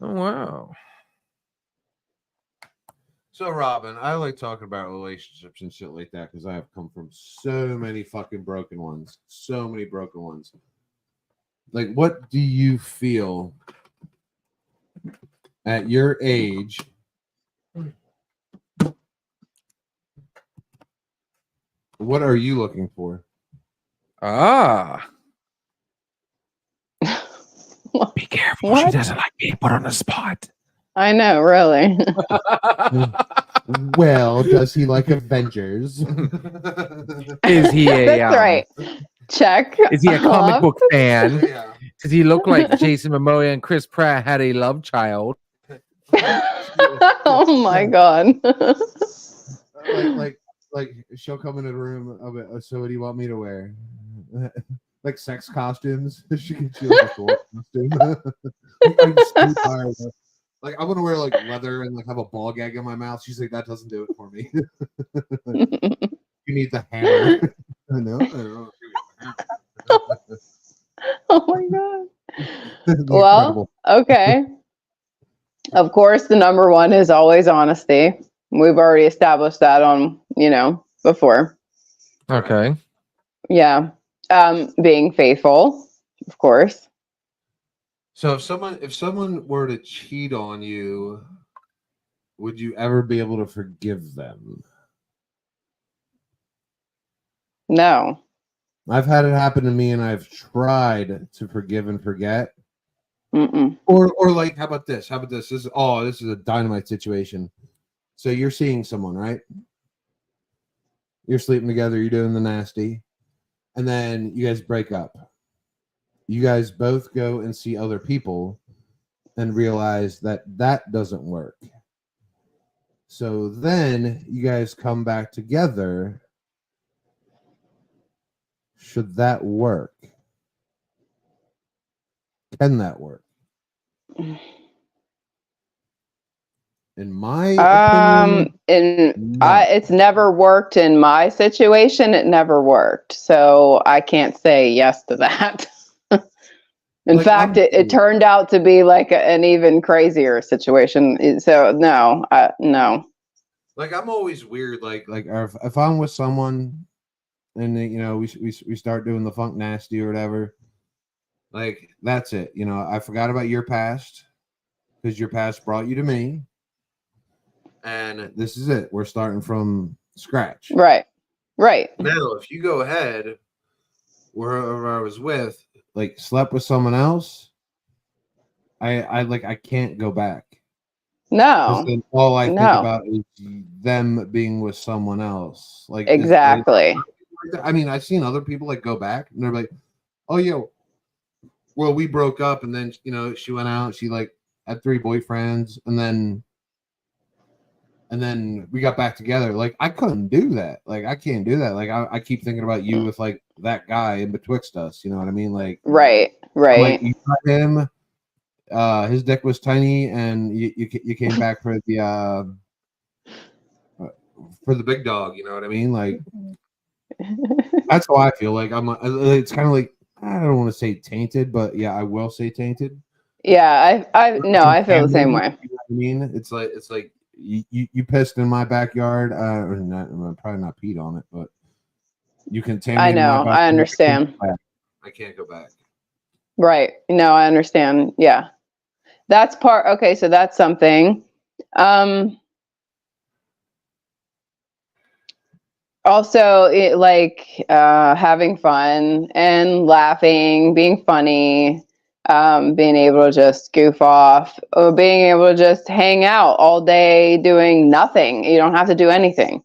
Oh, wow. So, Robin, I like talking about relationships and shit like that because I have come from so many fucking broken ones. So many broken ones. Like, what do you feel at your age? What are you looking for? Be careful. What? She doesn't like being put on the spot. I know, really. Well, does he like Avengers? Is he a That's right. Check. Is he a comic off. book fan? Yeah. Does he look like Jason Momoa and Chris Pratt had a love child? Oh my god. like she'll come into the room of it. So what do you want me to wear? Like sex costumes. She can choose like a Thor costume. I'm so tired of- Like I want to wear like leather and like have a ball gag in my mouth. She's like, that doesn't do it for me. You need the hammer. I know. Oh my god. Incredible. Well, okay. Of course, the number one is always honesty. We've already established that on, before. Okay. Yeah. Being faithful, of course. So if someone were to cheat on you, would you ever be able to forgive them? No. I've had it happen to me, and I've tried to forgive and forget. Mm-mm. Or like, how about this? This is a dynamite situation. So you're seeing someone, right? You're sleeping together. You're doing the nasty, and then you guys break up. You guys both go and see other people, and realize that doesn't work. So then you guys come back together. Should that work? Can that work? In my opinion, no. It's never worked in my situation. It never worked. So I can't say yes to that. In fact, it turned out to be like an even crazier situation. So no. Like I'm always weird. Like if I'm with someone and we start doing the funk nasty or whatever, like that's it. I forgot about your past because your past brought you to me, and this is it. We're starting from scratch. Right. Now, if you go ahead, wherever I was with, like slept with someone else, I can't go back. No. Then all I think about is them being with someone else. Like exactly. I mean, I've seen other people like go back and they're like, "Oh, well, we broke up, and then she went out. She like had 3 boyfriends, and then we got back together." Like I couldn't do that. Like I can't do that. Like I keep thinking about you with like that guy in betwixt us. You know what I mean? Like right. Like you got him. His dick was tiny, and you came back for the big dog. You know what I mean? Like that's how I feel. Like it's kind of like, I don't want to say tainted, but yeah, I will say tainted. Yeah, I feel the same way. You know what I mean? It's like you pissed in my backyard. Or not, probably not peed on it, but you can. I know. I understand. I can't go back. Right. No, I understand. Yeah. That's part. Okay. So that's something. Also, having fun and laughing, being funny, being able to just goof off, or being able to just hang out all day doing nothing. You don't have to do anything.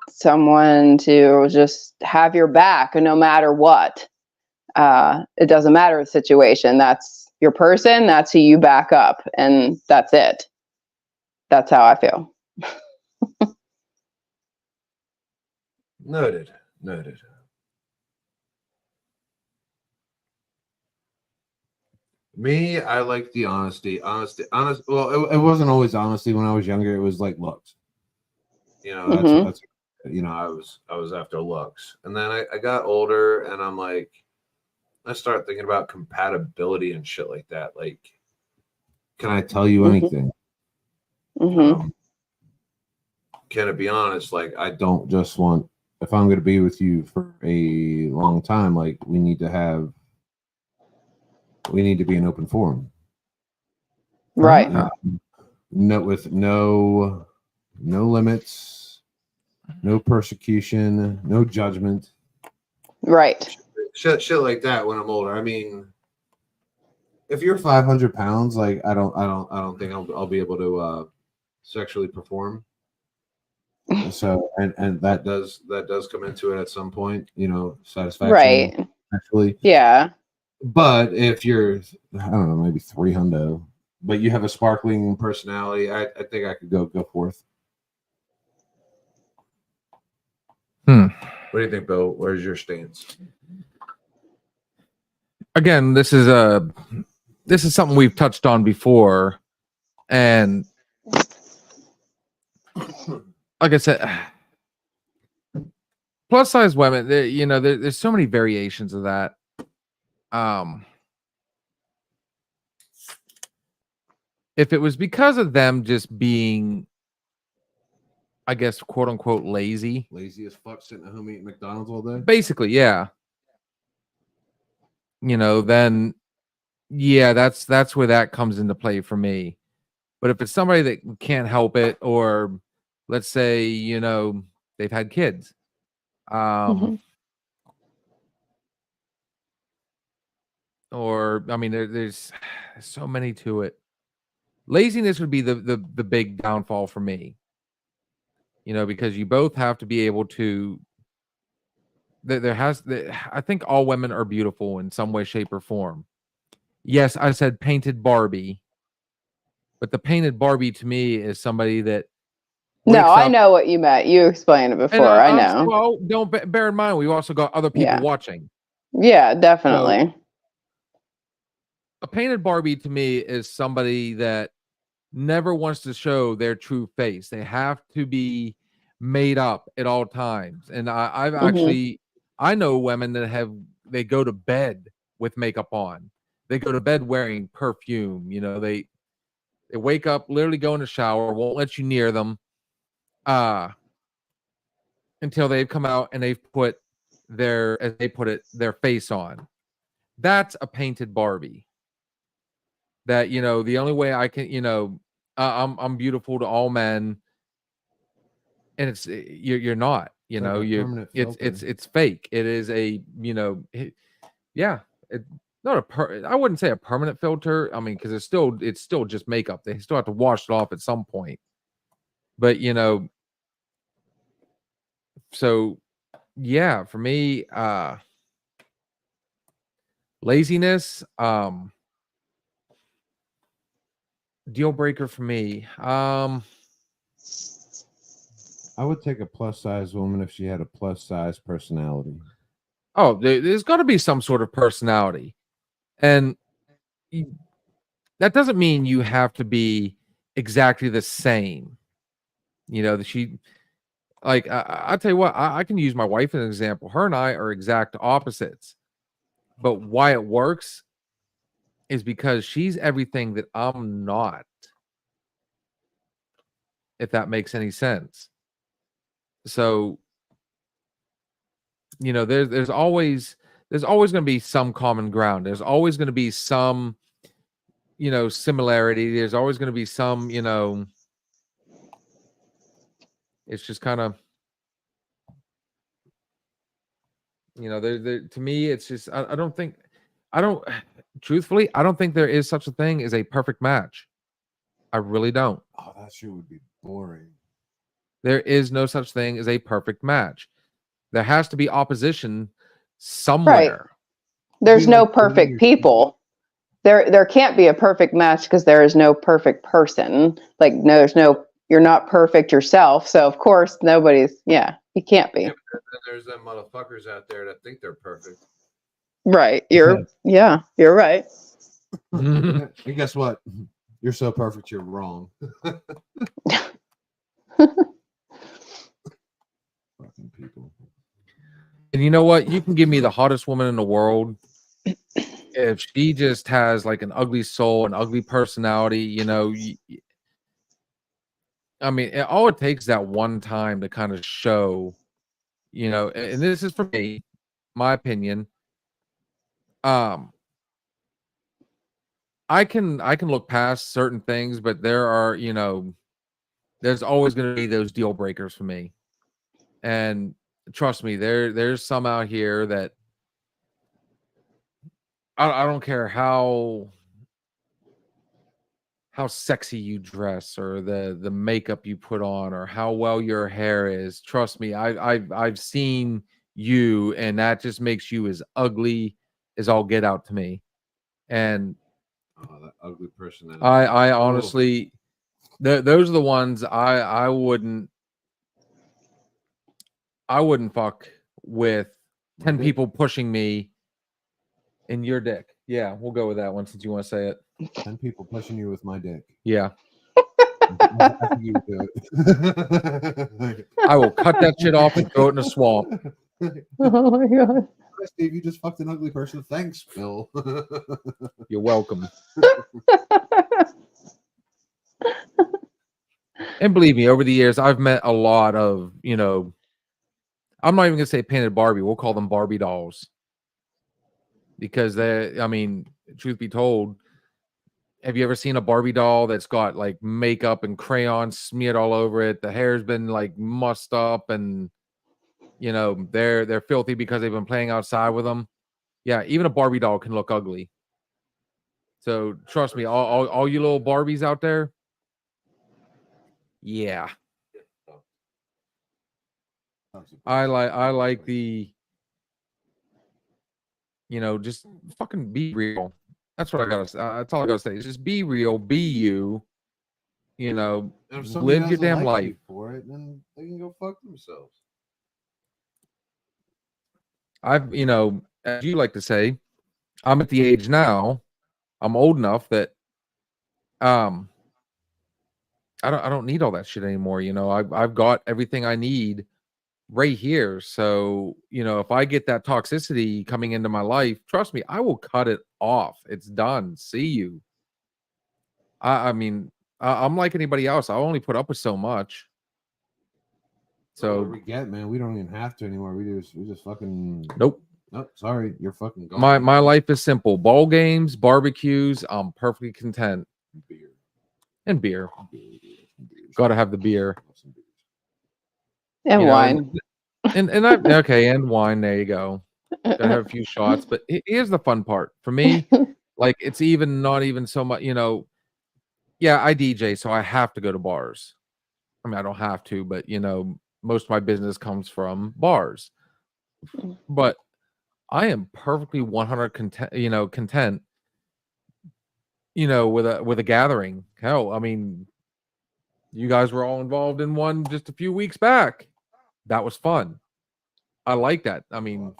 Someone to just have your back no matter what. It doesn't matter the situation. That's your person. That's who you back up, and that's it. That's how I feel. Noted. Me, I like the honesty. Honest. Well, it wasn't always honesty when I was younger. It was like looks. you know, Mhm. that's I was after looks, and then I got older, and I'm like, I start thinking about compatibility and shit like that. Like, Can I tell you Mhm. anything? Mhm. Can it be honest? Like, I Don't just want, if I'm going to be with you for a long time, like we need to be an open forum. Right. With no limits, no persecution, no judgment. Right. shit like that when I'm older. I mean, If you're 500 pounds, like I don't think I'll be able to sexually perform. So and That does come into it at some point, satisfaction. Right. Actually, Yeah. but if you're, I don't know, maybe 300, but you have a sparkling Personality, I think I could go forth. Hmm. What do you think, Bill? Where's your stance? Again, this is something we've touched on before, and like I said, plus size women, there's so many variations of that. If it was because of them just being, I guess, quote unquote, lazy, lazy as fuck, sitting at home eating McDonald's all day. basically, yeah, then yeah, that's where that comes into play for me. But if it's somebody that can't help it, or let's say, they've had kids, Mhm. or I mean, there's so many to it. Laziness would be the big downfall for me. Because you both have to be able to. I think all women are beautiful in some way, shape, or form. Yes, I said painted Barbie, but the painted Barbie to me is somebody that No, wakes I up. know what you meant. You explained it And before. I know. well, don't bear in mind, we've also got other people Yeah. watching. Yeah, definitely. A painted Barbie to me is somebody that never wants to show their true face. They have to be made up at all times. And I've Mhm. actually, I know women that they go to bed with makeup on. They go to bed wearing perfume. They wake up, literally go in the shower, won't let you near them until they've come out and they've put as they put it, their face on. That's a painted Barbie. That, the only way I can, I'm beautiful to all men, and you're not, It's like a permanent it's fake. It is yeah, not I wouldn't say a permanent filter. I mean, because it's still just makeup. They still have to wash it off at some point. But so yeah, for me, laziness, deal breaker for me. I would take a plus size woman if she had a plus size personality. Oh, there's got to be some sort of personality, and that doesn't mean you have to be exactly the same. She, like, I'll tell you what, I can use my wife as an example. Her and I are exact opposites, but why it works is because she's everything that I'm not. If that makes any sense. So, there's there's always going to be some common ground. There's always going to be some, similarity. There's always going to be some, it's just kind of, to me, it's just, truthfully, I don't think there is such a thing as a perfect match. I really don't. Oh, that shit would be boring. There is no such thing as a perfect match. There has to be opposition somewhere. There's Be no like perfect Warriors. people. There can't be a perfect match because there is no perfect person. Like, no, you're not perfect yourself. So of course you can't be. Yeah, but then there's them motherfuckers out there that think they're perfect. Right. You're right. And guess what? You're so perfect, you're wrong. Fucking people. And you know what? You can give me the hottest woman in the world. If she just has like an ugly soul, an ugly personality, I mean, all it takes is that one time to kind of show, and this is for me, my opinion. I can look past certain things, but there are, there's always going to be those deal breakers for me. And trust me, there's some out here that I don't care how sexy you dress or the makeup you put on or how well your hair is. Trust me, I've seen you, and that just makes you as ugly as all get out to me. And That ugly person. That I honestly, those are the ones I wouldn't fuck with 10 people pushing me in your dick. Yeah, we'll go with that one since you want to say it. 10 people pushing you with my dick. Yeah. I think you would do it. I will cut that shit off and throw it in a swamp. Oh my god. Steve, you just fucked an ugly person. Thanks, Phil. You're welcome. And believe me, over the years, I've met a lot of, I'm not even gonna say painted Barbie. We'll call them Barbie dolls. Because truth be told, have you ever seen a Barbie doll that's got like makeup and crayons smeared all over it? The hair's been like mussed up, and they're filthy because they've been playing outside with them. Yeah, even a Barbie doll can look ugly. So trust me, all you little Barbies out there. Yeah. I like the, just fucking be real. That's what I gotta say. That's all I gotta say. Just be real, be you. And if somebody Live your doesn't damn like you life. for it, then they can go fuck themselves. As you like to say, I'm at the age now. I'm old enough that I don't need all that shit anymore. I've got everything I need right here. So, if I get that toxicity coming into my life, trust me, I will cut it off. It's done. See you. I'm like anybody else. I'll only put up with so much. So we get, man, we don't even have to anymore. We just fucking nope. Nope, sorry, you're fucking gone. My life is simple. Ball games, barbecues, I'm perfectly content. Beer. And beer. Gotta have the beer. And wine. And wine. There you go. Gotta have a few shots. But here's the fun part for me. Like, it's not even so much, yeah, I DJ, so I have to go to bars. I mean, I don't have to, but most of my business comes from bars. But I am perfectly 100 content, with a gathering. Hell, I mean, you guys were all involved in one just a few weeks back. That was fun. I like that. I mean,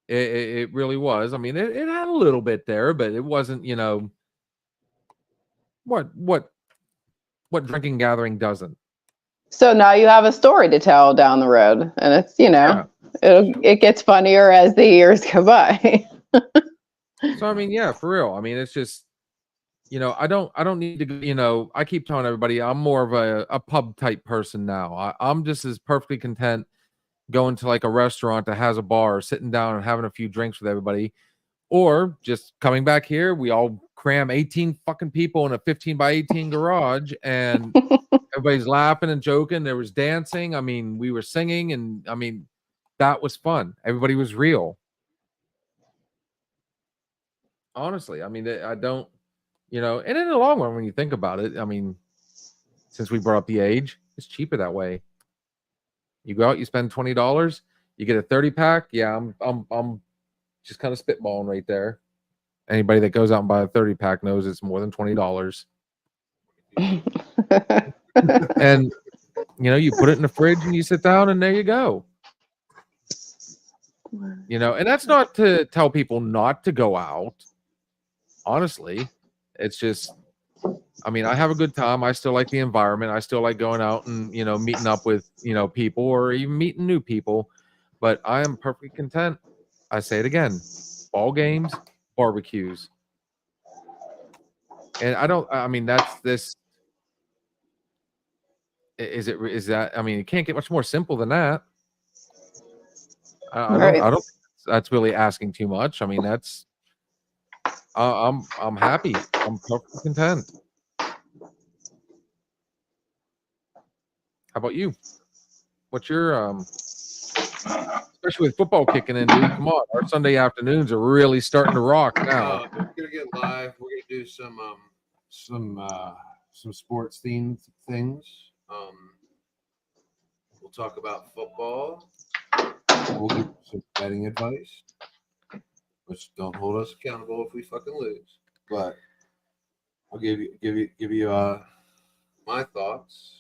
it really was. I mean, it had a little bit there, but it wasn't, what drinking gathering doesn't. So now you have a story to tell down the road, and it's Yeah. it gets funnier as the years go by. So I mean, yeah, for real. I mean, it's just, I don't need to, I keep telling everybody I'm more of a pub type person now. I'm just as perfectly content going to like a restaurant that has a bar, sitting down and having a few drinks with everybody, or just coming back here. We all cram 18 fucking people in a 15 by 18 garage, and everybody's laughing and joking. There was dancing. I mean, we were singing, and I mean, that was fun. Everybody was real. Honestly, I mean, I don't, you know, and in the long run, when you think about it, I mean, since we brought up the age, it's cheaper that way. You go out, you spend $20, you get a 30-pack. Yeah, I'm just kind of spitballing right there. Anybody that goes out and buy a 30-pack knows it's more than $20. And you know, you put it in the fridge and you sit down and there you go. You know, and that's not to tell people not to go out. Honestly, it's just, I mean, I have a good time. I still like the environment. I still like going out and, you know, meeting up with, you know, people or even meeting new people. But I am perfectly content. I say it again, ball games, barbecues. And I mean, that's this. Is that, I mean, it can't get much more simple than that. I don't think that's really asking too much. I mean, that's, I'm happy. I'm perfectly content. How about you? What's your, especially with football kicking in, dude? Come on, our Sunday afternoons are really starting to rock now. We're gonna get live. We're gonna do some sports themed things. We'll talk about football. We'll give some betting advice, which don't hold us accountable if we fucking lose. But I'll give you my thoughts.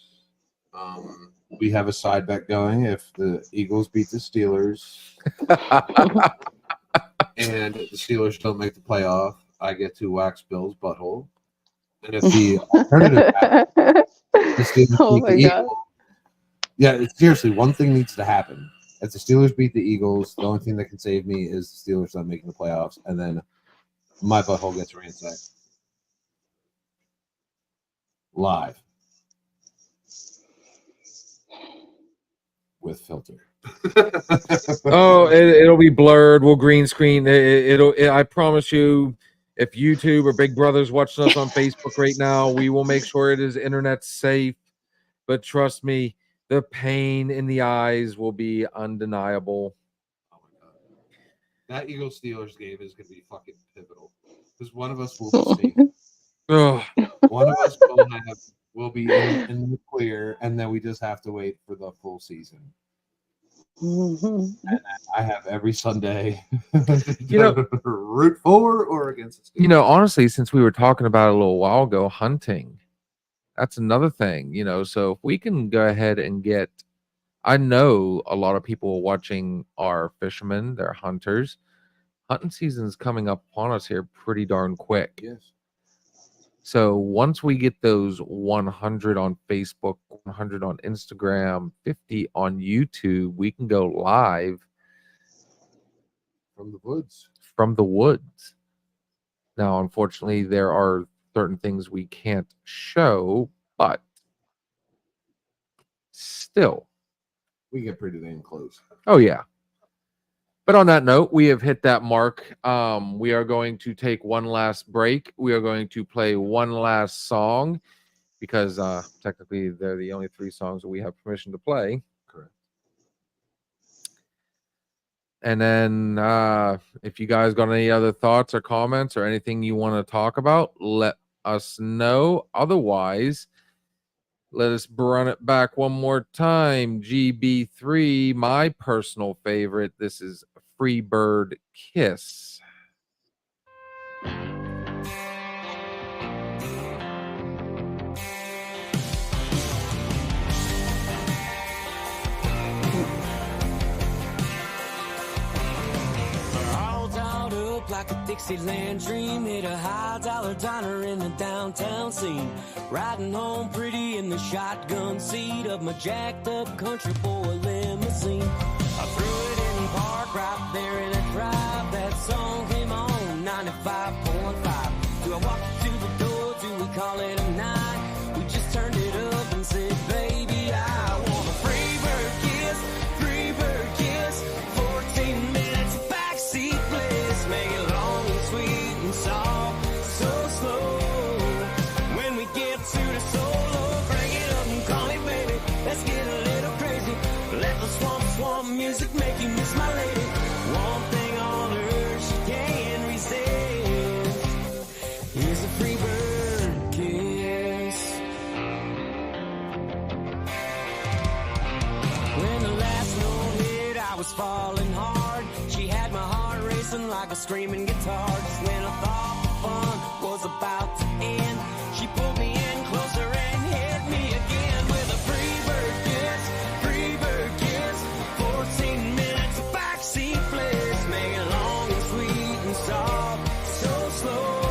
We have a side bet going. If the Eagles beat the Steelers and the Steelers don't make the playoff, I get to wax Bill's butthole. And if the alternative happens, the Steelers beat the Eagles. Yeah, seriously, one thing needs to happen. If the Steelers beat the Eagles, the only thing that can save me is the Steelers not making the playoffs, and then my butthole gets ransacked. Live. With filter. Oh, it'll be blurred. We'll green screen. I promise you, if YouTube or Big Brother's watching us on Facebook right now, we will make sure it is internet safe. But trust me, the pain in the eyes will be undeniable. Oh my god, that Eagles Steelers game is gonna be fucking pivotal because one of us will be safe. Ugh. One of us will be in the clear, and then we just have to wait for the full season. And I have every Sunday, you know, root for or against the Steelers. You know, honestly, since we were talking about it a little while ago, hunting, that's another thing, you know. So if we can go ahead and get, I know a lot of people watching are fishermen, they're hunters. Hunting season is coming up upon us here pretty darn quick. Yes. So once we get those 100 on Facebook, 100 on Instagram, 50 on YouTube, we can go live From the woods. from the woods. Now, unfortunately, there are certain things we can't show, but still. We get pretty damn close. Oh, yeah. But on that note, we have hit that mark. We are going to take one last break. We are going to play one last song because technically they're the only 3 songs that we have permission to play. Correct. And then if you guys got any other thoughts or comments or anything you want to talk about, let us know. Otherwise, let us run it back one more time. GB3, my personal favorite. This is Free Bird Kiss. Like a Dixieland dream, hit a high-dollar diner in the downtown scene. Riding home pretty in the shotgun seat of my jacked-up country boy limousine. I threw it in park right there in a drive. That song came on 95.5. Do I walk you to the door? Do we call it a night? We just turned it up and said, baby, I want a free bird kiss, free bird like a screaming guitar. Just when I thought the fun was about to end, she pulled me in closer and hit me again with a free bird kiss, free bird kiss. 14 minutes of backseat bliss, make it long and sweet and soft, so slow.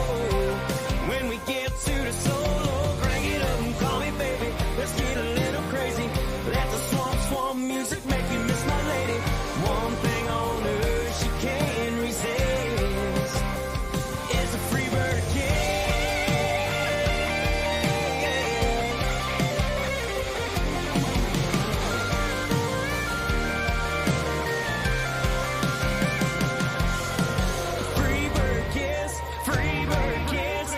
When we get to the solo, crank it up and call me baby. Let's get a little crazy. Let the swamp music make you miss my lady. One thing on earth she can't resist is a free bird kiss. Free bird kiss, free bird kiss.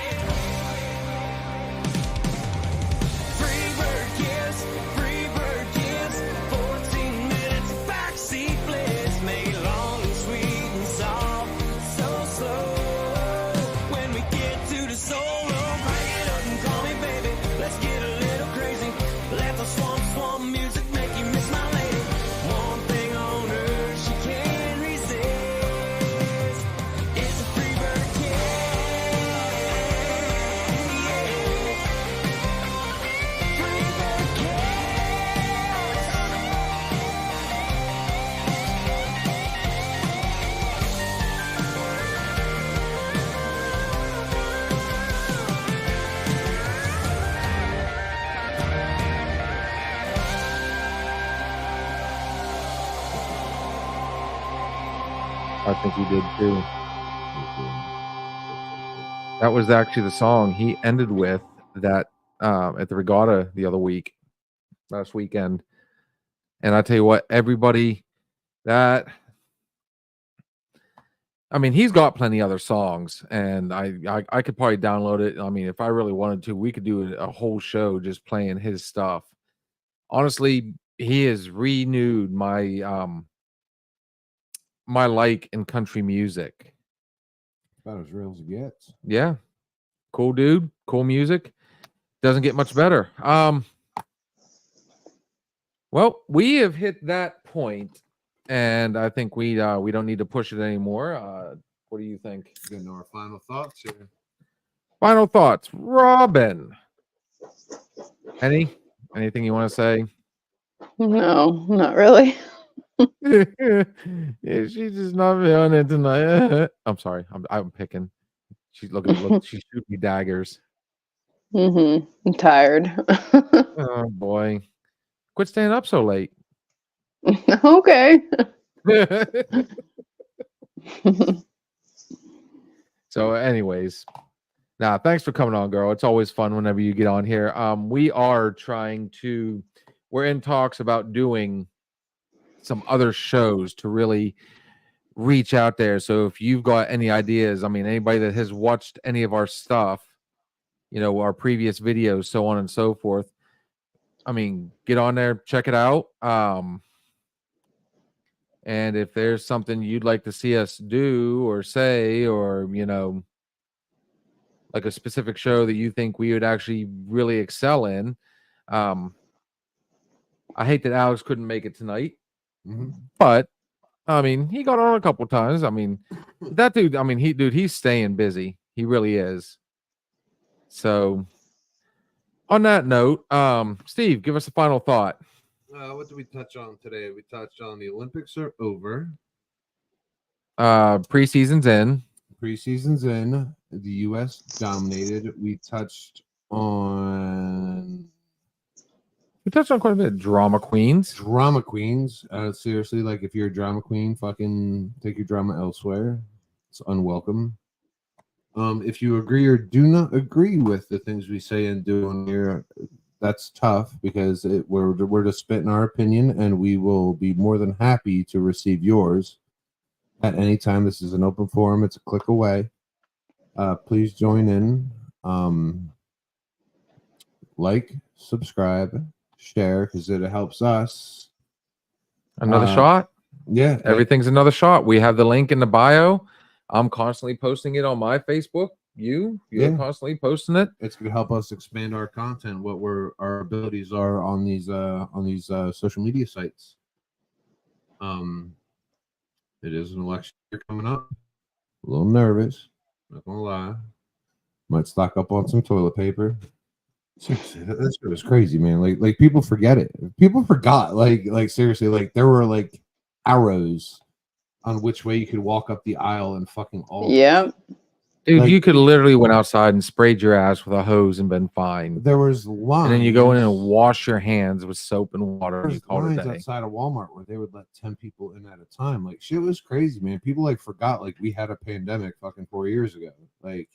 Free bird kiss, free bird kiss. 14 minutes of backseat bliss, make it long and sweet and soft, so slow. When we get to the solo, crank it up and call me baby. Let's get a little crazy. Let the swamp music make you miss my lady. One thing on earth she can't resist is a free bird kiss. Free bird I think he did too. That was actually the song he ended with that at the regatta the other week, last weekend. And I tell you what, everybody that I mean, he's got plenty other songs, and I could probably download it. I mean, if I really wanted to, we could do a whole show just playing his stuff. Honestly, he has renewed my my like in country music. About as real as it gets. Yeah. Cool dude, cool music. Doesn't get much better. Well, we have hit that point, and I think we don't need to push it anymore. What do you think? Getting to our final thoughts here. Final thoughts, Robin. Anything you want to say? No, not really. Yeah, she's just not feeling it tonight. I'm sorry. I'm picking. She's look. She's shooting me daggers. I'm tired. Oh boy, quit staying up so late. Okay. So, anyways, thanks for coming on, girl. It's always fun whenever you get on here. We're in talks about doing some other shows to really reach out there. So if you've got any ideas, I mean, anybody that has watched any of our stuff, our previous videos, so on and so forth, I mean, get on there, check it out. And if there's something you'd like to see us do or say, or, like a specific show that you think we would actually really excel in. I hate that Alex couldn't make it tonight, but I mean, he got on a couple times. I mean, that dude, I mean, he's staying busy. He really is. So on that note, Steve, give us a final thought. What did we touch on today? We touched on the Olympics are over. Preseason's in. Preseason's in. The U.S. dominated. We touched on quite a bit. Drama queens. Drama queens. Seriously, like if you're a drama queen, fucking take your drama elsewhere. It's unwelcome. If you agree or do not agree with the things we say and do on here, that's tough because we're just spitting our opinion, and we will be more than happy to receive yours at any time. This is an open forum. It's a click away. Please join in. Like, subscribe, share, because it helps us. Another shot. Yeah. Everything's another shot. We have the link in the bio. I'm constantly posting it on my Facebook. You're constantly posting it. It's going to help us expand our content, what our abilities are on these social media sites. It is an election year coming up. a little nervous. Not gonna lie. Might stock up on some toilet paper. Seriously, that shit was crazy, man. Like people forget it. People forgot. Like seriously, like there were like arrows on which way you could walk up the aisle and fucking all. Yep. Dude, Like- you could literally went outside and sprayed your ass with a hose and been fine. There was lines. And then you go in and wash your hands with soap and water and you There's call it a lines day. outside of Walmart where they would let 10 people in at a time. Like shit was crazy, man. People like forgot like we had a pandemic fucking 4 years ago. Like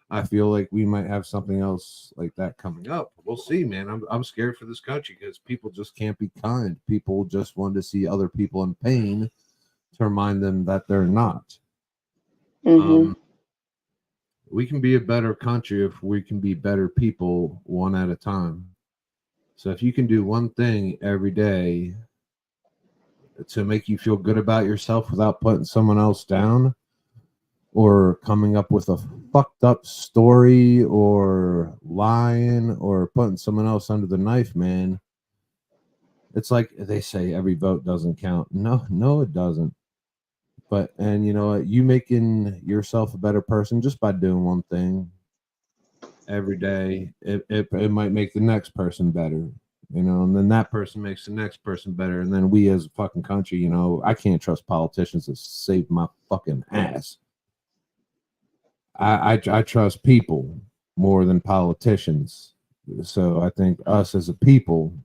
I feel like we might have something else like that coming up. We'll see, man. I'm scared for this country because people just can't be kind. People just want to see other people in pain to remind them that they're not. Mhm. We can be a better country if we can be better people one at a time. So if you can do one thing every day to make you feel good about yourself without putting someone else down or coming up with a fucked up story or lying or putting someone else under the knife, man. It's like they say every vote doesn't count. No, it doesn't. But, and you know what, you making yourself a better person just by doing one thing every day, it might make the next person better, you know, and then that person makes the next person better. And then we as a fucking country, you know, I can't trust politicians to save my fucking ass. I trust people more than politicians. So I think us as a people,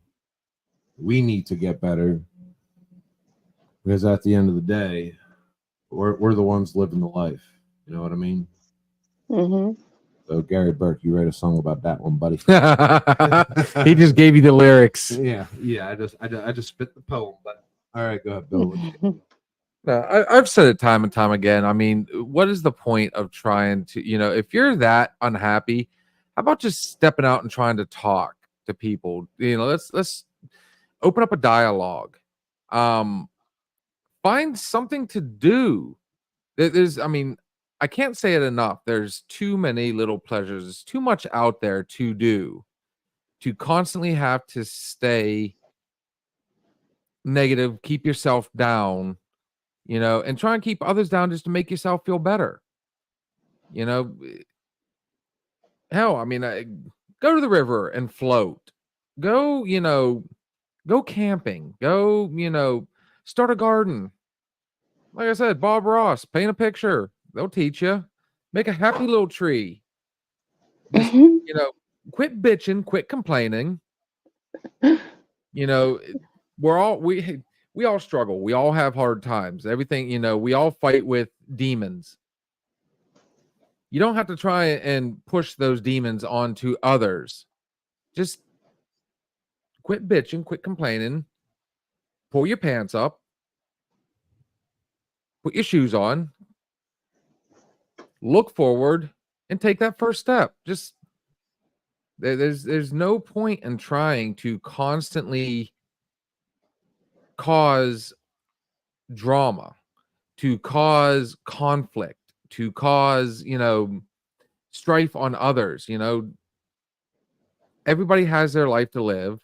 we need to get better because at the end of the day, we're the ones living the life. You know what I mean? Mhm. So Gary Burke, you write a song about that one, buddy. He just gave you the lyrics. Yeah. I just spit the poem. But all right, go ahead, Bill. No, I've said it time and time again. I mean, what is the point of trying to, you know, if you're that unhappy, how about just stepping out and trying to talk to people? You know, let's open up a dialogue. Find something to do. There's, I mean, I can't say it enough. There's too many little pleasures. There's too much out there to do, to constantly have to stay negative, keep yourself down, you know, and try and keep others down just to make yourself feel better. You know, hell, I mean, go to the river and float. Go, you know, go camping. Go, you know, start a garden. Like I said, Bob Ross, paint a picture. They'll teach you. Make a happy little tree. Just, Mhm. you know, quit bitching, quit complaining. You know, we all struggle. We all have hard times. Everything, you know, we all fight with demons. You don't have to try and push those demons onto others. Just quit bitching, quit complaining. Pull your pants up. Put your shoes on. Look forward and take that first step. Just there's no point in trying to constantly cause drama, to cause conflict, to cause, you know, strife on others. You know, everybody has their life to live.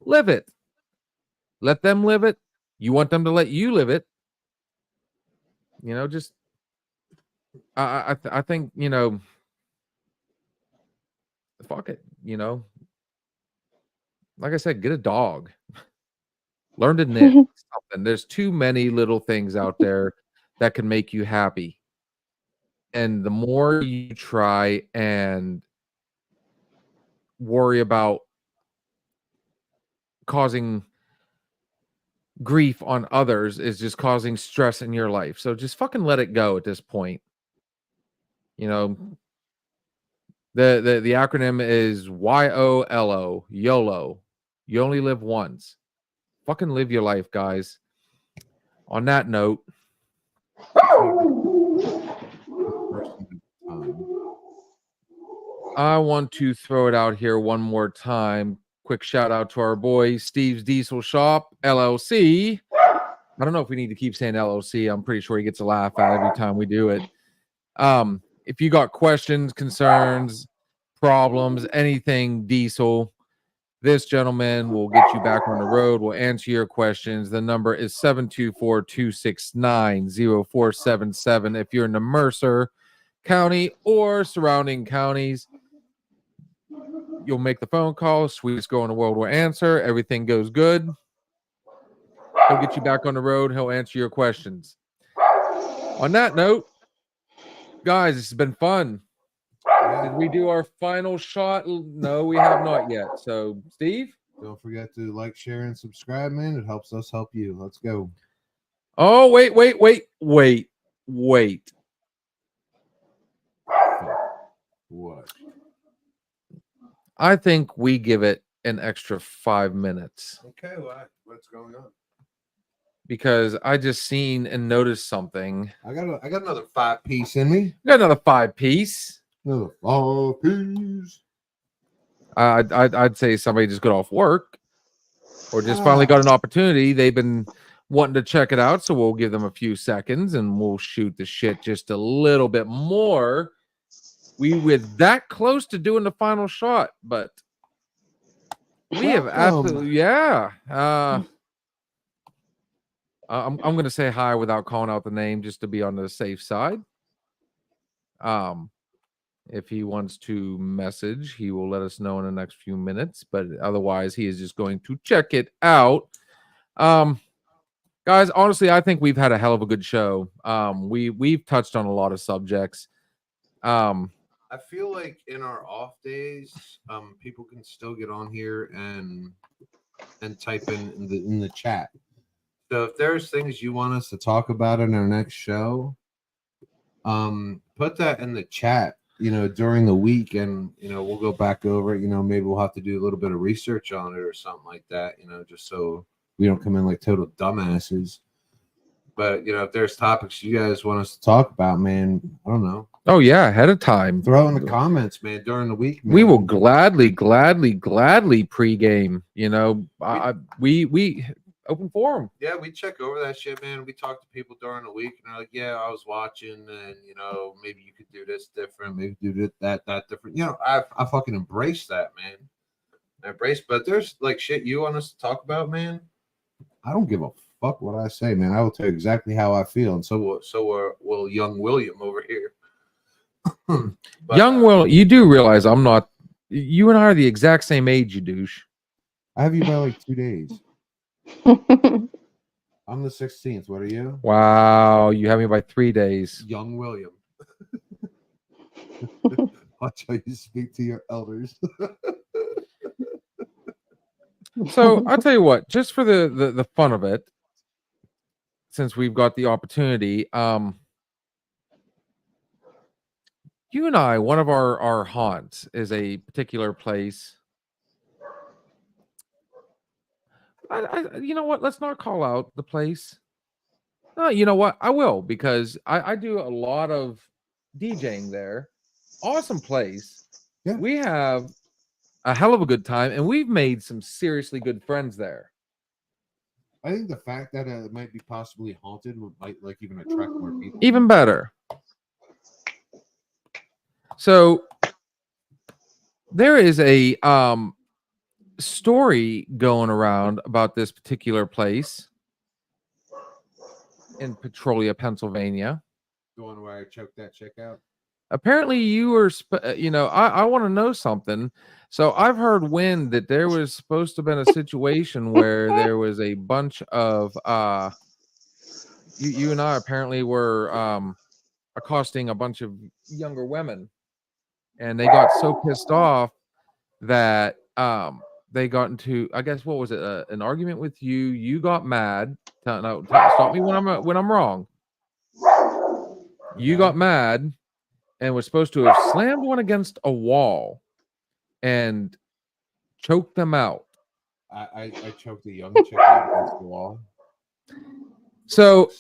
Live it. Let them live it. You want them to let you live it. You know, just I think, you know, fuck it, you know. Like I said, get a dog. Learn to knit something. There's too many little things out there that can make you happy. And the more you try and worry about causing grief on others is just causing stress in your life. So just fucking let it go at this point. You know, the acronym is YOLO, YOLO. You only live once. Fucking live your life, guys. On that note, I want to throw it out here one more time. Quick shout out to our boy Steve's Diesel Shop LLC. I don't know if we need to keep saying LLC. I'm pretty sure he gets a laugh out every time we do it. If you got questions, concerns, problems, anything diesel, This gentleman will get you back on the road. We'll answer your questions. The number is 724-269-0477. If you're in the Mercer County or surrounding counties, you'll make the phone call. Sweetest Girl in the World will answer. Everything goes good. He'll get you back on the road. He'll answer your questions. On that note, guys, this has been fun. Did we do our final shot? No, we have not yet. So, Steve? Don't forget to like, share, and subscribe, man. It helps us help you. Let's go. Oh, wait. What? I think we give it an extra 5 minutes Okay, what's going on? because I just seen and noticed something. I got another 5-piece in me. Got another 5-piece. Another 5-piece. I'd say somebody just got off work or just finally got an opportunity. They've been wanting to check it out, so we'll give them a few seconds and we'll shoot the shit just a little bit more. We were that close to doing the final shot, but we have absolutely, yeah. I'm gonna say hi without calling out the name just to be on the safe side. If he wants to message, he will let us know in the next few minutes, but otherwise he is just going to check it out. Guys, honestly, I think we've had a hell of a good show. We've touched on a lot of subjects. I feel like in our off days, people can still get on here and type in the chat. So if there's things you want us to talk about in our next show, put that in the chat, during the week, and we'll go back over it. Maybe we'll have to do a little bit of research on it or something like that, just so we don't come in like total dumbasses. But if there's topics you guys want us to talk about, man, I don't know. Oh yeah, ahead of time. Throw in the comments, man, during the week. Man. We will gladly pregame. We open forum. Yeah, we check over that shit, man. We talk to people during the week, and they're like, "Yeah, I was watching, and maybe you could do this different, maybe do that different." I fucking embrace that, man. But there's like shit you want us to talk about, man. I don't give a fuck what I say, man. I will tell you exactly how I feel, and so will young William over here. But, young Will, you do realize I'm not. You and I are the exact same age, you douche. I have you by like 2 days. I'm the 16th. What are you? Wow, you have me by 3 days. Young William. Watch how you speak to your elders. So I'll tell you what, just for the fun of it, since we've got the opportunity, you and I, one of our haunts is a particular place. You know what? Let's not call out the place. No, you know what? I will, because I do a lot of DJing there. Awesome place. Yeah. We have a hell of a good time, and we've made some seriously good friends there. I think the fact that it might be possibly haunted might like even attract more people. Even better. So there is a story going around about this particular place in Petrolia, Pennsylvania. The one where I choked that chick out. Apparently you were I want to know something. So I've heard wind that there was supposed to have been a situation where there was a bunch of you and I apparently were accosting a bunch of younger women, and they got so pissed off that they got into, I guess, what was it, an argument with you. You got mad. Stop me when I'm wrong. You got mad and was supposed to have slammed one against a wall and choked them out. I choked a young chick out against the wall. So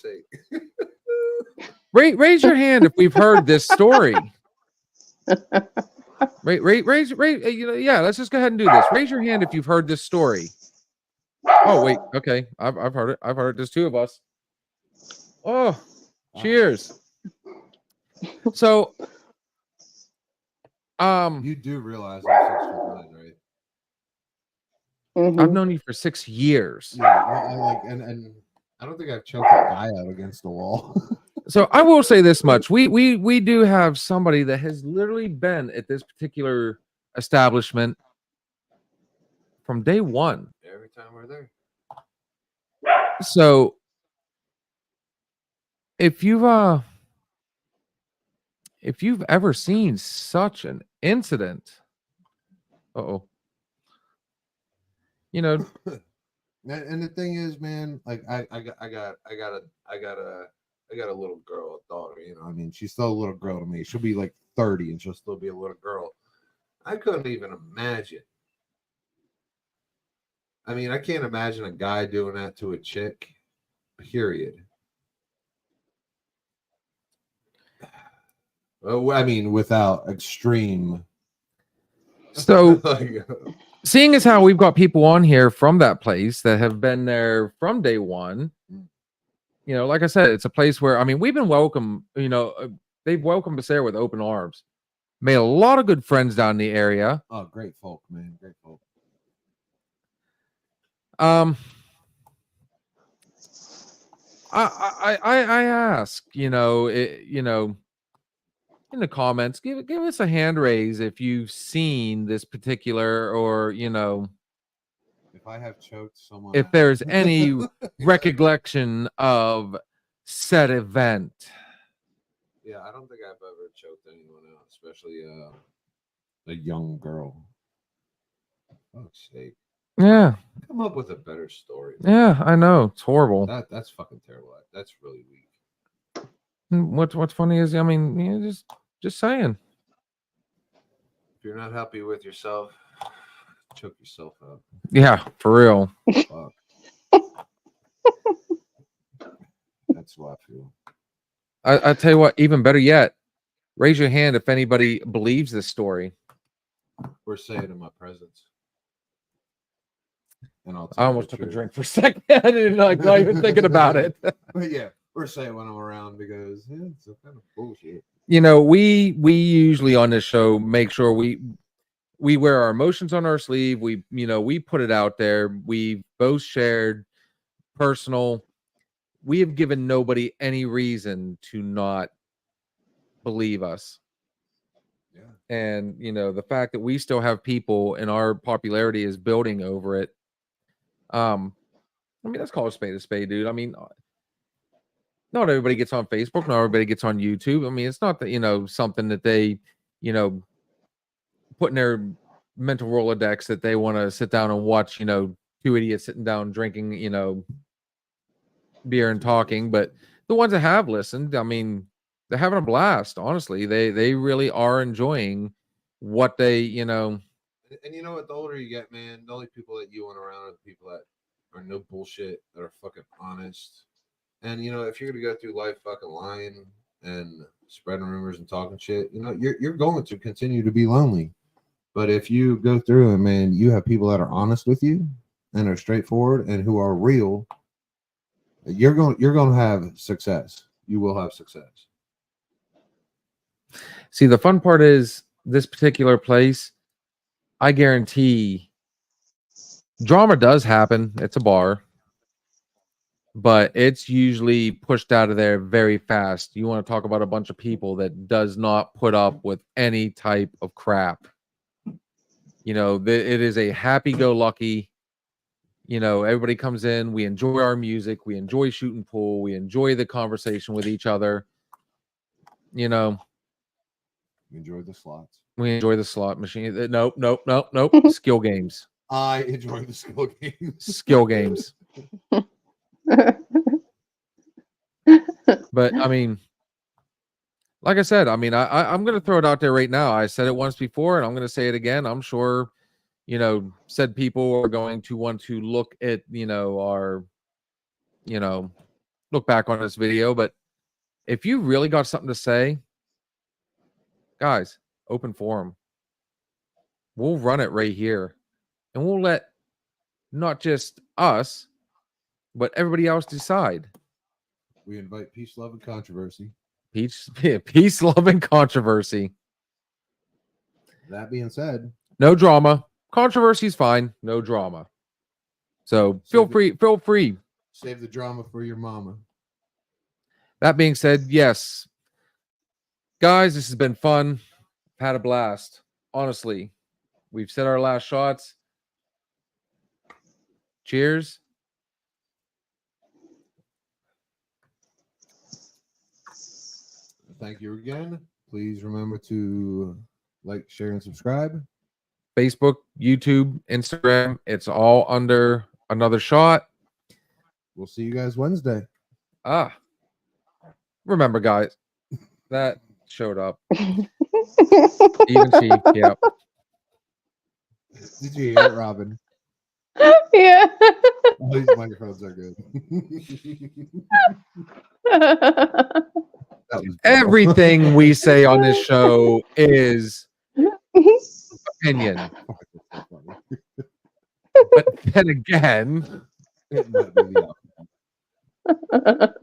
raise your hand if we've heard this story. Raise, yeah, let's just go ahead and do this. Raise your hand if you've heard this story. Oh, wait, okay. I've heard it. I've heard it. There's two of us. Oh, cheers. So, you do realize I'm 6'9", right? Mhm. I've known you for 6 years. Yeah, I like, and I don't think I've choked a guy out against the wall. So I will say this much: we do have somebody that has literally been at this particular establishment from day one. Every time we're there. So if you've ever seen such an incident, you know, And the thing is, man, like I got a little girl, a daughter. You know, I mean, she's still a little girl to me. She'll be like 30, and she'll still be a little girl. I couldn't even imagine. I mean, I can't imagine a guy doing that to a chick. Period. Well, I mean, without extreme. so Like, seeing as how we've got people on here from that place that have been there from day one, you know, like I said, it's a place where, I mean, we've been welcome, you know, they've welcomed us there with open arms, made a lot of good friends down in the area. Oh, great folk, man, great folk. I ask, you know, in the comments, give us a hand raise if you've seen this particular, or you know, If I have choked someone, if there's any recollection of said event. yeah, I don't think I've ever choked anyone out, especially a young girl. oh sake. Yeah, Come up with a better story. yeah, I know it's horrible. That's fucking terrible. That's really weak. What's funny is, I mean, you know, just saying. If you're not happy with yourself, choke yourself out. Yeah, for real. Fuck. That's what I feel. I tell you what, even better yet, raise your hand if anybody believes this story. We're saying in my presence. And I'll I tell almost the took a truth. drink for a second. I didn't like not even thinking about it. But yeah, we're saying when I'm around because it's a kind of bullshit. You know, we usually on this show make sure we wear our emotions on our sleeve. We, you know, we put it out there. We both shared personal. We have given nobody any reason to not believe us. Yeah. And you know, the fact that we still have people and our popularity is building over it. I mean, let's call a spade, dude. I mean, not everybody gets on Facebook, not everybody gets on YouTube. I mean, it's not that, you know, something that they, you know, put in their mental Rolodex that they want to sit down and watch, you know, two idiots sitting down drinking, you know, beer and talking. But the ones that have listened, I mean, they're having a blast. Honestly, they really are enjoying what they, you know. And you know what? The older you get, man, the only people that you want around are the people that are no bullshit, that are fucking honest. And you know, if you're gonna go through life fucking lying and spreading rumors and talking shit, you know, you're going to continue to be lonely. But if you go through and man, you have people that are honest with you and are straightforward and who are real, you're going to have success. You will have success. See, the fun part is this particular place, I guarantee drama does happen. It's a bar, but it's usually pushed out of there very fast. You want to talk about a bunch of people that does not put up with any type of crap. You know, it is a happy-go-lucky, you know, everybody comes in, we enjoy our music, we enjoy shooting pool, we enjoy the conversation with each other. You know, Enjoy the slots. we enjoy the slot machine. Nope. Skill games. I enjoy the skill games. Skill games. But I mean, like I said, I mean, I'm going to throw it out there right now. I said it once before, and I'm going to say it again. I'm sure, you know, said people are going to want to look at, you know, our, you know, look back on this video. But if you really got something to say, guys, open forum. We'll run it right here, and we'll let not just us, but everybody else decide. We invite peace, love, and controversy. Peace, love, and controversy. That being said, No drama. Controversy is fine. No drama. So feel free. Save the drama for your mama. That being said, yes, guys, this has been fun. Had a blast. Honestly, we've said our last shots. Cheers. Thank you again. Please remember to like, share, and subscribe. Facebook, YouTube, Instagram. It's all under Another Shot. We'll see you guys Wednesday. Remember, guys, that showed up. Even she, yeah. Did you hear it, Robin? Yeah. All these microphones are good. That was brutal. Everything we say on this show is opinion. But then again, It might be the opposite.